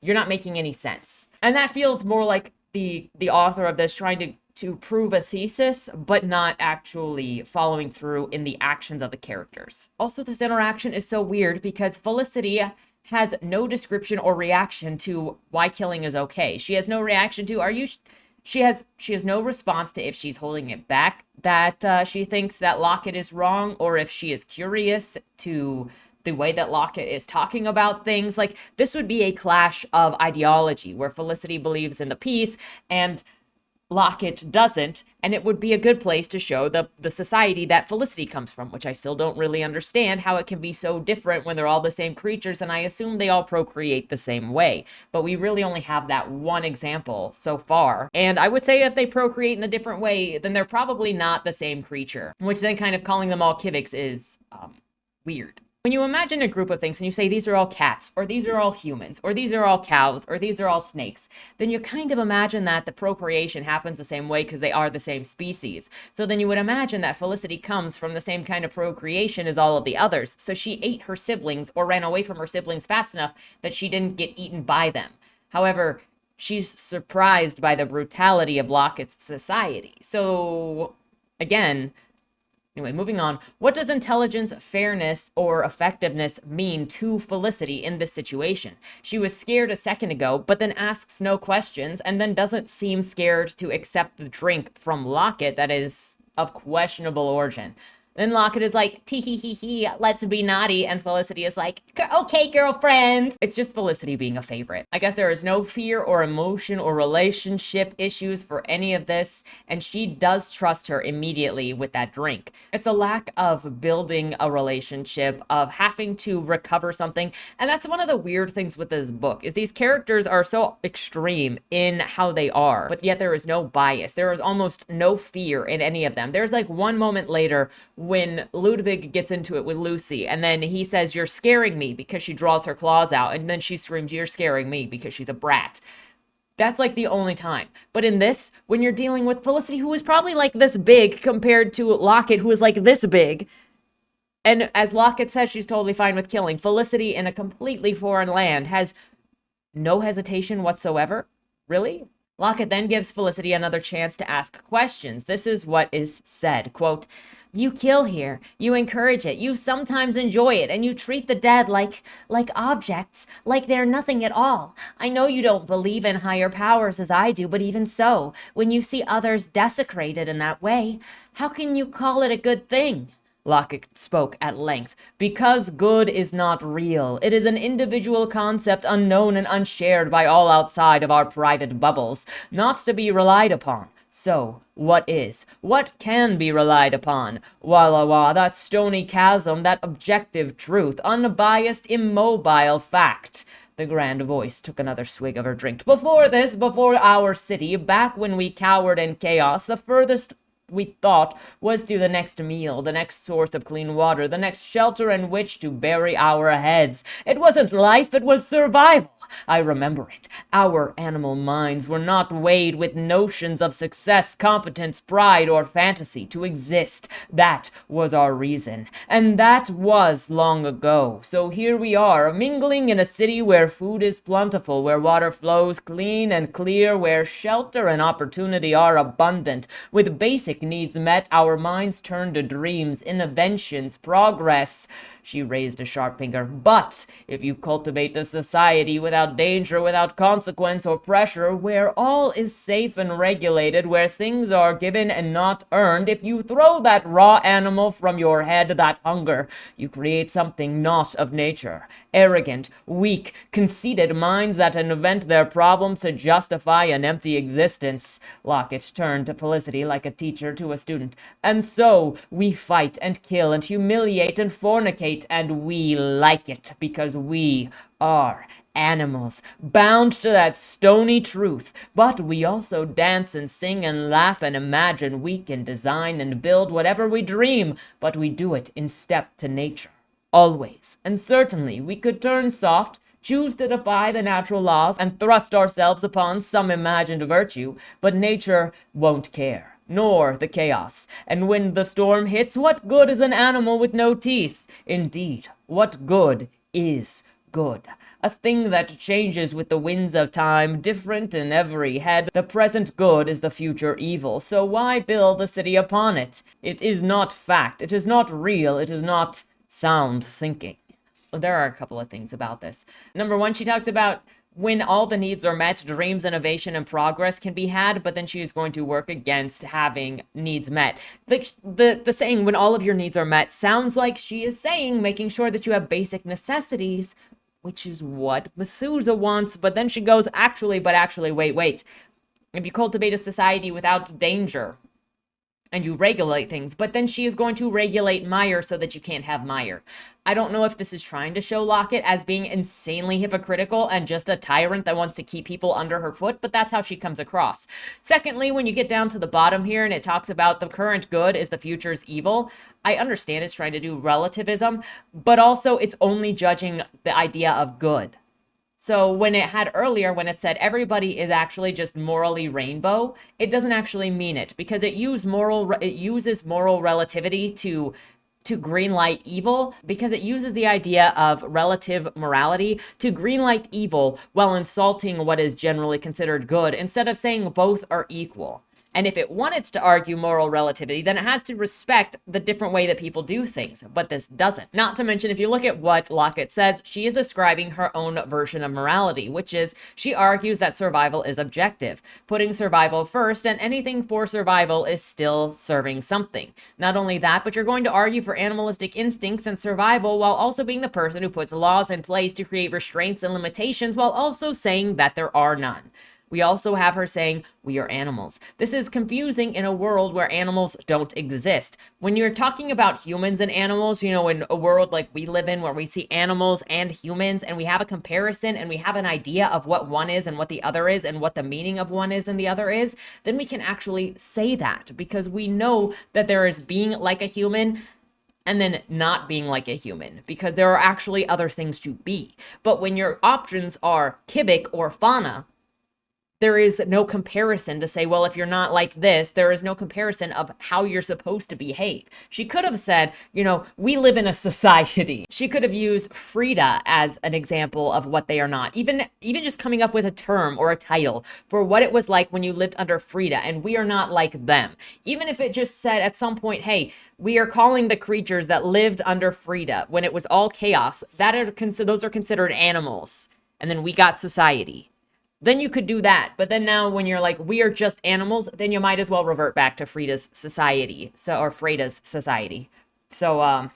you're not making any sense. And that feels more like the author of this trying to prove a thesis, but not actually following through in the actions of the characters. Also, this interaction is so weird because Felicity has no description or reaction to why killing is okay. She has no reaction to, she has no response to if she's holding it back, that she thinks that Lockett is wrong, or if she is curious to the way that Lockett is talking about things. Like, this would be a clash of ideology where Felicity believes in the peace and Lockett doesn't, and it would be a good place to show the society that Felicity comes from, which I still don't really understand how it can be so different when they're all the same creatures, and I assume they all procreate the same way. But we really only have that one example so far, and I would say if they procreate in a different way, then they're probably not the same creature, which then kind of calling them all Kiviks is weird. When you imagine a group of things and you say these are all cats, or these are all humans, or these are all cows, or these are all snakes, then you kind of imagine that the procreation happens the same way because they are the same species. So then you would imagine that Felicity comes from the same kind of procreation as all of the others. So she ate her siblings or ran away from her siblings fast enough that she didn't get eaten by them. However, she's surprised by the brutality of Lockett's society. So, again, anyway, moving on. What does intelligence, fairness, or effectiveness mean to Felicity in this situation? She was scared a second ago, but then asks no questions, and then doesn't seem scared to accept the drink from Lockett that is of questionable origin. Then Lockett is like, tee hee hee hee, let's be naughty. And Felicity is like, okay, girlfriend. It's just Felicity being a favorite. I guess there is no fear or emotion or relationship issues for any of this. And she does trust her immediately with that drink. It's a lack of building a relationship, of having to recover something. And that's one of the weird things with this book, is these characters are so extreme in how they are, but yet there is no bias. There is almost no fear in any of them. There's like one moment later when Ludwig gets into it with Lucy, and then he says, "You're scaring me," because she draws her claws out, and then she screams, "You're scaring me," because she's a brat. That's like the only time. But in this, when you're dealing with Felicity, who is probably like this big compared to Lockett, who is like this big, and as Lockett says, she's totally fine with killing, Felicity in a completely foreign land has no hesitation whatsoever. Really? Lockett then gives Felicity another chance to ask questions. This is what is said, quote, "You kill here, you encourage it, you sometimes enjoy it, and you treat the dead like objects, like they're nothing at all. I know you don't believe in higher powers as I do, but even so, when you see others desecrated in that way, how can you call it a good thing?" Lockett spoke at length. "Because good is not real. It is an individual concept unknown and unshared by all outside of our private bubbles, not to be relied upon. So, what is? What can be relied upon? Wah, that stony chasm, that objective truth, unbiased, immobile fact." The grand voice took another swig of her drink. "Before this, before our city, back when we cowered in chaos, the furthest we thought was to the next meal, the next source of clean water, the next shelter in which to bury our heads. It wasn't life, it was survival. I remember it. Our animal minds were not weighed with notions of success, competence, pride, or fantasy. To exist, that was our reason. And that was long ago. So here we are, mingling in a city where food is plentiful, where water flows clean and clear, where shelter and opportunity are abundant. With basic needs met, our minds turn to dreams, inventions, progress." She raised a sharp finger. "But if you cultivate a society without danger, without consequence or pressure, where all is safe and regulated, where things are given and not earned, if you throw that raw animal from your head, that hunger, you create something not of nature. Arrogant, weak, conceited minds that invent their problems to justify an empty existence." Lockett turned to Felicity like a teacher to a student. "And so we fight and kill and humiliate and fornicate, and we like it because we are animals, bound to that stony truth. But we also dance and sing and laugh and imagine. We can design and build whatever we dream, but we do it in step to nature. Always. And certainly we could turn soft, choose to defy the natural laws, and thrust ourselves upon some imagined virtue, but nature won't care. Nor the chaos. And when the storm hits, what good is an animal with no teeth? Indeed, what good is good? A thing that changes with the winds of time, different in every head. The present good is the future evil, so why build a city upon it? It is not fact, it is not real, it is not sound thinking." There are a couple of things about this. Number one, she talks about when all the needs are met, dreams, innovation, and progress can be had, but then she is going to work against having needs met. The saying, when all of your needs are met, sounds like she is saying making sure that you have basic necessities, which is what Methuselah wants. But then she goes, actually, wait. If you cultivate a society without danger, and you regulate things, but then she is going to regulate Meyer so that you can't have Meyer. I don't know if this is trying to show Lockett as being insanely hypocritical and just a tyrant that wants to keep people under her foot, but that's how she comes across. Secondly, when you get down to the bottom here and it talks about the current good is the future's evil, I understand it's trying to do relativism, but also it's only judging the idea of good. So when it had earlier, when it said everybody is actually just morally rainbow, it doesn't actually mean it, because it uses moral relativity to greenlight evil, because it uses the idea of relative morality to greenlight evil while insulting what is generally considered good, instead of saying both are equal. And if it wanted to argue moral relativity, then it has to respect the different way that people do things, but this doesn't. Not to mention, if you look at what Lockett says, she is describing her own version of morality, which is she argues that survival is objective, putting survival first, and anything for survival is still serving something. Not only that, but you're going to argue for animalistic instincts and survival while also being the person who puts laws in place to create restraints and limitations while also saying that there are none. We also have her saying, we are animals. This is confusing in a world where animals don't exist. When you're talking about humans and animals, in a world like we live in where we see animals and humans and we have a comparison and we have an idea of what one is and what the other is and what the meaning of one is and the other is, then we can actually say that, because we know that there is being like a human and then not being like a human, because there are actually other things to be. But when your options are Kibik or Fennah, there is no comparison to say, well, if you're not like this, there is no comparison of how you're supposed to behave. She could have said, we live in a society. She could have used Frida as an example of what they are not. Even just coming up with a term or a title for what it was like when you lived under Frida, and we are not like them. Even if it just said at some point, hey, we are calling the creatures that lived under Frida when it was all chaos, those are considered animals. And then we got society. Then you could do that. But then now when you're like, we are just animals, then you might as well revert back to Frida's society. Or Freda's society. So, I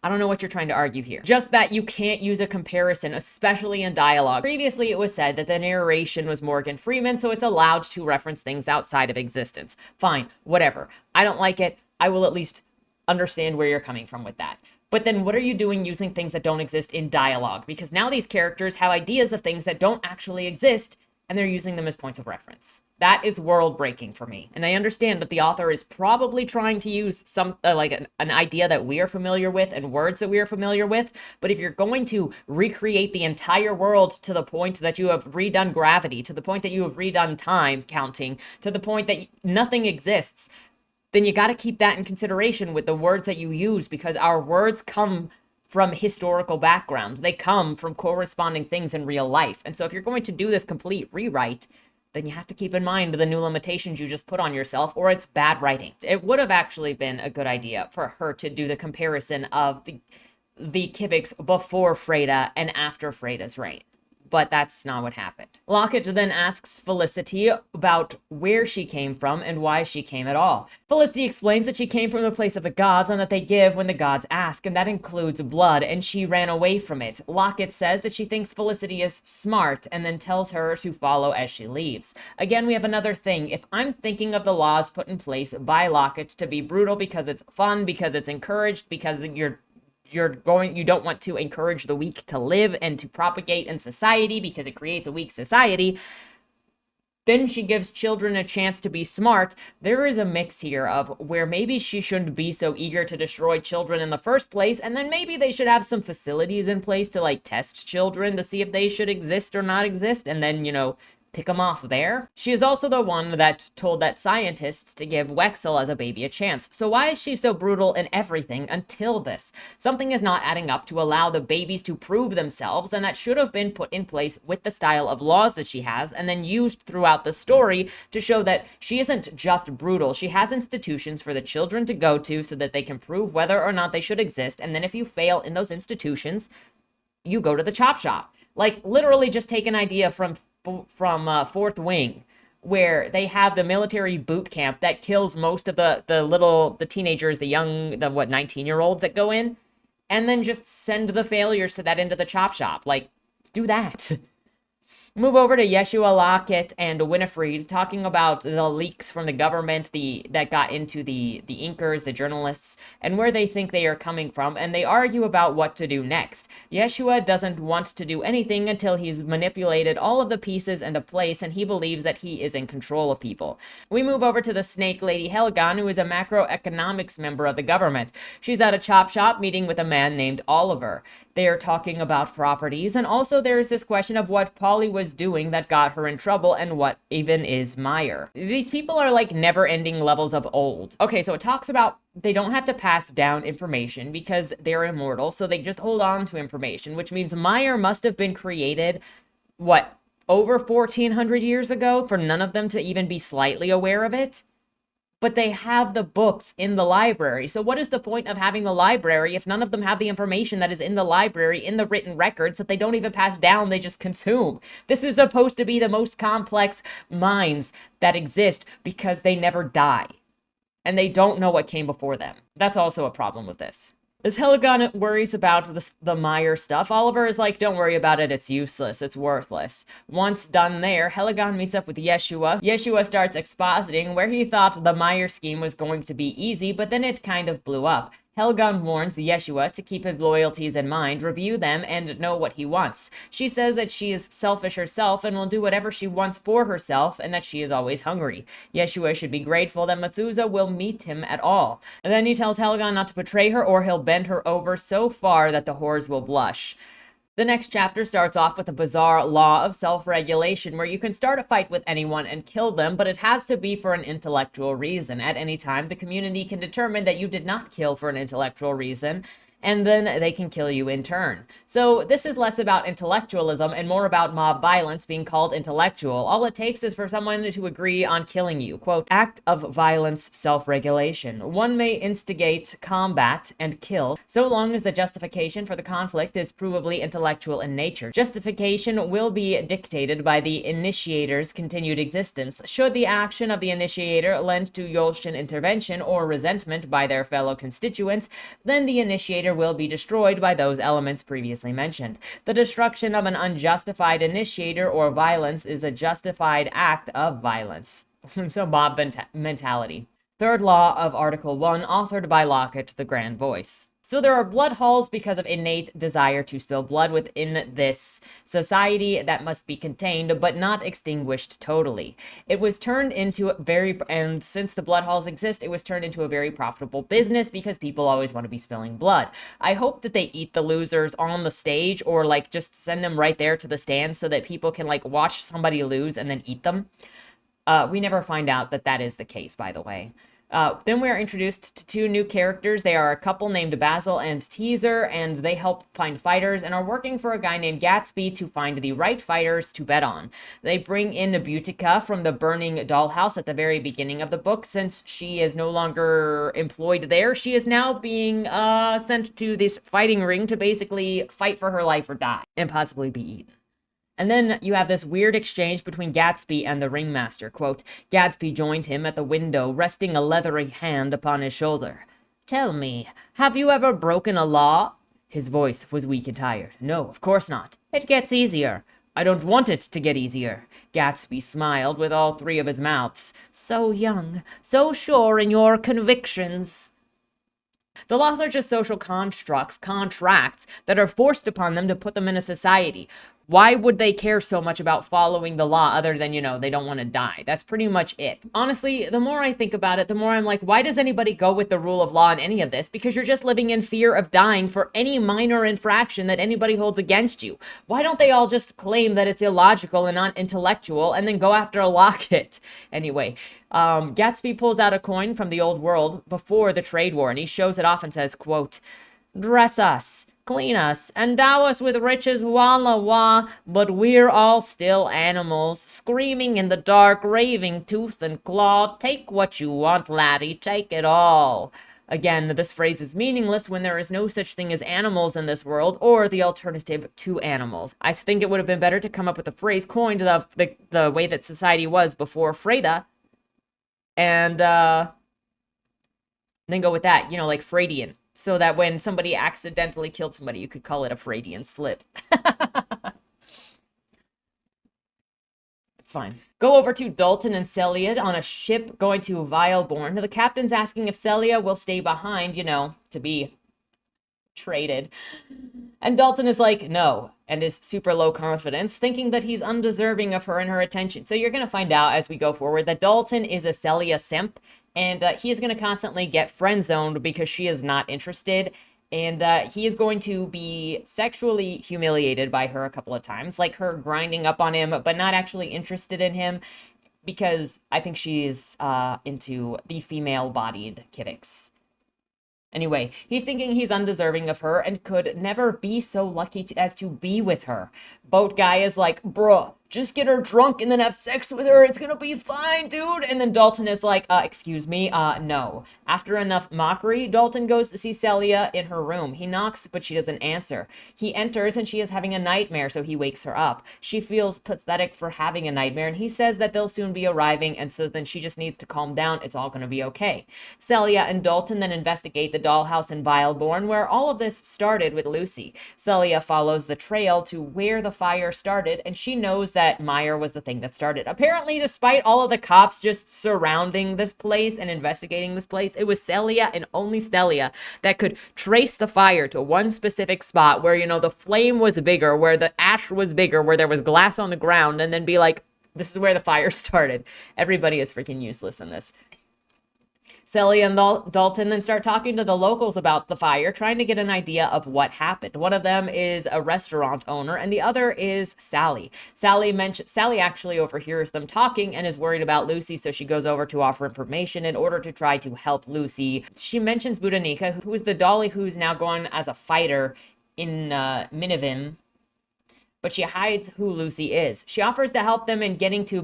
don't know what you're trying to argue here. Just that you can't use a comparison, especially in dialogue. Previously, it was said that the narration was Morgan Freeman, so it's allowed to reference things outside of existence. Fine, whatever. I don't like it. I will at least understand where you're coming from with that. But then what are you doing using things that don't exist in dialogue? Because now these characters have ideas of things that don't actually exist, and they're using them as points of reference. That is world breaking for me. And I understand that the author is probably trying to use some an idea that we are familiar with and words that we are familiar with. But if you're going to recreate the entire world to the point that you have redone gravity, to the point that you have redone time counting, to the point that nothing exists, then you got to keep that in consideration with the words that you use, because our words come from historical background. They come from corresponding things in real life. And so if you're going to do this complete rewrite, then you have to keep in mind the new limitations you just put on yourself, or it's bad writing. It would have actually been a good idea for her to do the comparison of the Kibiks before Freda and after Freda's reign. But that's not what happened. Lockett then asks Felicity about where she came from and why she came at all. Felicity explains that she came from the place of the gods and that they give when the gods ask, and that includes blood, and she ran away from it. Lockett says that she thinks Felicity is smart and then tells her to follow as she leaves. Again, we have another thing. If I'm thinking of the laws put in place by Lockett to be brutal because it's fun, because it's encouraged, because you don't want to encourage the weak to live and to propagate in society because it creates a weak society, then she gives children a chance to be smart. There is a mix here of where maybe she shouldn't be so eager to destroy children in the first place, and then maybe they should have some facilities in place to test children to see if they should exist or not exist, and then pick him off there. She is also the one that told that scientists to give Wexel as a baby a chance. So why is she so brutal in everything until this? Something is not adding up to allow the babies to prove themselves, and that should have been put in place with the style of laws that she has, and then used throughout the story to show that she isn't just brutal. She has institutions for the children to go to so that they can prove whether or not they should exist, and then if you fail in those institutions, you go to the chop shop. Like, literally just take an idea from Fourth Wing, where they have the military boot camp that kills most of the teenagers, the 19-year-olds that go in, and then just send the failures to that into the chop shop. Like, do that. Move over to Yeshua, Lockett, and Winifred, talking about the leaks from the government that got into the Incors, the journalists, and where they think they are coming from, and they argue about what to do next. Yeshua doesn't want to do anything until he's manipulated all of the pieces into place, and he believes that he is in control of people. We move over to the snake lady Helgon, who is a macroeconomics member of the government. She's at a chop shop meeting with a man named Oliver. They are talking about properties, and also there's this question of what Polly was doing that got her in trouble, and what even is Meyer. These people are like never-ending levels of old. Okay, so it talks about they don't have to pass down information because they're immortal, so they just hold on to information, which means Meyer must have been created, what, over 1400 years ago for none of them to even be slightly aware of it? But they have the books in the library. So what is the point of having the library if none of them have the information that is in the library, in the written records, that they don't even pass down, they just consume? This is supposed to be the most complex minds that exist because they never die. And they don't know what came before them. That's also a problem with this. As Helgon worries about the Meyer stuff, Oliver is like, don't worry about it, it's useless, it's worthless. Once done there, Helgon meets up with Yeshua. Yeshua starts expositing where he thought the Meyer scheme was going to be easy, but then it kind of blew up. Helgon warns Yeshua to keep his loyalties in mind, review them, and know what he wants. She says that she is selfish herself and will do whatever she wants for herself, and that she is always hungry. Yeshua should be grateful that Methuselah will meet him at all. And then he tells Helgon not to betray her or he'll bend her over so far that the whores will blush. The next chapter starts off with a bizarre law of self-regulation where you can start a fight with anyone and kill them, but it has to be for an intellectual reason. At any time, the community can determine that you did not kill for an intellectual reason, and then they can kill you in turn. So this is less about intellectualism and more about mob violence being called intellectual. All it takes is for someone to agree on killing you. Quote, act of violence, self-regulation. One may instigate combat and kill so long as the justification for the conflict is provably intellectual in nature. Justification will be dictated by the initiator's continued existence. Should the action of the initiator lend to Yolshin intervention or resentment by their fellow constituents, then the initiator will be destroyed by those elements previously mentioned. The destruction of an unjustified initiator or violence is a justified act of violence. So mob mentality. Third law of Article 1, authored by Lockett, the Grand Voice. So there are blood halls because of innate desire to spill blood within this society that must be contained, but not extinguished totally. It was turned into and since the blood halls exist, it was turned into a very profitable business because people always want to be spilling blood. I hope that they eat the losers on the stage or like just send them right there to the stands so that people can like watch somebody lose and then eat them. We never find out that that is the case, by the way. Then we are introduced to two new characters. They are a couple named Basil and Teaser, and they help find fighters and are working for a guy named Gatsby to find the right fighters to bet on. They bring in Nabutica from the burning dollhouse at the very beginning of the book. Since she is no longer employed there, she is now being sent to this fighting ring to basically fight for her life or die, and possibly be eaten. And then you have this weird exchange between Gatsby and the ringmaster. Quote, Gatsby joined him at the window, resting a leathery hand upon his shoulder. Tell me, have you ever broken a law? His voice was weak and tired. No, of course not. It gets easier. I don't want it to get easier. Gatsby smiled with all three of his mouths. So young, so sure in your convictions. The laws are just social constructs, contracts that are forced upon them to put them in a society. Why would they care so much about following the law other than, they don't want to die? That's pretty much it. Honestly, the more I think about it, the more I'm like, why does anybody go with the rule of law in any of this? Because you're just living in fear of dying for any minor infraction that anybody holds against you. Why don't they all just claim that it's illogical and not intellectual and then go after a Lockett? Anyway, Gatsby pulls out a coin from the old world before the trade war, and he shows it off and says, quote, "Dress us, clean us, endow us with riches, walla wah, but we're all still animals, screaming in the dark, raving tooth and claw. Take what you want, laddie, take it all." Again, this phrase is meaningless when there is no such thing as animals in this world, or the alternative to animals. I think it would have been better to come up with a phrase coined the way that society was before Freda, and then go with that, like Freudian. So that when somebody accidentally killed somebody, you could call it a Freudian slip. It's fine. Go over to Dalton and Celia on a ship going to Vileborn. The captain's asking if Celia will stay behind, to be traded. And Dalton is like, no, and is super low confidence, thinking that he's undeserving of her and her attention. So you're going to find out as we go forward that Dalton is a Celia simp, and he is going to constantly get friend-zoned because she is not interested. And he is going to be sexually humiliated by her a couple of times, like her grinding up on him, but not actually interested in him, because I think she's into the female-bodied Kivix. Anyway, he's thinking he's undeserving of her and could never be so lucky as to be with her. Boat guy is like, bruh, just get her drunk and then have sex with her. It's gonna be fine, dude. And then Dalton is like, excuse me, no. After enough mockery, Dalton goes to see Celia in her room. He knocks, but she doesn't answer. He enters and she is having a nightmare, so he wakes her up. She feels pathetic for having a nightmare, and he says that they'll soon be arriving, and so then she just needs to calm down. It's all gonna be okay. Celia and Dalton then investigate the dollhouse in Vileborn, where all of this started with Lucy. Celia follows the trail to where the fire started, and she knows that Meyer was the thing that started. Apparently, despite all of the cops just surrounding this place and investigating this place, it was Celia and only Celia that could trace the fire to one specific spot where, the flame was bigger, where the ash was bigger, where there was glass on the ground, and then be like, this is where the fire started. Everybody is freaking useless in this. Celia and Dalton then start talking to the locals about the fire, trying to get an idea of what happened. One of them is a restaurant owner, and the other is Sally. Sally actually overhears them talking and is worried about Lucy, so she goes over to offer information in order to try to help Lucy. She mentions Budanika, who is the dolly who's now gone as a fighter in Minivim, but she hides who Lucy is. She offers to help them in getting to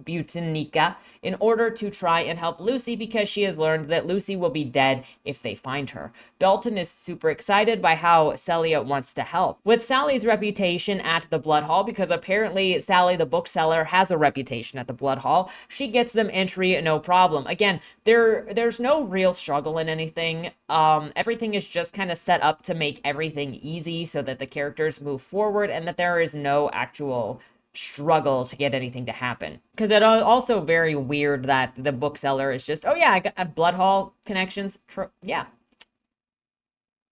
Budanika in order to try and help Lucy, because she has learned that Lucy will be dead if they find her. Dalton is super excited by how Celia wants to help. With Sally's reputation at the Blood Hall, because apparently Sally the bookseller has a reputation at the Blood Hall, she gets them entry no problem. Again, there's no real struggle in anything. Everything is just kind of set up to make everything easy so that the characters move forward and that there is no actual struggle to get anything to happen. Because it's also very weird that the bookseller is just, oh yeah, I got Blood Hall connections. Yeah.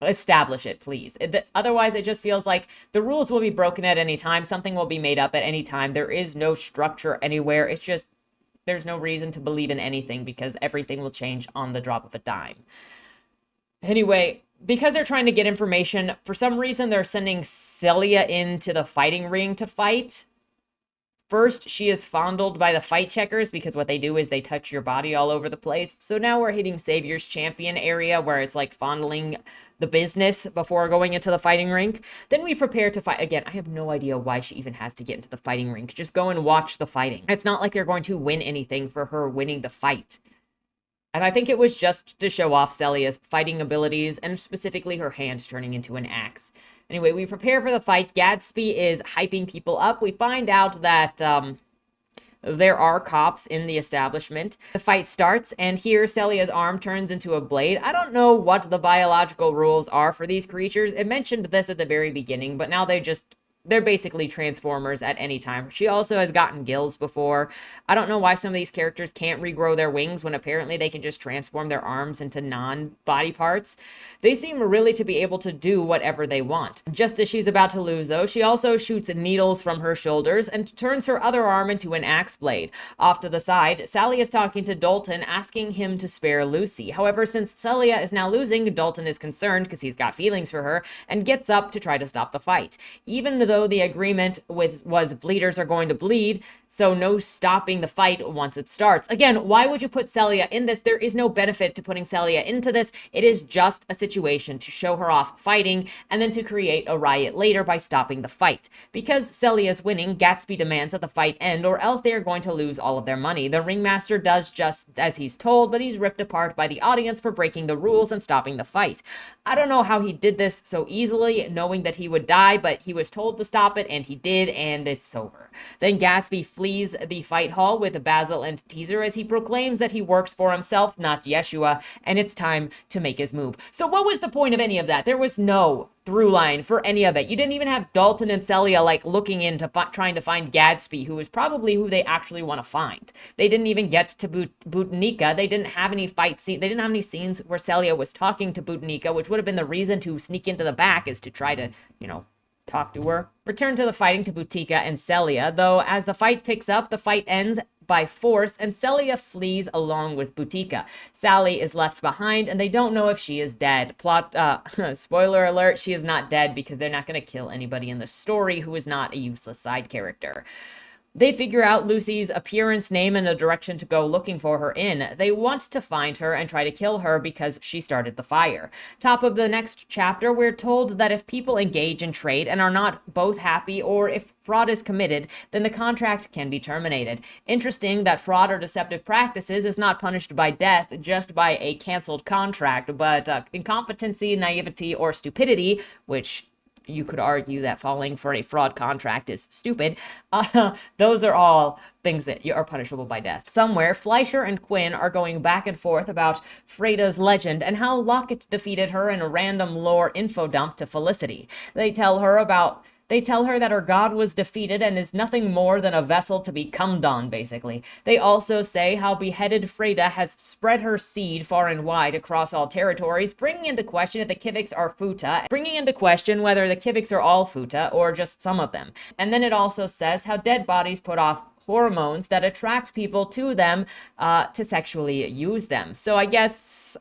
Establish it, please. Otherwise, it just feels like the rules will be broken at any time. Something will be made up at any time. There is no structure anywhere. It's just, there's no reason to believe in anything because everything will change on the drop of a dime. Anyway, because they're trying to get information, for some reason, they're sending Celia into the fighting ring to fight. First, she is fondled by the fight checkers because what they do is they touch your body all over the place. So now we're hitting Savior's Champion area where it's like fondling the business before going into the fighting rink. Then we prepare to fight. Again, I have no idea why she even has to get into the fighting rink. Just go and watch the fighting. It's not like they're going to win anything for her winning the fight. And I think it was just to show off Celia's fighting abilities and specifically her hand turning into an axe. Anyway, we prepare for the fight. Gatsby is hyping people up. We find out that there are cops in the establishment. The fight starts, and here Celia's arm turns into a blade. I don't know what the biological rules are for these creatures. It mentioned this at the very beginning, but now they just they're basically Transformers at any time. She also has gotten gills before. I don't know why some of these characters can't regrow their wings when apparently they can just transform their arms into non-body parts. They seem really to be able to do whatever they want. Just as she's about to lose, though, she also shoots needles from her shoulders and turns her other arm into an axe blade. Off to the side, Sally is talking to Dalton, asking him to spare Lucy. However, since Celia is now losing, Dalton is concerned because he's got feelings for her and gets up to try to stop the fight. Even though the agreement was bleeders are going to bleed, so no stopping the fight once it starts. Again, why would you put Celia in this? There is no benefit to putting Celia into this. It is just a situation to show her off fighting and then to create a riot later by stopping the fight. Because Celia's winning, Gatsby demands that the fight end or else they are going to lose all of their money. The ringmaster does just as he's told, but he's ripped apart by the audience for breaking the rules and stopping the fight. I don't know how he did this so easily, knowing that he would die, but he was told to stop it and he did, and it's over. Then Gatsby flees the fight hall with Basil and Teaser as he proclaims that he works for himself, not Yeshua, and it's time to make his move. So what was the point of any of that? There was no through line for any of it. You didn't even have Dalton and Celia like looking into trying to find Gatsby, who is probably who they actually want to find. They didn't even get to Botanica. They didn't have any fight scene. They didn't have any scenes where Celia was talking to Botanica, which would have been the reason to sneak into the back, is to try to, talk to her. Return to the fighting to Botica and Celia, though as the fight picks up, the fight ends by force and Celia flees along with Botica. Sally is left behind and they don't know if she is dead. Spoiler alert, she is not dead because they're not going to kill anybody in the story who is not a useless side character. They figure out Lucy's appearance, name, and a direction to go looking for her in. They want to find her and try to kill her because she started the fire. Top of the next chapter, we're told that if people engage in trade and are not both happy, or if fraud is committed, then the contract can be terminated. Interesting that fraud or deceptive practices is not punished by death, just by a canceled contract, but incompetency, naivety, or stupidity, which you could argue that falling for a fraud contract is stupid. Those are all things that are punishable by death. Somewhere, Fleischer and Quinn are going back and forth about Freda's legend and how Lockett defeated her in a random lore info dump to Felicity. They tell her that her god was defeated and is nothing more than a vessel to be cummed on, basically. They also say how beheaded Freda has spread her seed far and wide across all territories, bringing into question if the Kivix are Futa, bringing into question whether the Kivix are all Futa or just some of them. And then it also says how dead bodies put off hormones that attract people to them to sexually use them. So I guess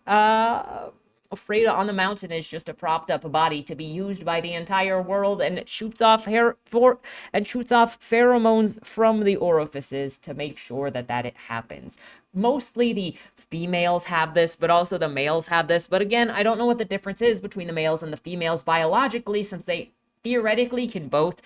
Freda on the mountain is just a propped up body to be used by the entire world, and it shoots off pheromones from the orifices to make sure that it happens. Mostly the females have this, but also the males have this. But again, I don't know what the difference is between the males and the females biologically, since they theoretically can both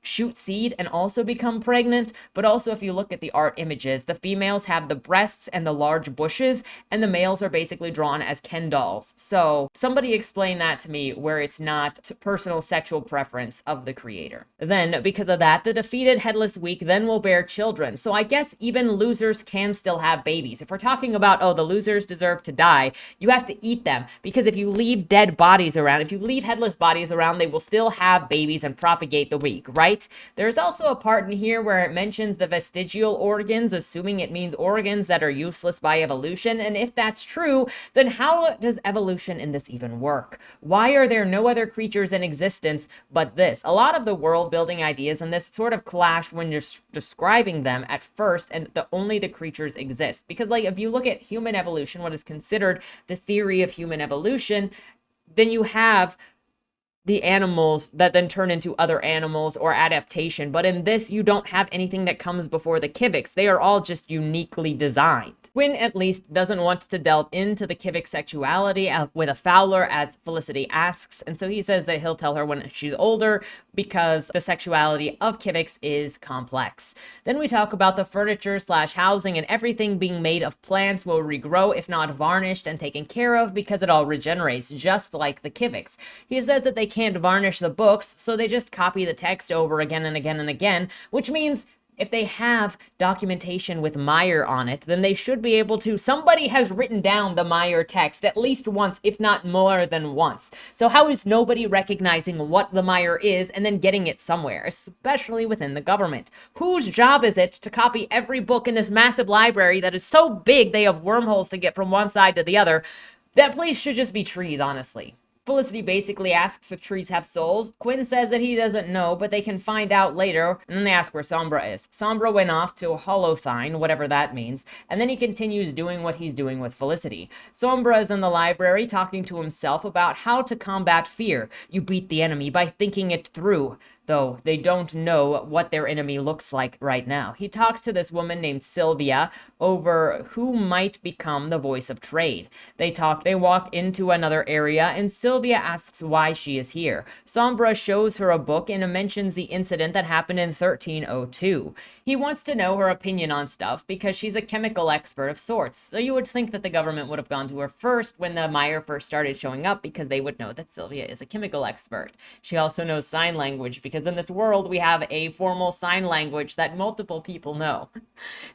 shoot seed and also become pregnant. But also, if you look at the art images, the females have the breasts and the large bushes, and the males are basically drawn as Ken dolls. So somebody explain that to me, where it's not personal sexual preference of the creator. Then, because of that, the defeated Headless Weak then will bear children. So I guess even losers can still have babies. If we're talking about, the losers deserve to die, you have to eat them, because if you leave dead bodies around, if you leave headless bodies around, they will still have babies and propagate the weak, right? There's also a part in here where it mentions the vestigial organs, assuming it means organs that are useless by evolution. And if that's true, then how does evolution in this even work? Why are there no other creatures in existence but this? A lot of the world building ideas in this sort of clash when you're describing them at first, and only the creatures exist. Because if you look at human evolution, what is considered the theory of human evolution, then you have the animals that then turn into other animals or adaptation. But in this, you don't have anything that comes before the Kivix. They are all just uniquely designed. Quinn, at least, doesn't want to delve into the Kivix sexuality with a Fowler, as Felicity asks. And so he says that he'll tell her when she's older, because the sexuality of Kivix is complex. Then we talk about the furniture/housing and everything being made of plants will regrow if not varnished and taken care of, because it all regenerates, just like the Kivix. He says that they can't varnish the books, so they just copy the text over again and again and again, which means if they have documentation with Meyer on it, then they should be able to. Somebody has written down the Meyer text at least once, if not more than once. So how is nobody recognizing what the Meyer is and then getting it somewhere, especially within the government? Whose job is it to copy every book in this massive library that is so big they have wormholes to get from one side to the other? That place should just be trees, honestly. Felicity basically asks if trees have souls. Quinn says that he doesn't know, but they can find out later. And then they ask where Sombra is. Sombra went off to Holothine, whatever that means. And then he continues doing what he's doing with Felicity. Sombra is in the library talking to himself about how to combat fear. You beat the enemy by thinking it through. Though they don't know what their enemy looks like right now. He talks to this woman named Sylvia over who might become the voice of trade. They walk into another area, and Sylvia asks why she is here. Sombra shows her a book and mentions the incident that happened in 1302. He wants to know her opinion on stuff because she's a chemical expert of sorts. So you would think that the government would have gone to her first when the Meyer first started showing up, because they would know that Sylvia is a chemical expert. She also knows sign language, because in this world we have a formal sign language that multiple people know.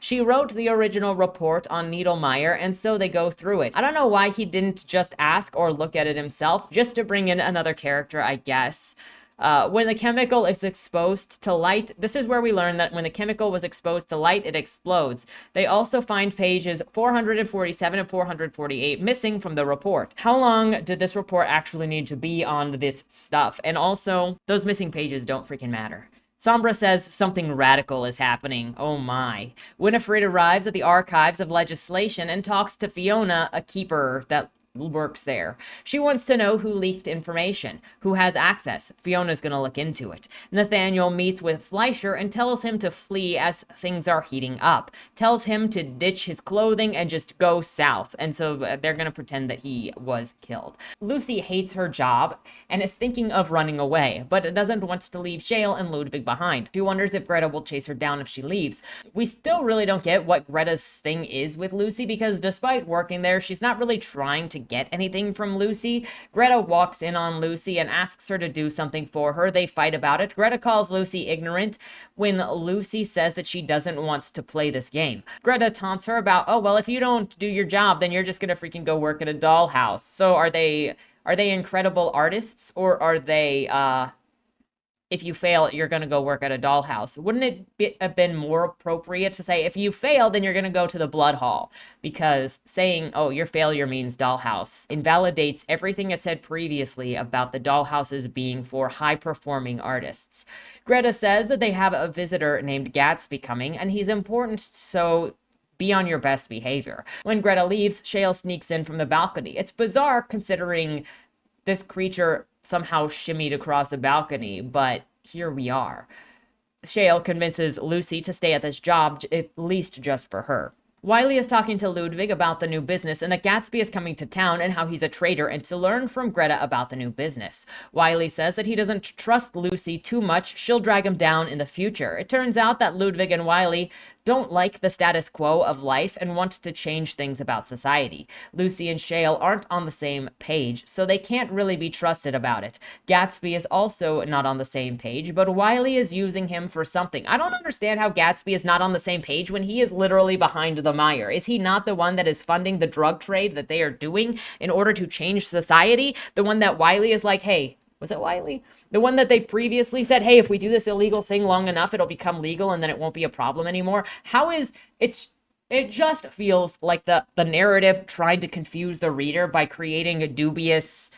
She wrote the original report on Needlemeyer, and so they go through it. I don't know why he didn't just ask or look at it himself, just to bring in another character, I guess. When the chemical is exposed to light, this is where we learn that when the chemical was exposed to light, it explodes. They also find pages 447 and 448 missing from the report. How long did this report actually need to be on this stuff? And also, those missing pages don't freaking matter. Sombra says something radical is happening. Oh my. Winifred arrives at the Archives of Legislation and talks to Fiona, a keeper that works there. She wants to know who leaked information, who has access. Fiona's gonna look into it. Nathaniel meets with Fleischer and tells him to flee as things are heating up. Tells him to ditch his clothing and just go south. And so they're gonna pretend that he was killed. Lucy hates her job and is thinking of running away, but doesn't want to leave Shale and Ludwig behind. She wonders if Greta will chase her down if she leaves. We still really don't get what Greta's thing is with Lucy, because despite working there, she's not really trying to get anything from Lucy. Greta walks in on Lucy and asks her to do something for her. They fight about it. Greta calls Lucy ignorant when Lucy says that she doesn't want to play this game. Greta taunts her about, oh, well, if you don't do your job, then you're just gonna freaking go work at a dollhouse. So are they incredible artists, or are they, if you fail, you're going to go work at a dollhouse? Wouldn't it have been more appropriate to say, if you fail, then you're going to go to the blood hall? Because saying, oh, your failure means dollhouse invalidates everything it said previously about the dollhouses being for high-performing artists. Greta says that they have a visitor named Gatsby coming, and he's important, so be on your best behavior. When Greta leaves, Shale sneaks in from the balcony. It's bizarre considering this creature somehow shimmied across the balcony, but here we are. Shale convinces Lucy to stay at this job, at least just for her. Wiley is talking to Ludwig about the new business and that Gatsby is coming to town and how he's a traitor, and to learn from Greta about the new business. Wiley says that he doesn't trust Lucy too much. She'll drag him down in the future. It turns out that Ludwig and Wiley don't like the status quo of life and want to change things about society. Lucy and Shale aren't on the same page, so they can't really be trusted about it. Gatsby is also not on the same page, but Wiley is using him for something. I don't understand how Gatsby is not on the same page when he is literally behind the Meyer. Is he not the one that is funding the drug trade that they are doing in order to change society? The one that Wiley is like, hey, was it Wiley? The one that they previously said, hey, if we do this illegal thing long enough, it'll become legal and then it won't be a problem anymore. It just feels like the narrative tried to confuse the reader by creating a dubious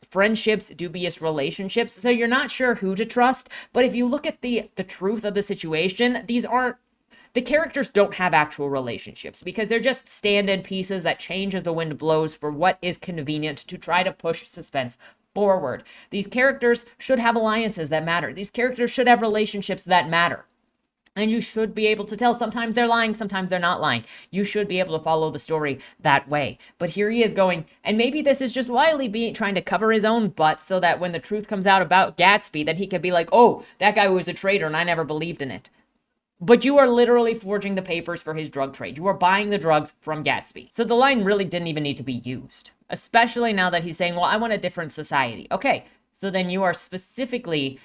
friendships, dubious relationships. So you're not sure who to trust. But if you look at the truth of the situation, the characters don't have actual relationships, because they're just stand-in pieces that change as the wind blows for what is convenient to try to push suspense forward. These characters should have alliances that matter. These characters should have relationships that matter. And you should be able to tell sometimes they're lying, sometimes they're not lying. You should be able to follow the story that way. But here he is going, and maybe this is just Wiley trying to cover his own butt so that when the truth comes out about Gatsby, then he could be like, oh, that guy was a traitor and I never believed in it. But you are literally forging the papers for his drug trade. You are buying the drugs from Gatsby. So the line really didn't even need to be used, especially now that he's saying, well, I want a different society. Okay, so then you are specifically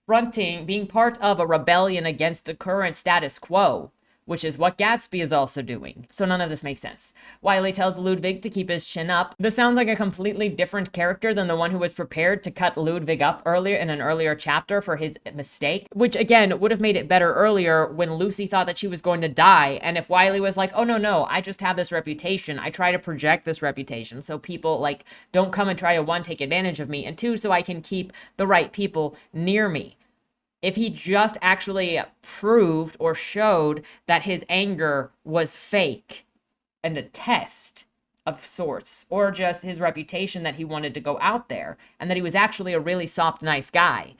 being part of a rebellion against the current status quo, which is what Gatsby is also doing. So none of this makes sense. Wiley tells Ludwig to keep his chin up. This sounds like a completely different character than the one who was prepared to cut Ludwig up earlier in an earlier chapter for his mistake, which again would have made it better earlier when Lucy thought that she was going to die. And if Wiley was like, oh no, I just have this reputation. I try to project this reputation so people like don't come and try to one, take advantage of me, and two, so I can keep the right people near me. If he just actually proved or showed that his anger was fake and a test of sorts, or just his reputation that he wanted to go out there and that he was actually a really soft, nice guy,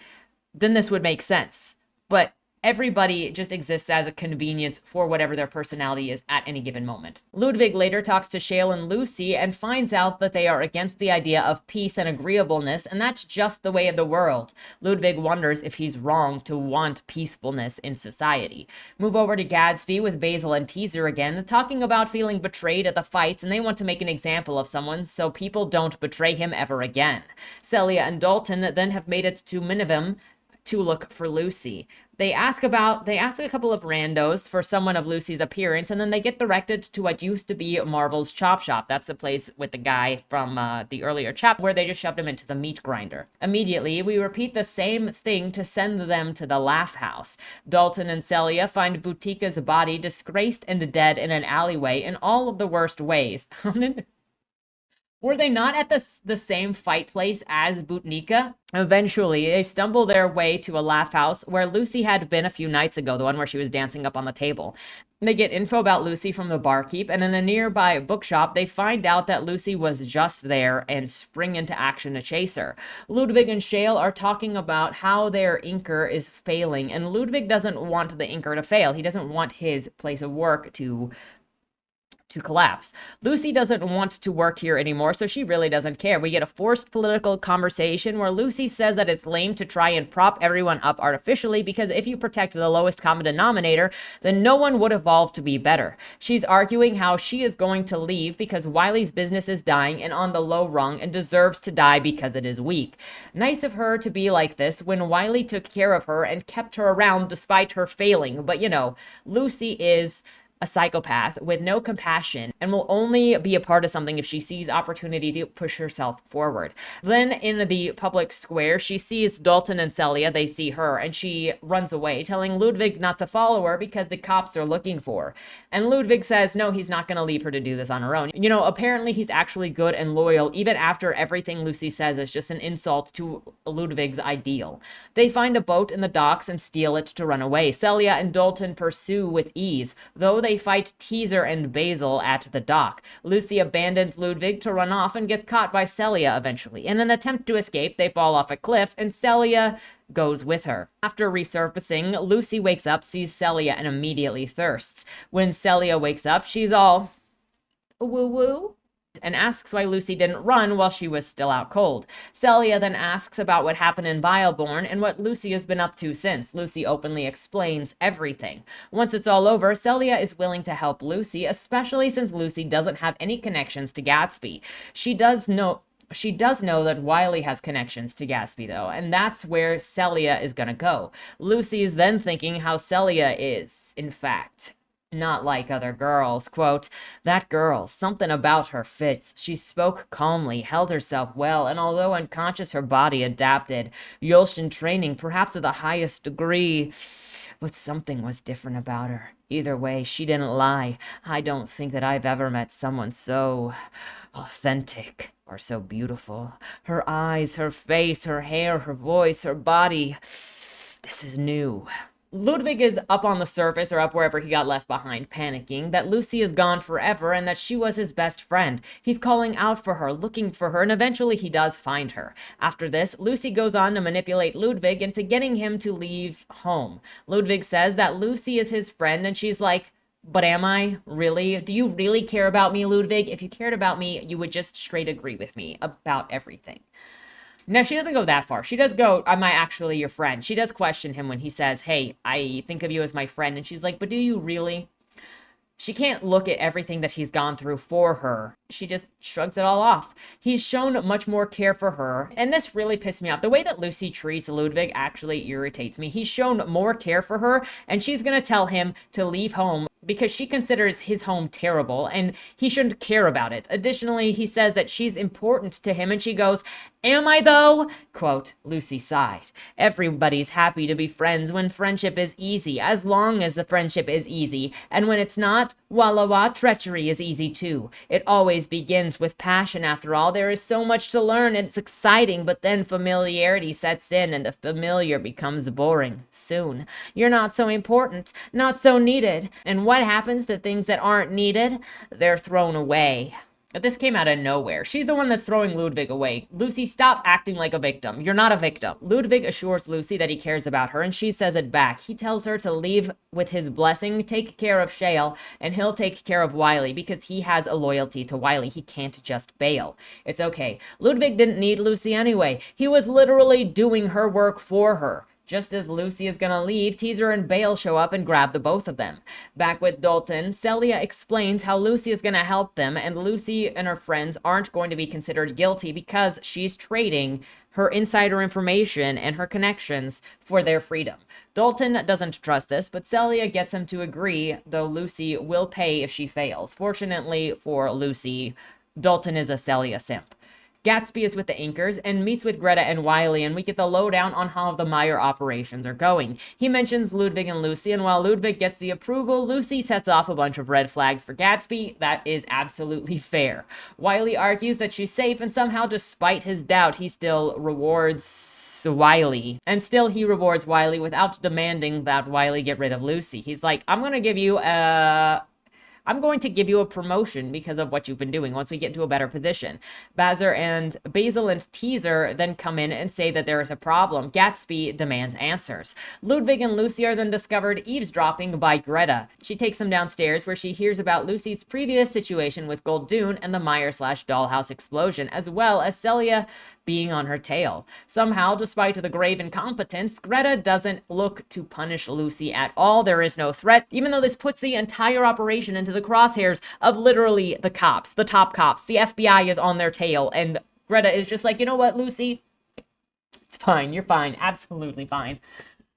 then this would make sense. But everybody just exists as a convenience for whatever their personality is at any given moment. Ludwig later talks to Shale and Lucy and finds out that they are against the idea of peace and agreeableness, and that's just the way of the world. Ludwig wonders if he's wrong to want peacefulness in society. Move over to Gadsby with Basil and Teaser again, talking about feeling betrayed at the fights, and they want to make an example of someone so people don't betray him ever again. Celia and Dalton then have made it to Minivim to look for Lucy. They ask a couple of randos for someone of Lucy's appearance, and then they get directed to what used to be Marvel's Chop Shop. That's the place with the guy from the earlier chapter where they just shoved him into the meat grinder. Immediately, we repeat the same thing to send them to the Laugh House. Dalton and Celia find Butika's body disgraced and dead in an alleyway in all of the worst ways. Were they not at the same fight place as Butnika? Eventually, they stumble their way to a laugh house where Lucy had been a few nights ago, the one where she was dancing up on the table. They get info about Lucy from the barkeep, and in a nearby bookshop, they find out that Lucy was just there and spring into action to chase her. Ludwig and Shale are talking about how their Incor is failing, and Ludwig doesn't want the Incor to fail. He doesn't want his place of work to collapse. Lucy doesn't want to work here anymore, so she really doesn't care. We get a forced political conversation where Lucy says that it's lame to try and prop everyone up artificially because if you protect the lowest common denominator, then no one would evolve to be better. She's arguing how she is going to leave because Wiley's business is dying and on the low rung and deserves to die because it is weak. Nice of her to be like this when Wiley took care of her and kept her around despite her failing. But you know, Lucy is a psychopath with no compassion and will only be a part of something if she sees opportunity to push herself forward. Then in the public square, she sees Dalton and Celia. They see her and she runs away, telling Ludwig not to follow her because the cops are looking for her. And Ludwig says, no, he's not going to leave her to do this on her own. You know, apparently he's actually good and loyal, even after everything Lucy says is just an insult to Ludwig's ideal. They find a boat in the docks and steal it to run away. Celia and Dalton pursue with ease, though they fight Teaser and Basil at the dock. Lucy abandons Ludwig to run off and gets caught by Celia eventually. In an attempt to escape, they fall off a cliff and Celia goes with her. After resurfacing, Lucy wakes up, sees Celia, and immediately thirsts. When Celia wakes up, she's all woo-woo and asks why Lucy didn't run while she was still out cold. Celia then asks about what happened in Vileborn and what Lucy has been up to since. Lucy openly explains everything. Once it's all over, Celia is willing to help Lucy, especially since Lucy doesn't have any connections to Gatsby. She does know that Wiley has connections to Gatsby, though, and that's where Celia is gonna go. Lucy is then thinking how Celia is, in fact, not like other girls. Quote, that girl, something about her fits. She spoke calmly, held herself well, and although unconscious, her body adapted. Yolshin training, perhaps to the highest degree. But something was different about her. Either way, she didn't lie. I don't think that I've ever met someone so authentic or so beautiful. Her eyes, her face, her hair, her voice, her body. This is new. Ludwig is up on the surface, or up wherever he got left behind, panicking that Lucy is gone forever and that she was his best friend. He's calling out for her, looking for her, and eventually he does find her. After this, Lucy goes on to manipulate Ludwig into getting him to leave home. Ludwig says that Lucy is his friend, and she's like, but am I? Really? Do you really care about me, Ludwig? If you cared about me, you would just straight agree with me about everything. No, she doesn't go that far. She does go, am I actually your friend? She does question him when he says, hey, I think of you as my friend. And she's like, but do you really? She can't look at everything that he's gone through for her. She just shrugs it all off. He's shown much more care for her, and this really pissed me off. The way that Lucy treats Ludwig actually irritates me. He's shown more care for her, and she's gonna tell him to leave home because she considers his home terrible and he shouldn't care about it. Additionally, he says that she's important to him and she goes, "Am I though?" Quote, Lucy sighed. "Everybody's happy to be friends when friendship is easy, as long as the friendship is easy. And when it's not, walla treachery is easy too. It always begins with passion after all. There is so much to learn and it's exciting, but then familiarity sets in and the familiar becomes boring soon. You're not so important, not so needed. And what happens to things that aren't needed? They're thrown away." But this came out of nowhere. She's the one that's throwing Ludwig away. Lucy, stop acting like a victim. You're not a victim. Ludwig assures Lucy that he cares about her, and she says it back. He tells her to leave with his blessing, take care of Shale, and he'll take care of Wiley because he has a loyalty to Wiley. He can't just bail. It's okay. Ludwig didn't need Lucy anyway. He was literally doing her work for her. Just as Lucy is gonna leave, Teaser and Bale show up and grab the both of them. Back with Dalton, Celia explains how Lucy is gonna help them, and Lucy and her friends aren't going to be considered guilty because she's trading her insider information and her connections for their freedom. Dalton doesn't trust this, but Celia gets him to agree, though Lucy will pay if she fails. Fortunately for Lucy, Dalton is a Celia simp. Gatsby is with the Incors and meets with Greta and Wiley, and we get the lowdown on how the Meyer operations are going. He mentions Ludwig and Lucy, and while Ludwig gets the approval, Lucy sets off a bunch of red flags for Gatsby. That is absolutely fair. Wiley argues that she's safe, and somehow, despite his doubt, he still rewards Wiley. And still he rewards Wiley without demanding that Wiley get rid of Lucy. He's like, I'm going to give you a promotion because of what you've been doing once we get into a better position. Basil and Teaser then come in and say that there is a problem. Gatsby demands answers. Ludwig and Lucy are then discovered eavesdropping by Greta. She takes them downstairs where she hears about Lucy's previous situation with Goldune and the Meyer/Dollhouse explosion, as well as Celia being on her tail. Somehow, despite the grave incompetence, Greta doesn't look to punish Lucy at all. There is no threat, even though this puts the entire operation into the crosshairs of literally the cops, the top cops. The FBI is on their tail, and Greta is just like, you know what, Lucy? It's fine. You're fine. Absolutely fine.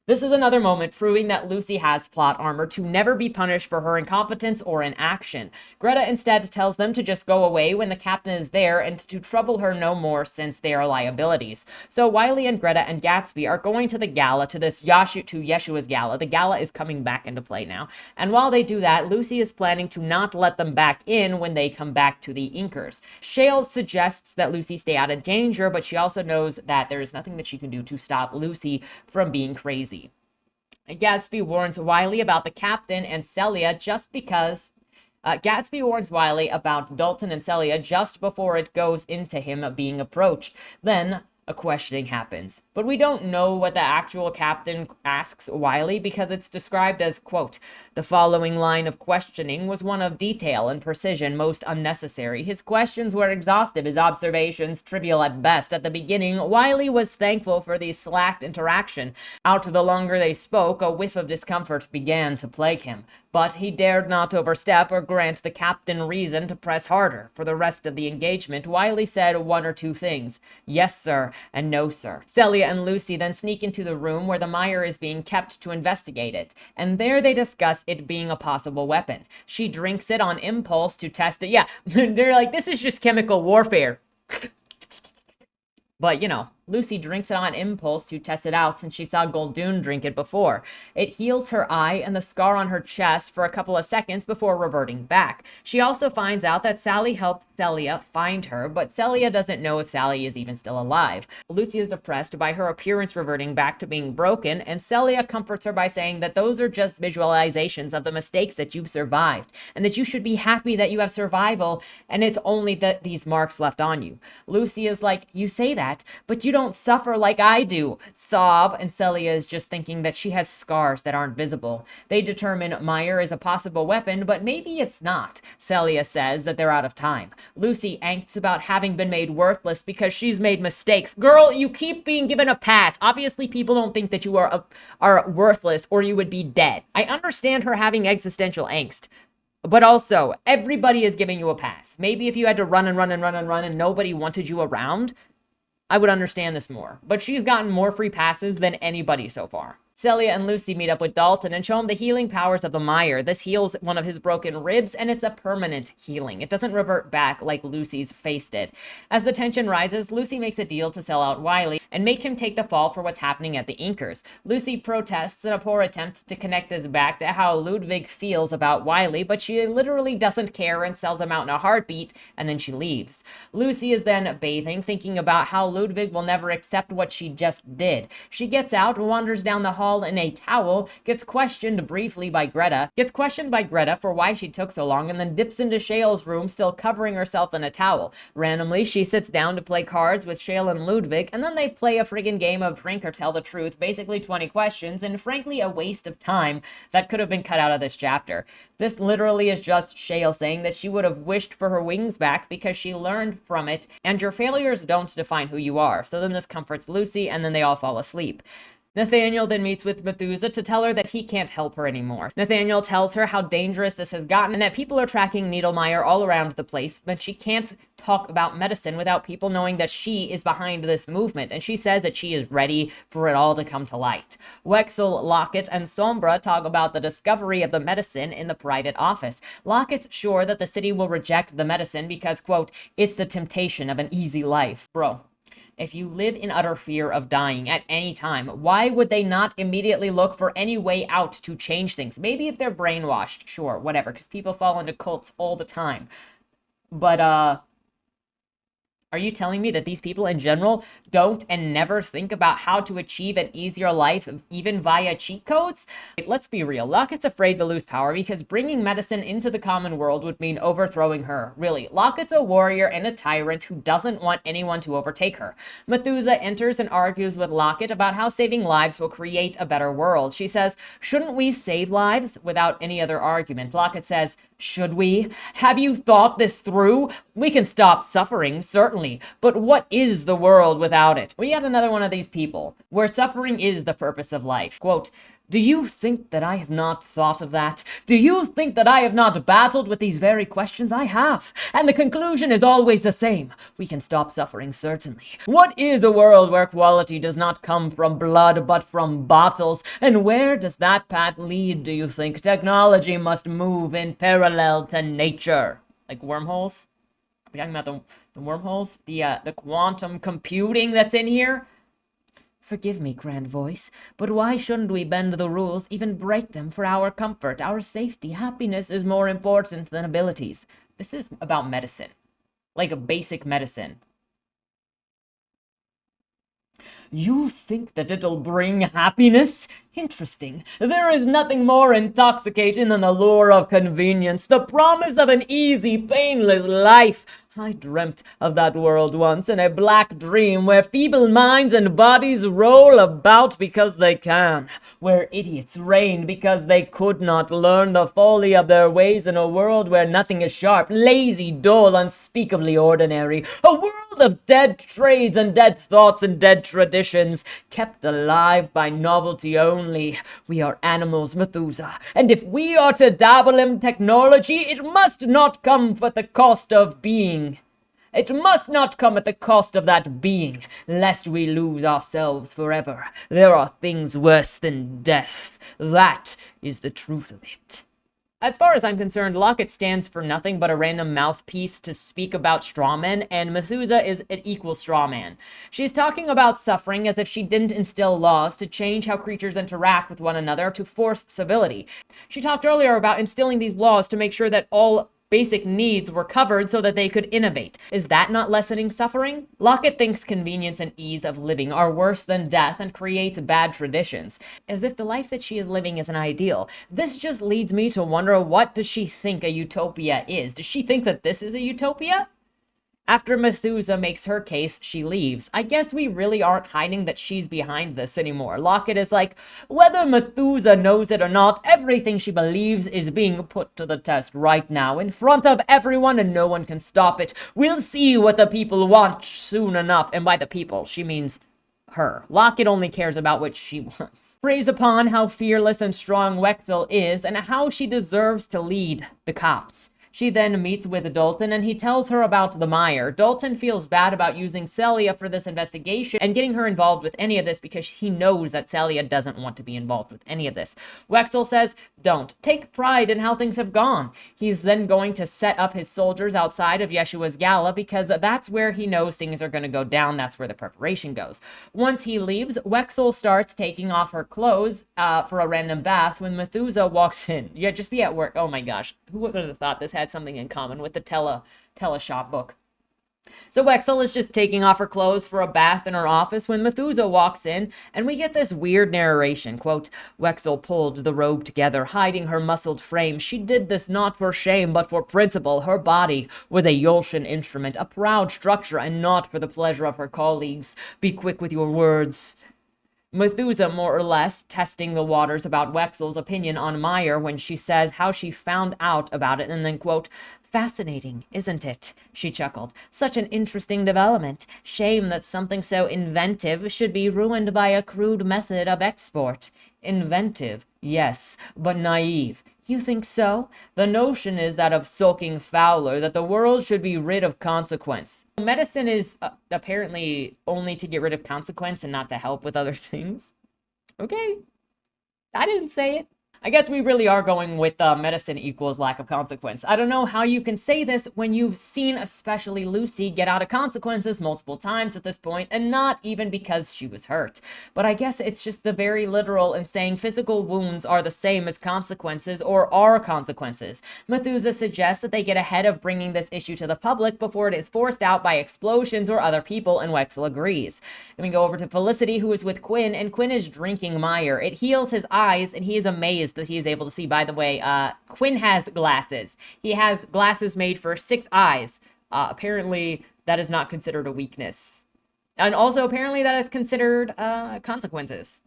This is another moment proving that Lucy has plot armor to never be punished for her incompetence or inaction. Greta instead tells them to just go away when the captain is there and to trouble her no more since they are liabilities. So Wiley and Greta and Gatsby are going to the gala, to Yeshua's gala. The gala is coming back into play now. And while they do that, Lucy is planning to not let them back in when they come back to the Incors. Shale suggests that Lucy stay out of danger, but she also knows that there is nothing that she can do to stop Lucy from being crazy. Gatsby warns Wiley about the captain and Celia just because Gatsby warns Wiley about Dalton and Celia just before it goes into him being approached. Then a questioning happens, but we don't know what the actual captain asks Wiley because it's described as, quote, "The following line of questioning was one of detail and precision most unnecessary. His questions were exhaustive, his observations trivial at best. At the beginning, Wiley was thankful for the slacked interaction. Out the longer they spoke, a whiff of discomfort began to plague him. But he dared not overstep or grant the captain reason to press harder. For the rest of the engagement, Wiley said one or two things. Yes, sir, and no, sir. Celia and Lucy then sneak into the room where the Meyer is being kept to investigate it. And there they discuss it being a possible weapon. She drinks it on impulse to test it. Yeah, they're like, this is just chemical warfare. But, you know, Lucy drinks it on impulse to test it out since she saw Goldune drink it before. It heals her eye and the scar on her chest for a couple of seconds before reverting back. She also finds out that Sally helped Celia find her, but Celia doesn't know if Sally is even still alive. Lucy is depressed by her appearance reverting back to being broken, and Celia comforts her by saying that those are just visualizations of the mistakes that you've survived, and that you should be happy that you have survival, and it's only that these marks left on you. Lucy is like, you say that, but you don't suffer like I do. Sob. And Celia is just thinking that she has scars that aren't visible. They determine Meyer is a possible weapon, but maybe it's not. Celia says that they're out of time. Lucy angsts about having been made worthless because she's made mistakes. Girl, you keep being given a pass. Obviously, people don't think that you are worthless or you would be dead. I understand her having existential angst, But also, everybody is giving you a pass. Maybe if you had to run and run and run and run and nobody wanted you around, I would understand this more. But she's gotten more free passes than anybody so far. Celia and Lucy meet up with Dalton and show him the healing powers of the mire. This heals one of his broken ribs, and it's a permanent healing. It doesn't revert back like Lucy's face did. As the tension rises, Lucy makes a deal to sell out Wiley and make him take the fall for what's happening at the Incors. Lucy protests in a poor attempt to connect this back to how Ludwig feels about Wiley, but she literally doesn't care and sells him out in a heartbeat, and then she leaves. Lucy is then bathing, thinking about how Ludwig will never accept what she just did. She gets out, wanders down the hall in a towel, gets questioned briefly by Greta, for why she took so long, and then dips into Shale's room, still covering herself in a towel. Randomly, she sits down to play cards with Shale and Ludwig, and then they play a friggin' game of drink or tell the truth, basically 20 questions, and frankly a waste of time that could have been cut out of this chapter. This literally is just Shale saying that she would have wished for her wings back because she learned from it, and your failures don't define who you are. So then this comforts Lucy, and then they all fall asleep. Nathaniel then meets with Methuselah to tell her that he can't help her anymore. Nathaniel tells her how dangerous this has gotten and that people are tracking Needlemeyer all around the place, but she can't talk about medicine without people knowing that she is behind this movement, and she says that she is ready for it all to come to light. Wexel, Lockett, and Sombra talk about the discovery of the medicine in the private office. Lockett's sure that the city will reject the medicine because, quote, it's the temptation of an easy life. Bro. If you live in utter fear of dying at any time, why would they not immediately look for any way out to change things? Maybe if they're brainwashed, sure, whatever, because people fall into cults all the time. But, are you telling me that these people in general don't and never think about how to achieve an easier life, even via cheat codes? Let's be real. Lockett's afraid to lose power because bringing medicine into the common world would mean overthrowing her. Really, Lockett's a warrior and a tyrant who doesn't want anyone to overtake her. Methuselah enters and argues with Lockett about how saving lives will create a better world. She says, shouldn't we save lives? Without any other argument. Lockett says, should we? Have you thought this through? We can stop suffering, certainly, but what is the world without it? We had another one of these people, where suffering is the purpose of life. Quote, do you think that I have not thought of that? Do you think that I have not battled with these very questions? I have. And the conclusion is always the same. We can stop suffering, certainly. What is a world where quality does not come from blood, but from bottles? And where does that path lead, do you think? Technology must move in parallel to nature. Like wormholes? Are we talking about the wormholes? The quantum computing that's in here? Forgive me, grand voice, but why shouldn't we bend the rules, even break them for our comfort, our safety? Happiness is more important than abilities. This is about medicine. Like a basic medicine. You think that it'll bring happiness? Interesting. There is nothing more intoxicating than the lure of convenience, the promise of an easy, painless life. I dreamt of that world once in a black dream where feeble minds and bodies roll about because they can, where idiots reign because they could not learn the folly of their ways, in a world where nothing is sharp, lazy, dull, unspeakably ordinary, a world of dead trades and dead thoughts and dead traditions, kept alive by novelty only. We are animals, Methuselah, and if we are to dabble in technology, it must not come at the cost of being. It must not come at the cost of that being, lest we lose ourselves forever. There are things worse than death. That is the truth of it. As far as I'm concerned, Lockett stands for nothing but a random mouthpiece to speak about strawmen, and Methuselah is an equal strawman. She's talking about suffering as if she didn't instill laws to change how creatures interact with one another to force civility. She talked earlier about instilling these laws to make sure that all basic needs were covered so that they could innovate. Is that not lessening suffering? Lockett thinks convenience and ease of living are worse than death and creates bad traditions, as if the life that she is living is an ideal. This just leads me to wonder, what does she think a utopia is? Does she think that this is a utopia? After Methuselah makes her case, she leaves. I guess we really aren't hiding that she's behind this anymore. Lockett is like, whether Methuselah knows it or not, everything she believes is being put to the test right now, in front of everyone, and no one can stop it. We'll see what the people want soon enough. And by the people, she means her. Lockett only cares about what she wants. Praise upon how fearless and strong Wexel is and how she deserves to lead the cops. She then meets with Dalton and he tells her about the mire. Dalton feels bad about using Celia for this investigation and getting her involved with any of this because he knows that Celia doesn't want to be involved with any of this. Wexel says, don't. Take pride in how things have gone. He's then going to set up his soldiers outside of Yeshua's gala because that's where he knows things are going to go down. That's where the preparation goes. Once he leaves, Wexel starts taking off her clothes for a random bath when Methuselah walks in. Yeah, just be at work. Oh my gosh. Who would have thought this had something in common with the teleshop book? So Wexel is just taking off her clothes for a bath in her office when Methuselah walks in, and we get this weird narration. Quote, Wexel pulled the robe together, hiding her muscled frame. She did this not for shame, but for principle. Her body was a Yolshan instrument, a proud structure, and not for the pleasure of her colleagues. Be quick with your words. Methuselah, more or less, testing the waters about Wexel's opinion on Meyer when she says how she found out about it, and then, quote, fascinating, isn't it? She chuckled. Such an interesting development. Shame that something so inventive should be ruined by a crude method of export. Inventive, yes, but naive. You think so? The notion is that of sulking Fowler, that the world should be rid of consequence. Medicine is apparently only to get rid of consequence and not to help with other things. Okay. I didn't say it. I guess we really are going with medicine equals lack of consequence. I don't know how you can say this when you've seen especially Lucy get out of consequences multiple times at this point, and not even because she was hurt. But I guess it's just the very literal in saying physical wounds are the same as consequences or are consequences. Methuselah suggests that they get ahead of bringing this issue to the public before it is forced out by explosions or other people, and Wexel agrees. Then we go over to Felicity, who is with Quinn, and Quinn is drinking mire. It heals his eyes, and he is amazed that he is able to see. By the way, Quinn has glasses. He has glasses made for 6 eyes. Apparently, that is not considered a weakness. And also, apparently, that is considered consequences.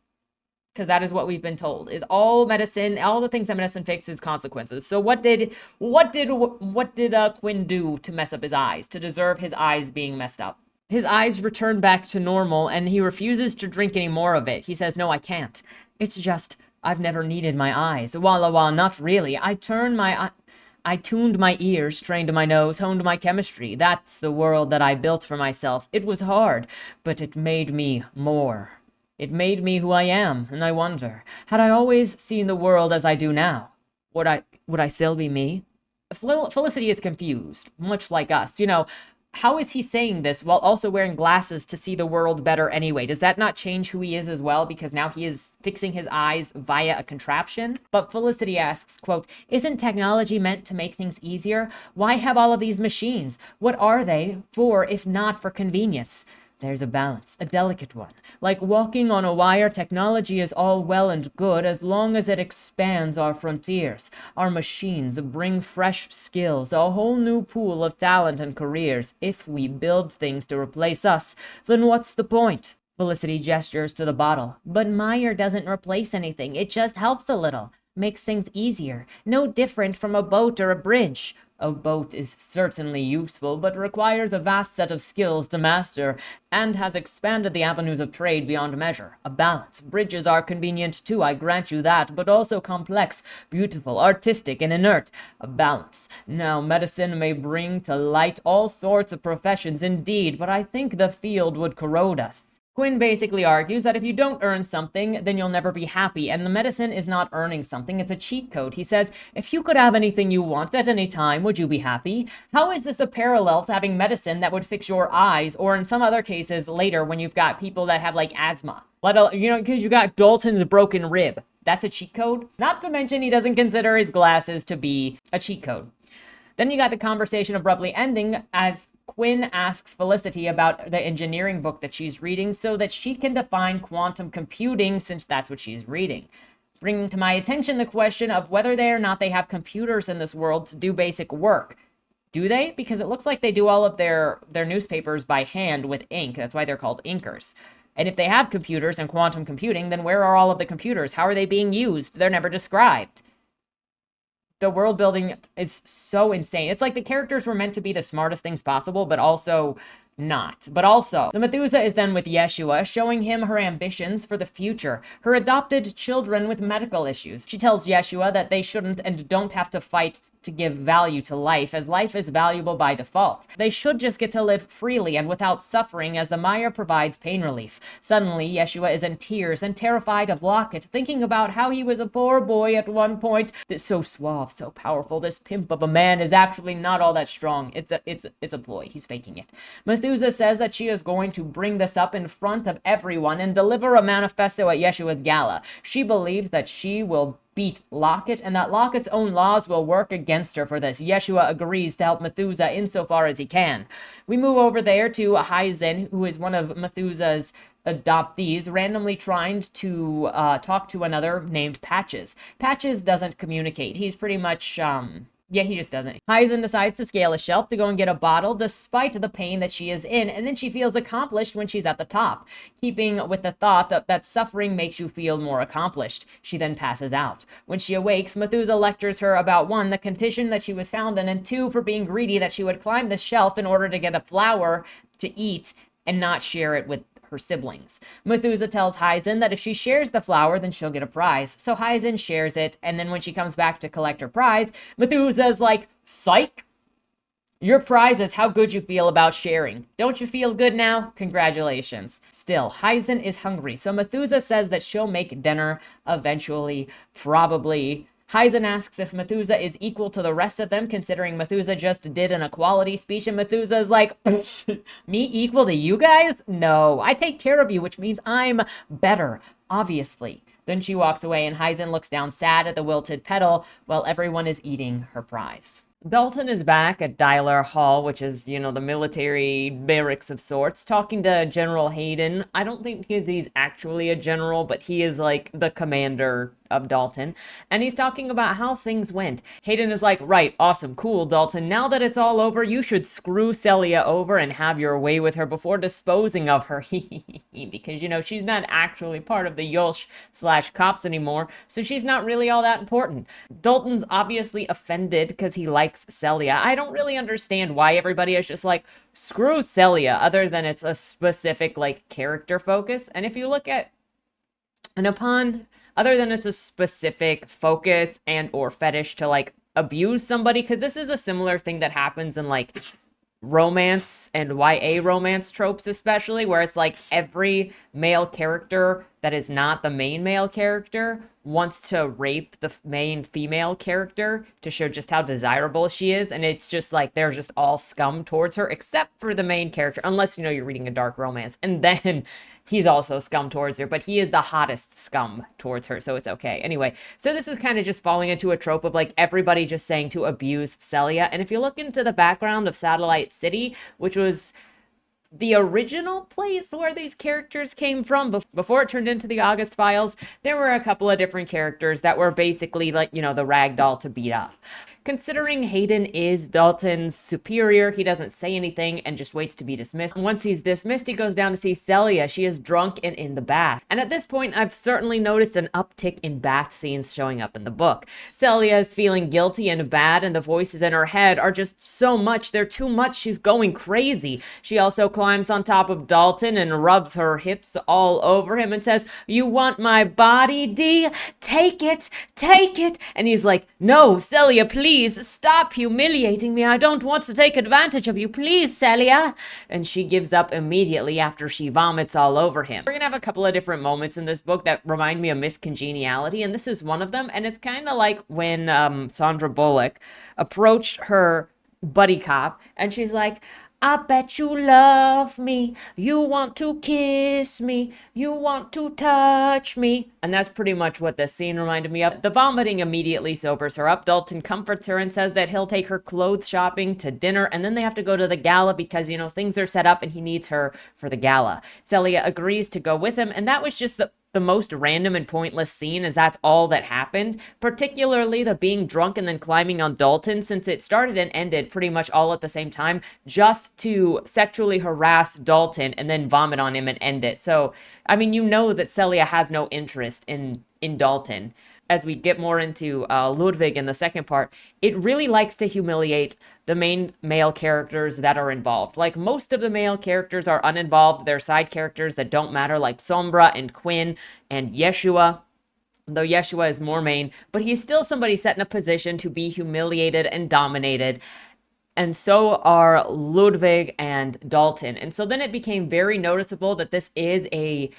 Because that is what we've been told, is all medicine, all the things that medicine fixes consequences. So what did Quinn do to mess up his eyes, to deserve his eyes being messed up? His eyes return back to normal, and he refuses to drink any more of it. He says, no, I can't. It's just, I've never needed my eyes. Walla walla, not really. I tuned my ears, trained my nose, honed my chemistry. That's the world that I built for myself. It was hard, but it made me more. It made me who I am, and I wonder, had I always seen the world as I do now, would I still be me? Felicity is confused, much like us. You know, how is he saying this while also wearing glasses to see the world better anyway? Does that not change who he is as well? Because now he is fixing his eyes via a contraption? But Felicity asks, quote, isn't technology meant to make things easier? Why have all of these machines? What are they for if not for convenience? There's a balance, a delicate one. Like walking on a wire, technology is all well and good as long as it expands our frontiers. Our machines bring fresh skills, a whole new pool of talent and careers. If we build things to replace us, then what's the point? Felicity gestures to the bottle. But Meyer doesn't replace anything. It just helps a little. Makes things easier. No different from a boat or a bridge. A boat is certainly useful, but requires a vast set of skills to master, and has expanded the avenues of trade beyond measure. A balance. Bridges are convenient too, I grant you that, but also complex, beautiful, artistic, and inert. A balance. Now, medicine may bring to light all sorts of professions indeed, but I think the field would corrode us. Quinn basically argues that if you don't earn something, then you'll never be happy, and the medicine is not earning something, it's a cheat code. He says, if you could have anything you want at any time, would you be happy? How is this a parallel to having medicine that would fix your eyes, or in some other cases later when you've got people that have like asthma? Because you got Dalton's broken rib. That's a cheat code? Not to mention he doesn't consider his glasses to be a cheat code. Then you got the conversation abruptly ending as Quinn asks Felicity about the engineering book that she's reading so that she can define quantum computing, since that's what she's reading. Bringing to my attention the question of whether or not they have computers in this world to do basic work. Do they? Because it looks like they do all of their newspapers by hand with ink. That's why they're called inkers. And if they have computers and quantum computing, then where are all of the computers? How are they being used? They're never described. The world building is so insane. It's like the characters were meant to be the smartest things possible, but also not. But also, the Methuselah is then with Yeshua, showing him her ambitions for the future, her adopted children with medical issues. She tells Yeshua that they shouldn't and don't have to fight to give value to life, as life is valuable by default. They should just get to live freely and without suffering, as the Maya provides pain relief. Suddenly, Yeshua is in tears and terrified of Lockett, thinking about how he was a poor boy at one point. This so suave, so powerful, this pimp of a man is actually not all that strong. It's a ploy. He's faking it. Methuselah says that she is going to bring this up in front of everyone and deliver a manifesto at Yeshua's gala. She believes that she will beat Lockett and that Lockett's own laws will work against her for this. Yeshua agrees to help Methuselah insofar as he can. We move over there to Hyzen, who is one of Methuselah's adoptees, randomly trying to talk to another named Patches. Patches doesn't communicate. He's pretty much, yeah, he just doesn't. Hyzen decides to scale a shelf to go and get a bottle despite the pain that she is in, and then she feels accomplished when she's at the top, keeping with the thought that suffering makes you feel more accomplished. She then passes out. When she awakes, Methuselah lectures her about 1, the condition that she was found in, and 2, for being greedy, that she would climb the shelf in order to get a flower to eat and not share it with her siblings. Methuselah tells Hyzen that if she shares the flower, then she'll get a prize. So Hyzen shares it, and then when she comes back to collect her prize, Methuselah's like, psych! Your prize is how good you feel about sharing. Don't you feel good now? Congratulations. Still, Hyzen is hungry, so Methuselah says that she'll make dinner eventually, probably. Hyzen asks if Methuselah is equal to the rest of them, considering Methuselah just did an equality speech, and Methuselah's like, me equal to you guys? No, I take care of you, which means I'm better, obviously. Then she walks away, and Hyzen looks down sad at the wilted petal while everyone is eating her prize. Dalton is back at Dialer Hall, which is, the military barracks of sorts, talking to General Hayden. I don't think he's actually a general, but he is like the commander of Dalton, and he's talking about how things went. Hayden is like, right, awesome, cool, Dalton. Now that it's all over, you should screw Celia over and have your way with her before disposing of her. Because, she's not actually part of the Yolsh/cops anymore, so she's not really all that important. Dalton's obviously offended because he likes Celia. I don't really understand why everybody is just like, screw Celia, other than it's a specific, character focus. And if you look at, other than it's a specific focus and or fetish to abuse somebody, because this is a similar thing that happens in romance and YA romance tropes, especially, where it's every male character that is not the main male character wants to rape the main female character to show just how desirable she is, and it's just they're just all scum towards her, except for the main character, unless you're reading a dark romance, and then he's also scum towards her, but he is the hottest scum towards her, so it's okay. Anyway, so this is kind of just falling into a trope of everybody just saying to abuse Celia. And if you look into the background of Satellite City, which was the original place where these characters came from before it turned into the August Files, there were a couple of different characters that were basically the ragdoll to beat up. Considering Hayden is Dalton's superior, he doesn't say anything and just waits to be dismissed. Once he's dismissed, he goes down to see Celia. She is drunk and in the bath. And at this point, I've certainly noticed an uptick in bath scenes showing up in the book. Celia is feeling guilty and bad, and the voices in her head are just so much. They're too much. She's going crazy. She also climbs on top of Dalton and rubs her hips all over him and says, "You want my body, D? Take it, take it." And he's like, "No, Celia, please stop humiliating me. I don't want to take advantage of you. Please, Celia." And she gives up immediately after she vomits all over him. We're gonna have a couple of different moments in this book that remind me of Miscongeniality, and this is one of them. And it's kind of like when Sandra Bullock approached her buddy cop, and she's like, "I bet you love me. You want to kiss me. You want to touch me." And that's pretty much what this scene reminded me of. The vomiting immediately sobers her up. Dalton comforts her and says that he'll take her clothes shopping, to dinner, and then they have to go to the gala because, things are set up and he needs her for the gala. Celia agrees to go with him, and that was just the most random and pointless scene, as that's all that happened, particularly the being drunk and then climbing on Dalton, since it started and ended pretty much all at the same time, just to sexually harass Dalton and then vomit on him and end it. So, that Celia has no interest in in Dalton. As we get more into Ludwig in the second part, it really likes to humiliate the main male characters that are involved. Like, most of the male characters are uninvolved. They're side characters that don't matter, like Sombra and Quinn and Yeshua. Though Yeshua is more main, but he's still somebody set in a position to be humiliated and dominated. And so are Ludwig and Dalton. And so then it became very noticeable that this is a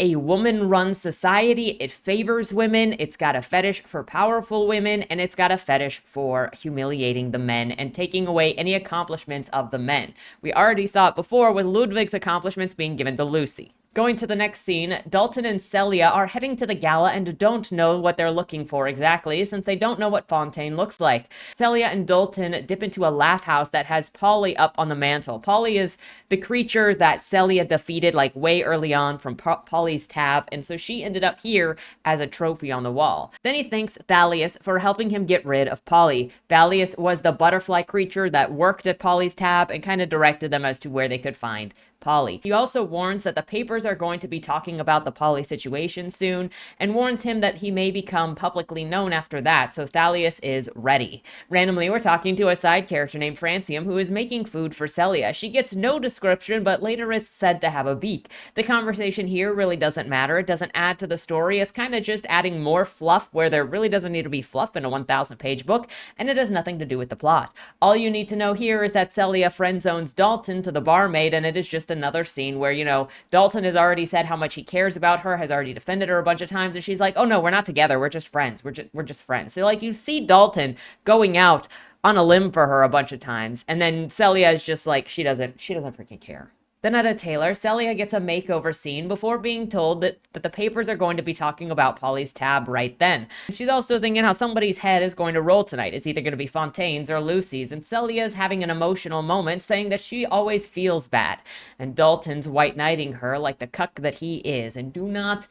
woman-run society. It favors women. It's got a fetish for powerful women, and it's got a fetish for humiliating the men and taking away any accomplishments of the men. We already saw it before with Ludwig's accomplishments being given to Lucy. Going to the next scene, Dalton and Celia are heading to the gala and don't know what they're looking for exactly, since they don't know what Fontaine looks like. Celia and Dalton dip into a laugh house that has Polly up on the mantle. Polly is the creature that Celia defeated like way early on from Polly's tab, and so she ended up here as a trophy on the wall. Then he thanks Thalius for helping him get rid of Polly. Thalius was the butterfly creature that worked at Polly's tab and kind of directed them as to where they could find Polly. He also warns that the papers are going to be talking about the Polly situation soon, and warns him that he may become publicly known after that, so Thalius is ready. Randomly, we're talking to a side character named Francium, who is making food for Celia. She gets no description, but later is said to have a beak. The conversation here really doesn't matter. It doesn't add to the story. It's kind of just adding more fluff where there really doesn't need to be fluff in a 1,000-page book, and it has nothing to do with the plot. All you need to know here is that Celia friend-zones Dalton to the barmaid, and it is just another scene where, you know, Dalton has already said how much he cares about her, has already defended her a bunch of times, and she's like, oh no, we're not together, we're just friends, we're just friends. So like, you see Dalton going out on a limb for her a bunch of times, and then Celia is just like, she doesn't freaking care. Then at a tailor, Celia gets a makeover scene before being told that the papers are going to be talking about Polly's tab right then. She's also thinking how somebody's head is going to roll tonight. It's either going to be Fontaine's or Lucy's, and Celia's having an emotional moment saying that she always feels bad. And Dalton's white knighting her like the cuck that he is, and do not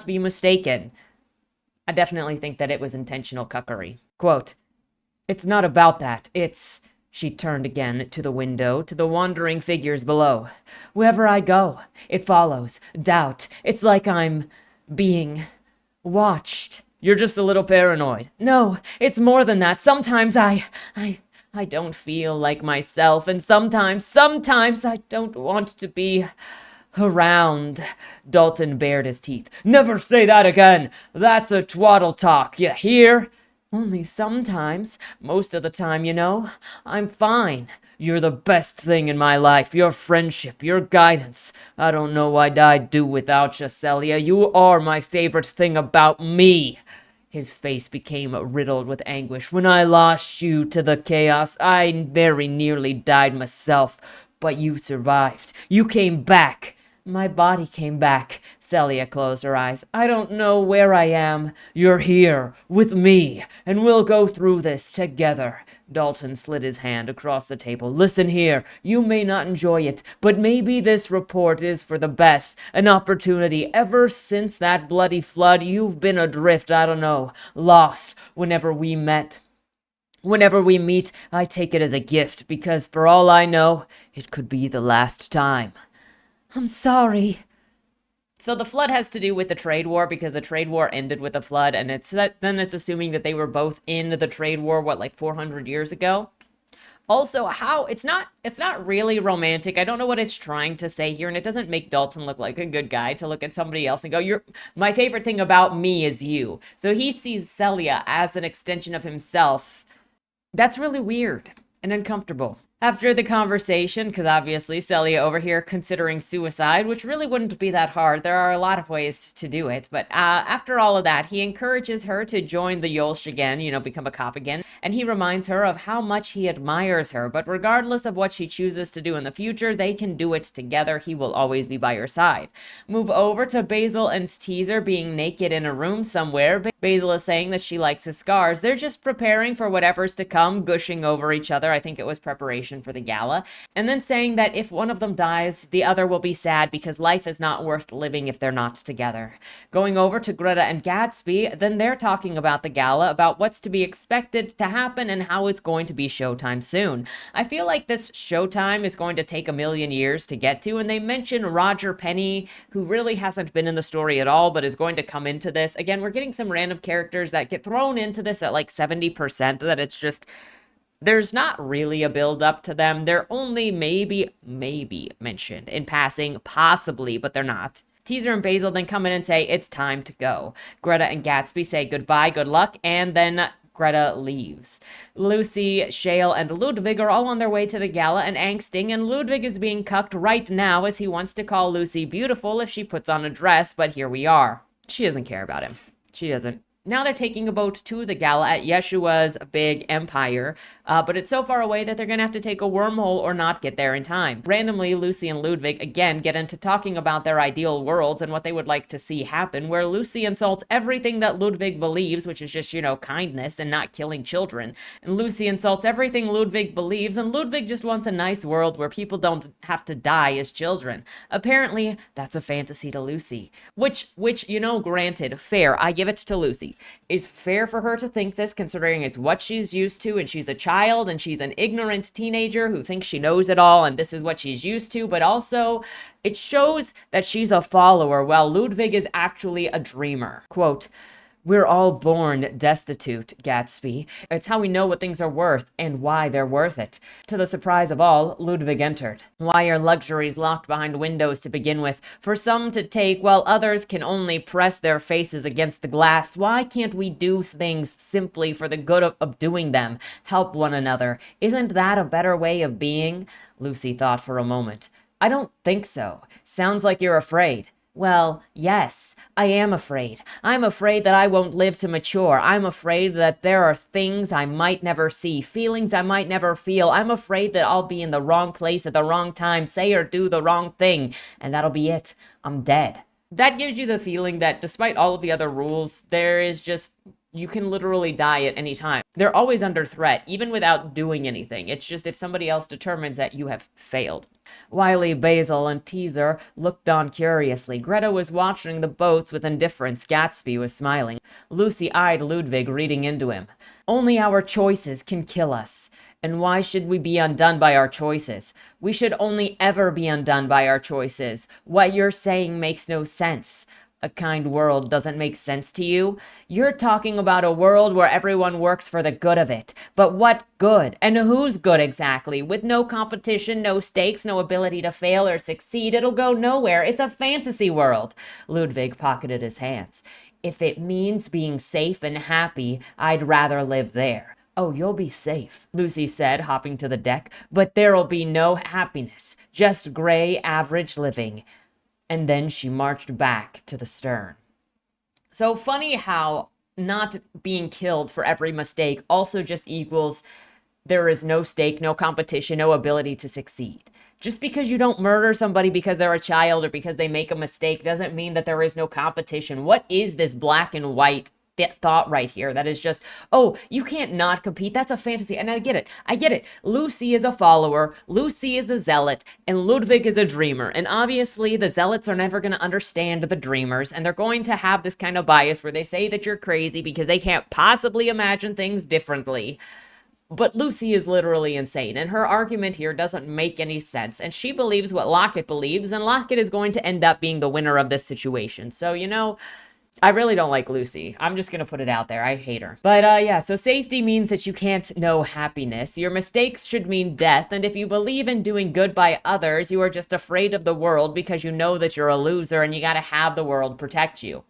be mistaken. I definitely think that it was intentional cuckery. Quote, "It's not about that, it's..." She turned again to the window, to the wandering figures below. "Wherever I go, it follows. Doubt. It's like I'm being watched." "You're just a little paranoid." "No, it's more than that. Sometimes I don't feel like myself, and sometimes I don't want to be around." Dalton bared his teeth. "Never say that again. That's a twaddle talk, you hear?" "Only sometimes. Most of the time, you know, I'm fine." "You're the best thing in my life. Your friendship, your guidance. I don't know what I'd do without you, Celia. You are my favorite thing about me." His face became riddled with anguish. "When I lost you to the chaos, I very nearly died myself. But you survived. You came back." "My body came back." Celia closed her eyes. "I don't know where I am." "You're here, with me, and we'll go through this together." Dalton slid his hand across the table. "Listen here, you may not enjoy it, but maybe this report is for the best. An opportunity. Ever since that bloody flood, you've been adrift, I don't know, lost. Whenever we meet, I take it as a gift, because for all I know, it could be the last time." "I'm sorry." So the flood has to do with the trade war, because the trade war ended with the flood, and then it's assuming that they were both in the trade war, like 400 years ago. Also, it's not really romantic. I don't know what it's trying to say here, and it doesn't make Dalton look like a good guy to look at somebody else and go, my favorite thing about me is you." So he sees Celia as an extension of himself. That's really weird and uncomfortable. After the conversation, because obviously Celia over here considering suicide, which really wouldn't be that hard. There are a lot of ways to do it. But after all of that, he encourages her to join the Yolsh again, become a cop again. And he reminds her of how much he admires her. But regardless of what she chooses to do in the future, they can do it together. He will always be by her side. Move over to Basil and Teaser being naked in a room somewhere. Basil is saying that she likes his scars. They're just preparing for whatever's to come, gushing over each other. I think it was preparation. preparation for the gala, and then saying that if one of them dies, the other will be sad because life is not worth living if they're not together. Going over to Greta and Gatsby, then they're talking about the gala, about what's to be expected to happen and how it's going to be showtime soon. I feel like this showtime is going to take a million years to get to, and they mention Roger Penny, who really hasn't been in the story at all, but is going to come into this. Again, we're getting some random characters that get thrown into this at like 70%, that it's just, there's not really a build up to them. They're only maybe mentioned in passing, possibly, but they're not. Teaser and Basil then come in and say, it's time to go. Greta and Gatsby say goodbye, good luck, and then Greta leaves. Lucy, Shale, and Ludwig are all on their way to the gala and angsting, and Ludwig is being cucked right now as he wants to call Lucy beautiful if she puts on a dress, but here we are. She doesn't care about him. She doesn't. Now they're taking a boat to the gala at Yeshua's big empire, but it's so far away that they're going to have to take a wormhole or not get there in time. Randomly, Lucy and Ludwig again get into talking about their ideal worlds and what they would like to see happen, where Lucy insults everything that Ludwig believes, which is just, kindness and not killing children. And Lucy insults everything Ludwig believes, and Ludwig just wants a nice world where people don't have to die as children. Apparently, that's a fantasy to Lucy. Which, granted, fair, I give it to Lucy. It's fair for her to think this, considering it's what she's used to, and she's a child, and she's an ignorant teenager who thinks she knows it all, and this is what she's used to, but also, it shows that she's a follower, while Ludwig is actually a dreamer. Quote, "We're all born destitute, Gatsby. It's how we know what things are worth and why they're worth it." To the surprise of all, Ludwig entered. "Why are luxuries locked behind windows to begin with? For some to take, while others can only press their faces against the glass. Why can't we do things simply for the good of doing them? Help one another. Isn't that a better way of being?" Lucy thought for a moment. "I don't think so. Sounds like you're afraid." "Well, yes, I am afraid. I'm afraid that I won't live to mature. I'm afraid that there are things I might never see, feelings I might never feel. I'm afraid that I'll be in the wrong place at the wrong time, say or do the wrong thing, and that'll be it. I'm dead." That gives you the feeling that despite all of the other rules, there is just, you can literally die at any time. They're always under threat, even without doing anything. It's just if somebody else determines that you have failed. Wiley, Basil, and Teaser looked on curiously. Greta was watching the boats with indifference. Gatsby was smiling. Lucy eyed Ludwig, reading into him. "Only our choices can kill us. And why should we be undone by our choices? We should only ever be undone by our choices. What you're saying makes no sense. A kind world doesn't make sense to you? You're talking about a world where everyone works for the good of it. But what good? And whose good exactly? With no competition, no stakes, no ability to fail or succeed, it'll go nowhere. It's a fantasy world." Ludwig pocketed his hands. "If it means being safe and happy, I'd rather live there." "Oh, you'll be safe," Lucy said, hopping to the deck. "But there'll be no happiness. Just gray, average living." And then she marched back to the stern. So funny how not being killed for every mistake also just equals there is no stake, no competition, no ability to succeed. Just because you don't murder somebody because they're a child or because they make a mistake doesn't mean that there is no competition. What is this black and white thought right here that is just, oh, you can't not compete? That's a fantasy. And I get it. Lucy is a follower, Lucy is a zealot, and Ludwig is a dreamer. And obviously the zealots are never going to understand the dreamers, and they're going to have this kind of bias where they say that you're crazy because they can't possibly imagine things differently. But Lucy is literally insane, and her argument here doesn't make any sense. And she believes what Lockett believes, and Lockett is going to end up being the winner of this situation. So, I really don't like Lucy. I'm just going to put it out there. I hate her. But yeah, so safety means that you can't know happiness. Your mistakes should mean death. And if you believe in doing good by others, you are just afraid of the world because you know that you're a loser and you got to have the world protect you.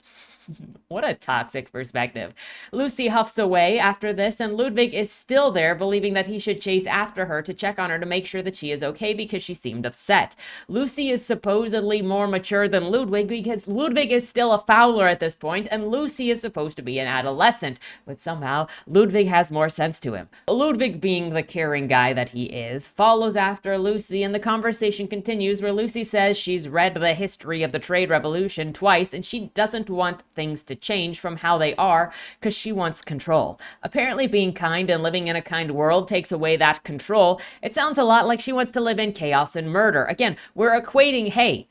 What a toxic perspective. Lucy huffs away after this, and Ludwig is still there, believing that he should chase after her to check on her to make sure that she is okay because she seemed upset. Lucy is supposedly more mature than Ludwig because Ludwig is still a fowler at this point, and Lucy is supposed to be an adolescent, but somehow Ludwig has more sense to him. Ludwig, being the caring guy that he is, follows after Lucy, and the conversation continues where Lucy says she's read the history of the trade revolution twice, and she doesn't want things to change from how they are because she wants control. Apparently being kind and living in a kind world takes away that control. It sounds a lot like she wants to live in chaos and murder. Again, we're equating, hey,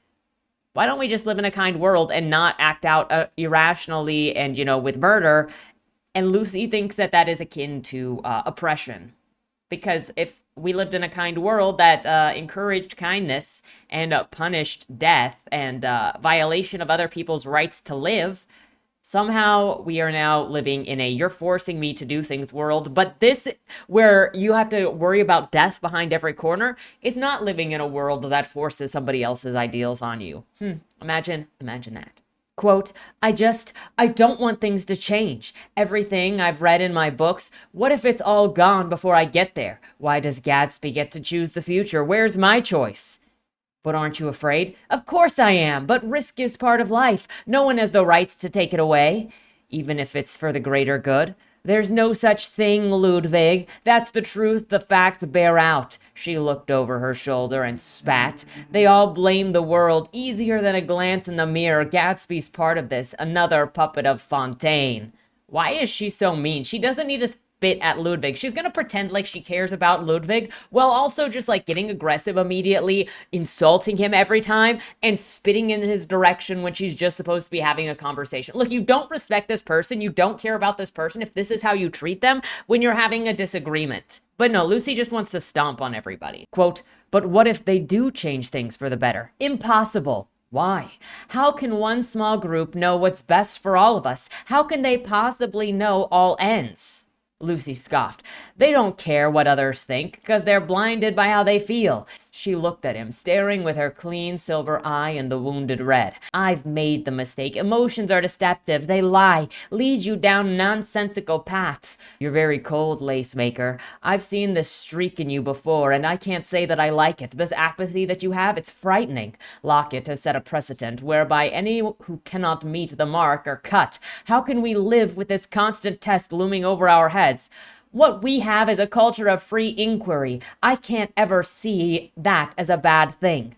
why don't we just live in a kind world and not act out irrationally and, with murder? And Lucy thinks that that is akin to oppression. Because if we lived in a kind world that encouraged kindness and punished death and violation of other people's rights to live, somehow we are now living in a you're forcing me to do things world. But this, where you have to worry about death behind every corner, is not living in a world that forces somebody else's ideals on you. Imagine that. Quote, I don't want things to change. Everything I've read in my books, what if it's all gone before I get there? Why does Gatsby get to choose the future? Where's my choice? But aren't you afraid? Of course I am, but risk is part of life. No one has the right to take it away, even if it's for the greater good. There's no such thing, Ludwig. That's the truth the facts bear out. She looked over her shoulder and spat. They all blame the world. Easier than a glance in the mirror. Gatsby's part of this. Another puppet of Fontaine. Why is she so mean? She doesn't need to spit at Ludwig. She's gonna pretend like she cares about Ludwig while also just like getting aggressive immediately, insulting him every time, and spitting in his direction when she's just supposed to be having a conversation. Look, you don't respect this person, you don't care about this person if this is how you treat them when you're having a disagreement. But no, Lucy just wants to stomp on everybody. Quote, but what if they do change things for the better? Impossible. Why? How can one small group know what's best for all of us? How can they possibly know all ends? Lucy scoffed. They don't care what others think, because they're blinded by how they feel. She looked at him, staring with her clean silver eye and the wounded red. I've made the mistake. Emotions are deceptive. They lie, lead you down nonsensical paths. You're very cold, lace maker. I've seen this streak in you before, and I can't say that I like it. This apathy that you have, it's frightening. Lockett has set a precedent whereby any who cannot meet the mark are cut. How can we live with this constant test looming over our heads? What we have is a culture of free inquiry. I can't ever see that as a bad thing.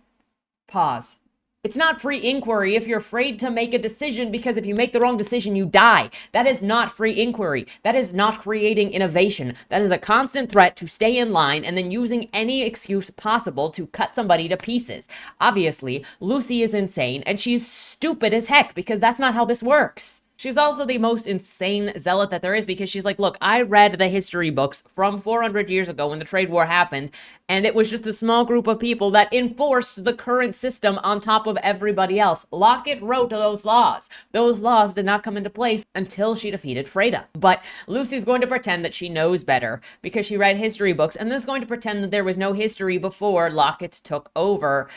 Pause. It's not free inquiry if you're afraid to make a decision, because if you make the wrong decision, you die. That is not free inquiry. That is not creating innovation. That is a constant threat to stay in line and then using any excuse possible to cut somebody to pieces. Obviously, Lucy is insane and she's stupid as heck, because that's not how this works. She's also the most insane zealot that there is, because she's like, look, I read the history books from 400 years ago when the trade war happened, and it was just a small group of people that enforced the current system on top of everybody else. Lockett wrote those laws. Those laws did not come into place until she defeated Fennah. But Lucy's going to pretend that she knows better because she read history books, and then is going to pretend that there was no history before Lockett took over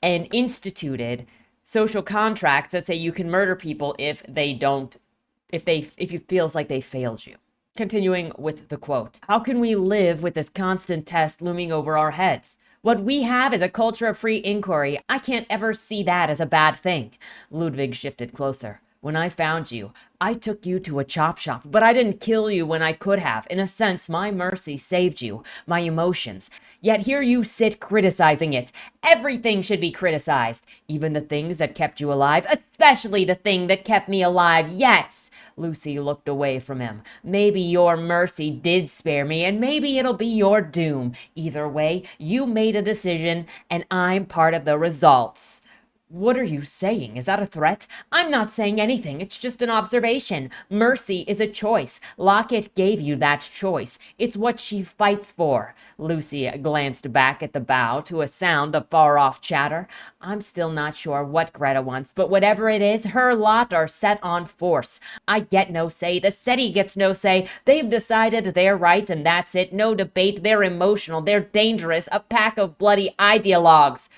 and instituted social contracts that say you can murder people if it feels like they failed you. Continuing with the quote, how can we live with this constant test looming over our heads? What we have is a culture of free inquiry. I can't ever see that as a bad thing. Ludwig shifted closer. When I found you, I took you to a chop shop, but I didn't kill you when I could have. In a sense, my mercy saved you, my emotions. Yet here you sit criticizing it. Everything should be criticized, even the things that kept you alive, especially the thing that kept me alive. Yes. Lucy looked away from him. Maybe your mercy did spare me, and maybe it'll be your doom. Either way, you made a decision, and I'm part of the results. What are you saying? Is that a threat? I'm not saying anything. It's just an observation. Mercy is a choice. Lockett gave you that choice. It's what she fights for. Lucy glanced back at the bow to a sound of far-off chatter. I'm still not sure what Greta wants, but whatever it is, her lot are set on force. I get no say. The city gets no say. They've decided they're right, and that's it. No debate. They're emotional. They're dangerous. A pack of bloody ideologues.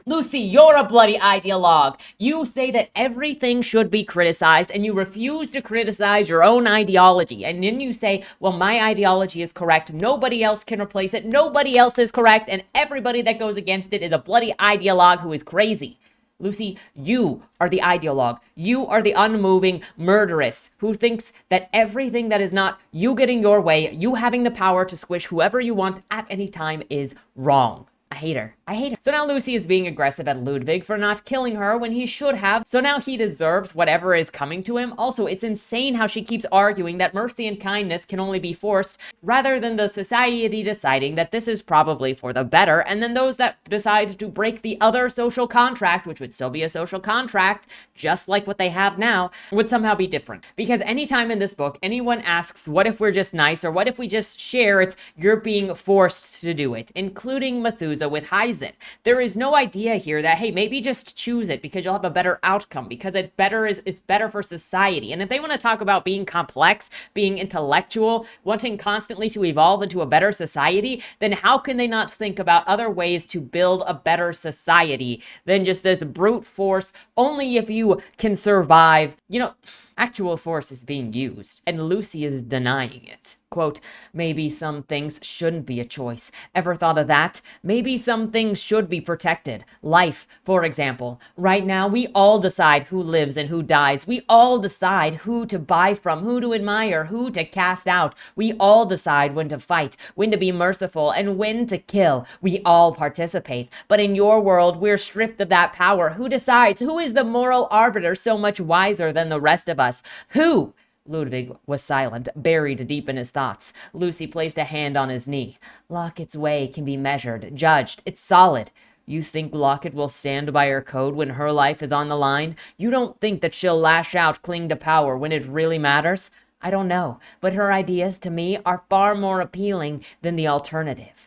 Lucy, you're a bloody ideologue. You say that everything should be criticized, and you refuse to criticize your own ideology. And then you say, well, my ideology is correct. Nobody else can replace it. Nobody else is correct. And everybody that goes against it is a bloody ideologue who is crazy. Lucy, you are the ideologue. You are the unmoving murderess who thinks that everything that is not you getting your way, you having the power to squish whoever you want at any time, is wrong. I hate her. I hate her. So now Lucy is being aggressive at Ludwig for not killing her when he should have. So now he deserves whatever is coming to him. Also, it's insane how she keeps arguing that mercy and kindness can only be forced rather than the society deciding that this is probably for the better. And then those that decide to break the other social contract, which would still be a social contract, just like what they have now, would somehow be different. Because anytime in this book, anyone asks, what if we're just nice? Or what if we just share? It's you're being forced to do it, including Methuselah with Hyzin. There is no idea here that, hey, maybe just choose it because you'll have a better outcome, because it better is better for society. And if they want to talk about being complex, being intellectual, wanting constantly to evolve into a better society, then how can they not think about other ways to build a better society than just this brute force, only if you can survive? You know, actual force is being used, and Lucy is denying it. Quote, maybe some things shouldn't be a choice. Ever thought of that? Maybe some things should be protected. Life, for example. Right now, we all decide who lives and who dies. We all decide who to buy from, who to admire, who to cast out. We all decide when to fight, when to be merciful, and when to kill. We all participate. But in your world, we're stripped of that power. Who decides? Who is the moral arbiter so much wiser than the rest of us? Who? Ludwig was silent, buried deep in his thoughts. Lucy placed a hand on his knee. Lockett's way can be measured, judged. It's solid. You think Lockett will stand by her code when her life is on the line? You don't think that she'll lash out, cling to power when it really matters? I don't know, but her ideas to me are far more appealing than the alternative.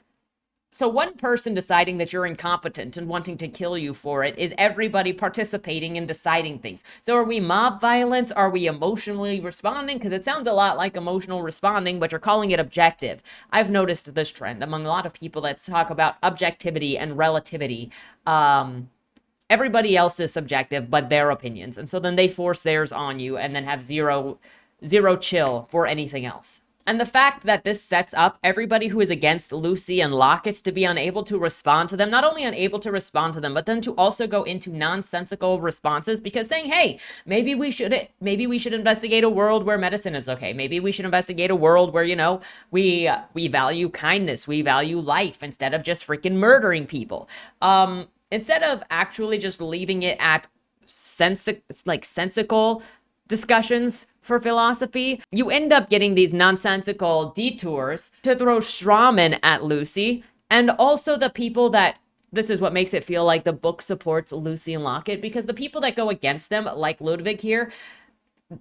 So one person deciding that you're incompetent and wanting to kill you for it is everybody participating in deciding things. So are we mob violence? Are we emotionally responding? Because it sounds a lot like emotional responding, but you're calling it objective. I've noticed this trend among a lot of people that talk about objectivity and relativity. Everybody else is subjective, but their opinions. And so then they force theirs on you and then have zero chill for anything else. And the fact that this sets up everybody who is against Lucy and Lockett to be unable to respond to them, not only unable to respond to them, but then to also go into nonsensical responses, because saying, hey, maybe we should investigate a world where medicine is okay. Maybe we should investigate a world where, you know, we value kindness, we value life instead of just freaking murdering people. Instead of actually just leaving it at sensical discussions for philosophy, you end up getting these nonsensical detours to throw strawmen at Lucy, and also the people that, this is what makes it feel like the book supports Lucy and Lockett, because the people that go against them, like Ludwig here,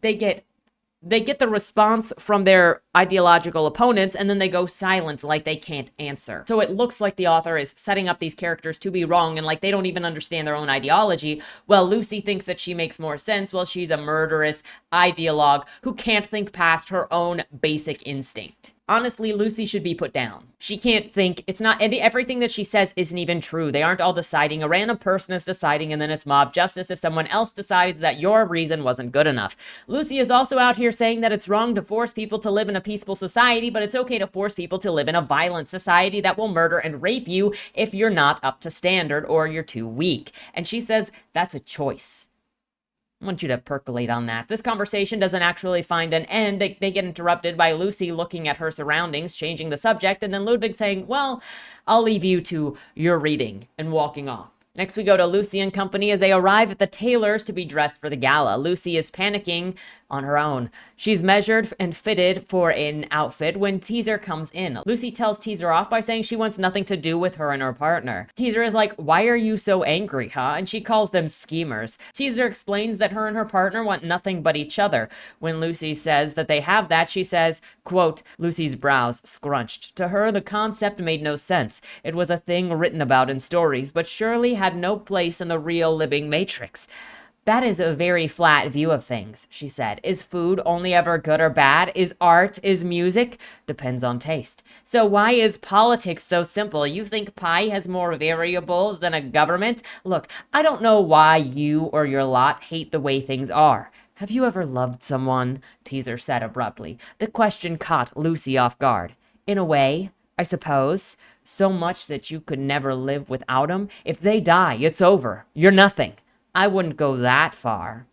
they get the response from their ideological opponents, and then they go silent like they can't answer. So it looks like the author is setting up these characters to be wrong and like they don't even understand their own ideology. Well, Lucy thinks that she makes more sense. Well, she's a murderous ideologue who can't think past her own basic instinct. Honestly, Lucy should be put down. She can't think. It's not, everything that she says isn't even true. They aren't all deciding. A random person is deciding, and then it's mob justice if someone else decides that your reason wasn't good enough. Lucy is also out here saying that it's wrong to force people to live in a peaceful society, but it's okay to force people to live in a violent society that will murder and rape you if you're not up to standard or you're too weak. And she says that's a choice. I want you to percolate on that. This conversation doesn't actually find an end. They get interrupted by Lucy looking at her surroundings, changing the subject, and then Ludwig saying, well, I'll leave you to your reading, and walking off. Next, we go to Lucy and company as they arrive at the tailor's to be dressed for the gala. Lucy is panicking on her own. She's measured and fitted for an outfit when Teaser comes in. Lucy tells Teaser off by saying she wants nothing to do with her and her partner. Teaser is like, why are you so angry, huh? And she calls them schemers. Teaser explains that her and her partner want nothing but each other. When Lucy says that they have that, she says, quote, Lucy's brows scrunched. To her, the concept made no sense. It was a thing written about in stories, but surely had no place in the real living matrix. That is a very flat view of things, she said. Is food only ever good or bad? Is art? Is music? Depends on taste. So why is politics so simple? You think pie has more variables than a government? Look, I don't know why you or your lot hate the way things are. Have you ever loved someone? Teaser said abruptly. The question caught Lucy off guard. In a way, I suppose. So much that you could never live without them. If they die, it's over. You're nothing. I wouldn't go that far.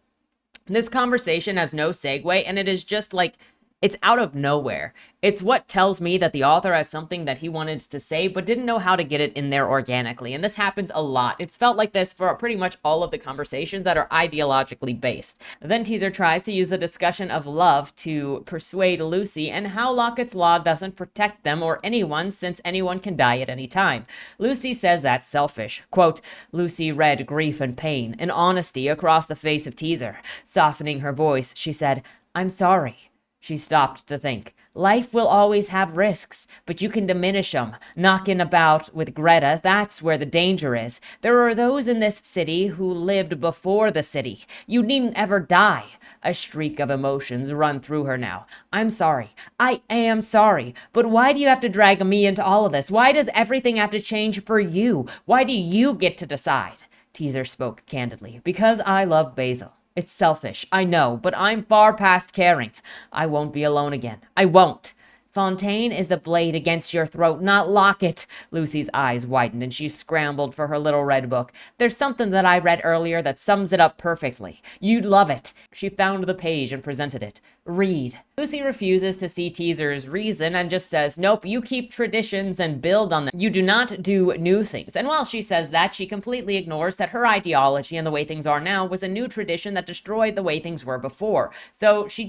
This conversation has no segue, and it is just like It's out of nowhere. It's what tells me that the author has something that he wanted to say, but didn't know how to get it in there organically. And this happens a lot. It's felt like this for pretty much all of the conversations that are ideologically based. Then Teaser tries to use the discussion of love to persuade Lucy and how Lockett's law doesn't protect them or anyone, since anyone can die at any time. Lucy says that's selfish. Quote, Lucy read grief and pain and honesty across the face of Teaser. Softening her voice, she said, I'm sorry. She stopped to think. Life will always have risks, but you can diminish them. Knocking about with Greta, that's where the danger is. There are those in this city who lived before the city. You needn't ever die. A streak of emotions run through her now. I'm sorry. I am sorry. But why do you have to drag me into all of this? Why does everything have to change for you? Why do you get to decide? Teaser spoke candidly. Because I love Basil. It's selfish, I know, but I'm far past caring. I won't be alone again. I won't. Fontaine is the blade against your throat, not Lockett. Lucy's eyes widened and she scrambled for her little red book. There's something that I read earlier that sums it up perfectly. You'd love it. She found the page and presented it. Read. Lucy refuses to see Teaser's reason and just says, nope, you keep traditions and build on them. You do not do new things. And while she says that, she completely ignores that her ideology and the way things are now was a new tradition that destroyed the way things were before. So she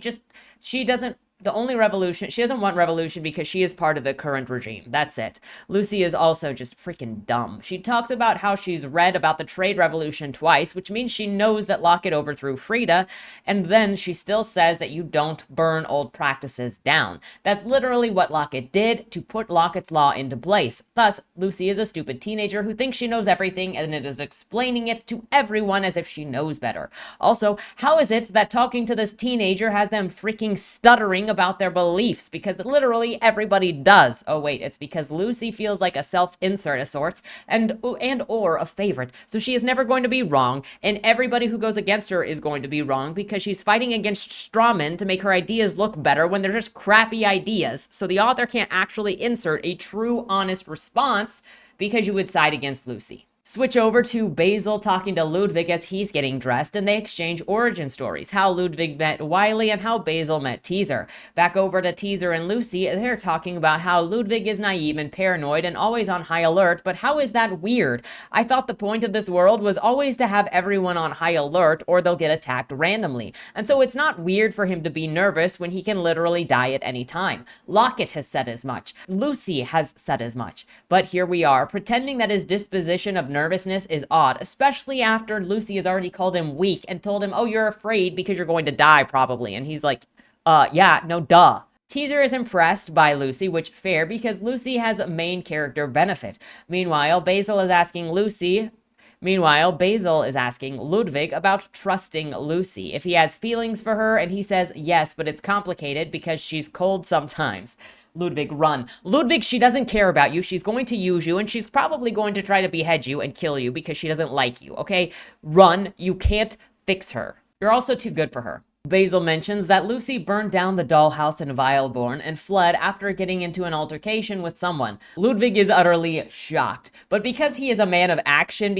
doesn't want revolution because she is part of the current regime. That's it. Lucy is also just freaking dumb. She talks about how she's read about the trade revolution twice, which means she knows that Lockett overthrew Frida, and then she still says that you don't burn old practices down. That's literally what Lockett did to put Lockett's law into place. Thus, Lucy is a stupid teenager who thinks she knows everything and it is explaining it to everyone as if she knows better. Also, how is it that talking to this teenager has them freaking stuttering about their beliefs? Because literally everybody does. Oh wait, it's because Lucy feels like a self-insert of sorts and or a favorite. So she is never going to be wrong, and everybody who goes against her is going to be wrong because she's fighting against strawmen to make her ideas look better when they're just crappy ideas. So the author can't actually insert a true, honest response because you would side against Lucy. Switch over to Basil talking to Ludwig as he's getting dressed, and they exchange origin stories, how Ludwig met Wiley and how Basil met Teaser. Back over to Teaser and Lucy, they're talking about how Ludwig is naive and paranoid and always on high alert, but how is that weird? I thought the point of this world was always to have everyone on high alert or they'll get attacked randomly, and so it's not weird for him to be nervous when he can literally die at any time. Lockett has said as much. Lucy has said as much. But here we are, pretending that his disposition of nervousness is odd, especially after Lucy has already called him weak and told him, oh, you're afraid because you're going to die probably. And he's like, yeah, no, duh. Teaser is impressed by Lucy, which fair because Lucy has a main character benefit. Meanwhile, Basil is asking Ludwig about trusting Lucy, if he has feelings for her, and he says yes, but it's complicated because she's cold sometimes. Ludwig, run. Ludwig, she doesn't care about you. She's going to use you, and she's probably going to try to behead you and kill you because she doesn't like you, okay? Run. You can't fix her. You're also too good for her. Basil mentions that Lucy burned down the dollhouse in Weilborn and fled after getting into an altercation with someone. Ludwig is utterly shocked, but because he is a man of action,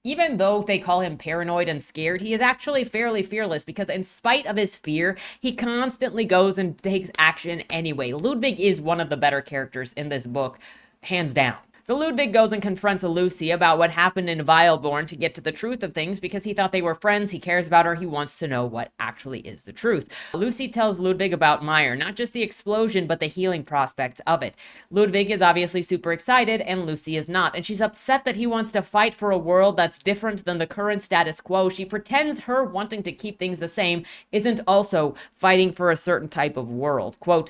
even though they call him paranoid and scared, he is actually fairly fearless because in spite of his fear, he constantly goes and takes action anyway. Ludwig is one of the better characters in this book, hands down. So Ludwig goes and confronts Lucy about what happened in Weilborn to get to the truth of things because he thought they were friends, he cares about her, he wants to know what actually is the truth. Lucy tells Ludwig about Meyer, not just the explosion, but the healing prospects of it. Ludwig is obviously super excited and Lucy is not, and she's upset that he wants to fight for a world that's different than the current status quo. She pretends her wanting to keep things the same isn't also fighting for a certain type of world. Quote,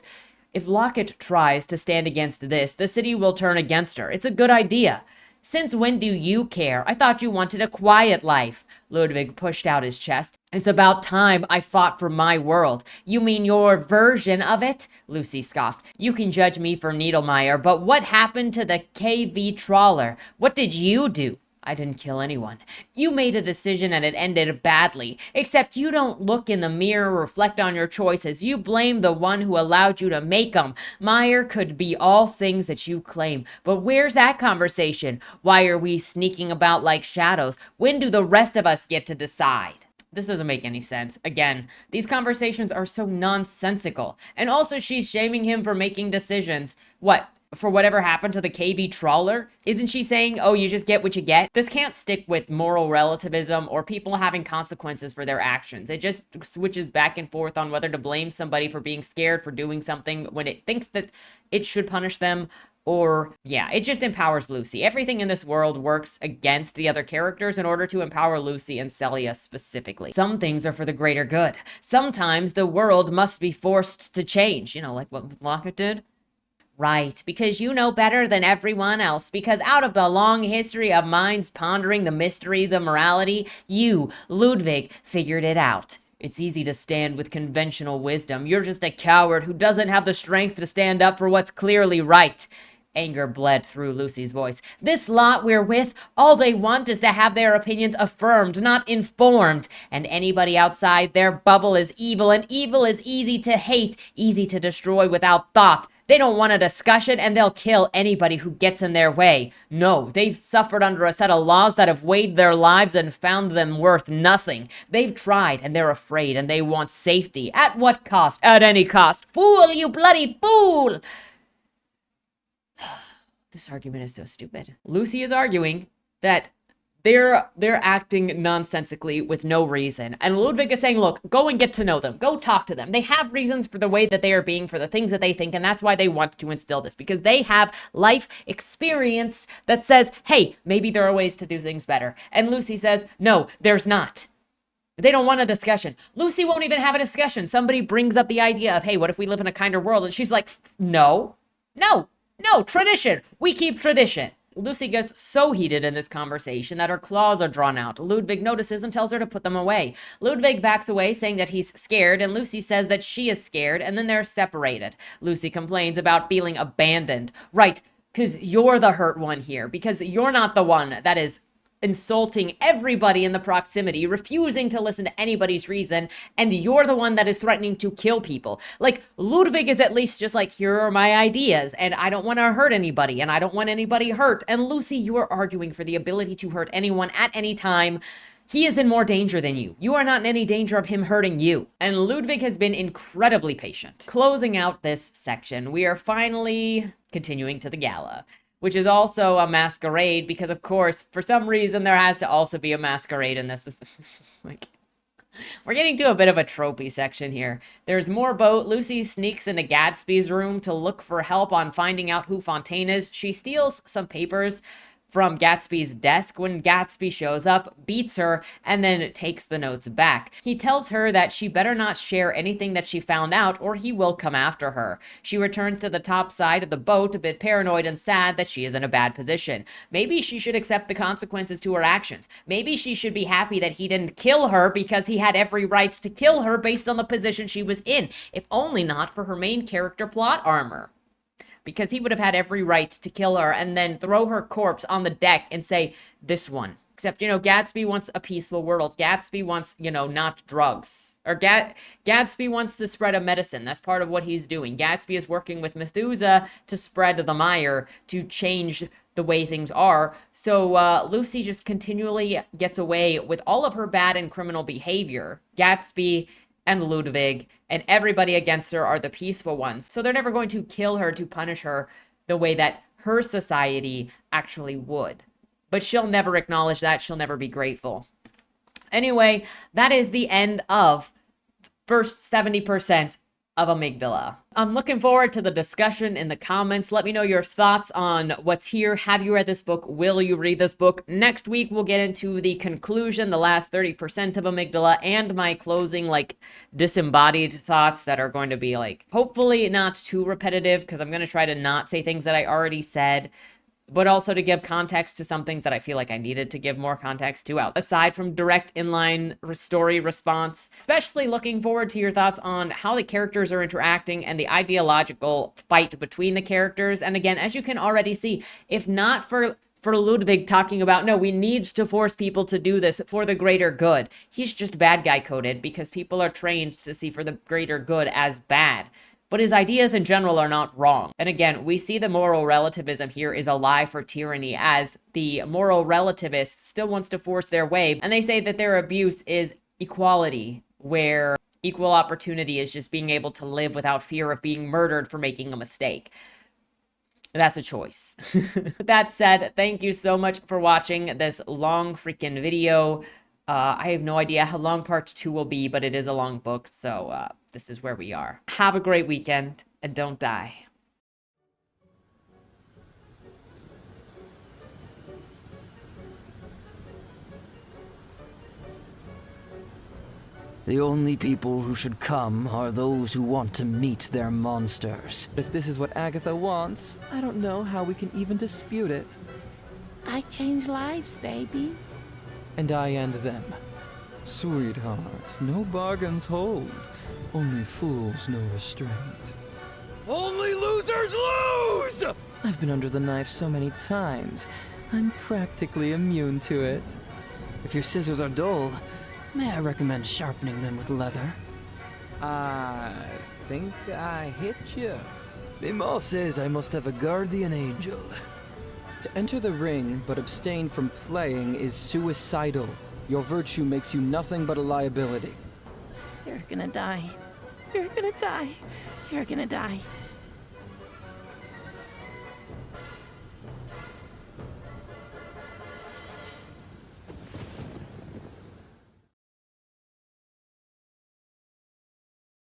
if Lockett tries to stand against this, the city will turn against her. It's a good idea. Since when do you care? I thought you wanted a quiet life. Ludwig pushed out his chest. It's about time I fought for my world. You mean your version of it? Lucy scoffed. You can judge me for Needlemeyer, but what happened to the KV trawler? What did you do? I didn't kill anyone. You made a decision and it ended badly. Except you don't look in the mirror, reflect on your choices. You blame the one who allowed you to make them. Meyer could be all things that you claim. But where's that conversation? Why are we sneaking about like shadows? When do the rest of us get to decide? This doesn't make any sense. Again, these conversations are so nonsensical. And also, she's shaming him for making decisions. What? For whatever happened to the KV trawler? Isn't she saying, oh, you just get what you get? This can't stick with moral relativism or people having consequences for their actions. It just switches back and forth on whether to blame somebody for being scared for doing something when it thinks that it should punish them. Or, yeah, it just empowers Lucy. Everything in this world works against the other characters in order to empower Lucy and Celia specifically. Some things are for the greater good. Sometimes the world must be forced to change. You know, like what Lockett did. Right, because you know better than everyone else, because out of the long history of minds pondering the mysteries of morality, you, Ludwig, figured it out. It's easy to stand with conventional wisdom. You're just a coward who doesn't have the strength to stand up for what's clearly right. Anger bled through Lucy's voice. This lot we're with, all they want is to have their opinions affirmed, not informed. And anybody outside their bubble is evil, and evil is easy to hate, easy to destroy without thought. They don't want a discussion, and they'll kill anybody who gets in their way. No, they've suffered under a set of laws that have weighed their lives and found them worth nothing. They've tried, and they're afraid, and they want safety. At what cost? At any cost. Fool, you bloody fool! This argument is so stupid. Lucy is arguing that they're acting nonsensically with no reason. And Ludwig is saying, look, go and get to know them. Go talk to them. They have reasons for the way that they are being, for the things that they think, and that's why they want to instill this, because they have life experience that says, hey, maybe there are ways to do things better. And Lucy says, no, there's not. They don't want a discussion. Lucy won't even have a discussion. Somebody brings up the idea of, hey, what if we live in a kinder world? And she's like, no, tradition. We keep tradition. Lucy gets so heated in this conversation that her claws are drawn out. Ludwig notices and tells her to put them away. Ludwig backs away, saying that he's scared, and Lucy says that she is scared, and then they're separated. Lucy complains about feeling abandoned. Right, because you're the hurt one here, because you're not the one that is insulting everybody in the proximity, refusing to listen to anybody's reason, and you're the one that is threatening to kill people. Like, Ludwig is at least just like, here are my ideas, and I don't want to hurt anybody, and I don't want anybody hurt. And Lucy, you are arguing for the ability to hurt anyone at any time. He is in more danger than you. You are not in any danger of him hurting you. And Ludwig has been incredibly patient. Closing out this section, we are finally continuing to the gala, which is also a masquerade, because of course, for some reason, there has to also be a masquerade in this. Like, we're getting to a bit of a tropey section here. There's more boat. Lucy sneaks into Gatsby's room to look for help on finding out who Fontaine is. She steals some papers from Gatsby's desk when Gatsby shows up, beats her, and then takes the notes back. He tells her that she better not share anything that she found out or he will come after her. She returns to the top side of the boat, a bit paranoid and sad that she is in a bad position. Maybe she should accept the consequences to her actions. Maybe she should be happy that he didn't kill her, because he had every right to kill her based on the position she was in, if only not for her main character plot armor. Because he would have had every right to kill her and then throw her corpse on the deck and say, this one. Except, Gatsby wants a peaceful world. Gatsby wants, not drugs. Or Gatsby wants the spread of medicine. That's part of what he's doing. Gatsby is working with Methuselah to spread the mire, to change the way things are. So Lucy just continually gets away with all of her bad and criminal behavior. Gatsby and Ludwig and everybody against her are the peaceful ones. So they're never going to kill her to punish her the way that her society actually would. But she'll never acknowledge that. She'll never be grateful. Anyway, that is the end of first 70% of Amygdala. I'm looking forward to the discussion in the comments. Let me know your thoughts on what's here. Have you read this book? Will you read this book? Next week, we'll get into the conclusion, the last 30% of Amygdala, and my closing, disembodied thoughts that are going to be, hopefully not too repetitive, because I'm going to try to not say things that I already said, but also to give context to some things that I feel like I needed to give more context to out. Aside from direct inline story response, especially looking forward to your thoughts on how the characters are interacting and the ideological fight between the characters. And again, as you can already see, if not for Ludwig talking about, no, we need to force people to do this for the greater good, he's just bad guy coded because people are trained to see for the greater good as bad. But his ideas in general are not wrong. And again, we see the moral relativism here is a lie for tyranny, as the moral relativist still wants to force their way. And they say that their abuse is equality, where equal opportunity is just being able to live without fear of being murdered for making a mistake. That's a choice. That said, thank you so much for watching this long freaking video. I have no idea how long part 2 will be, but it is a long book, so this is where we are. Have a great weekend, and don't die. The only people who should come are those who want to meet their monsters. If this is what Agatha wants, I don't know how we can even dispute it. I change lives, baby. And I end them. Sweetheart, no bargains hold. Only fools know restraint. Only losers lose! I've been under the knife so many times, I'm practically immune to it. If your scissors are dull, may I recommend sharpening them with leather? I think I hit you. Mimal says I must have a guardian angel. To enter the ring but abstain from playing is suicidal. Your virtue makes you nothing but a liability. You're gonna die. You're gonna die. You're gonna die.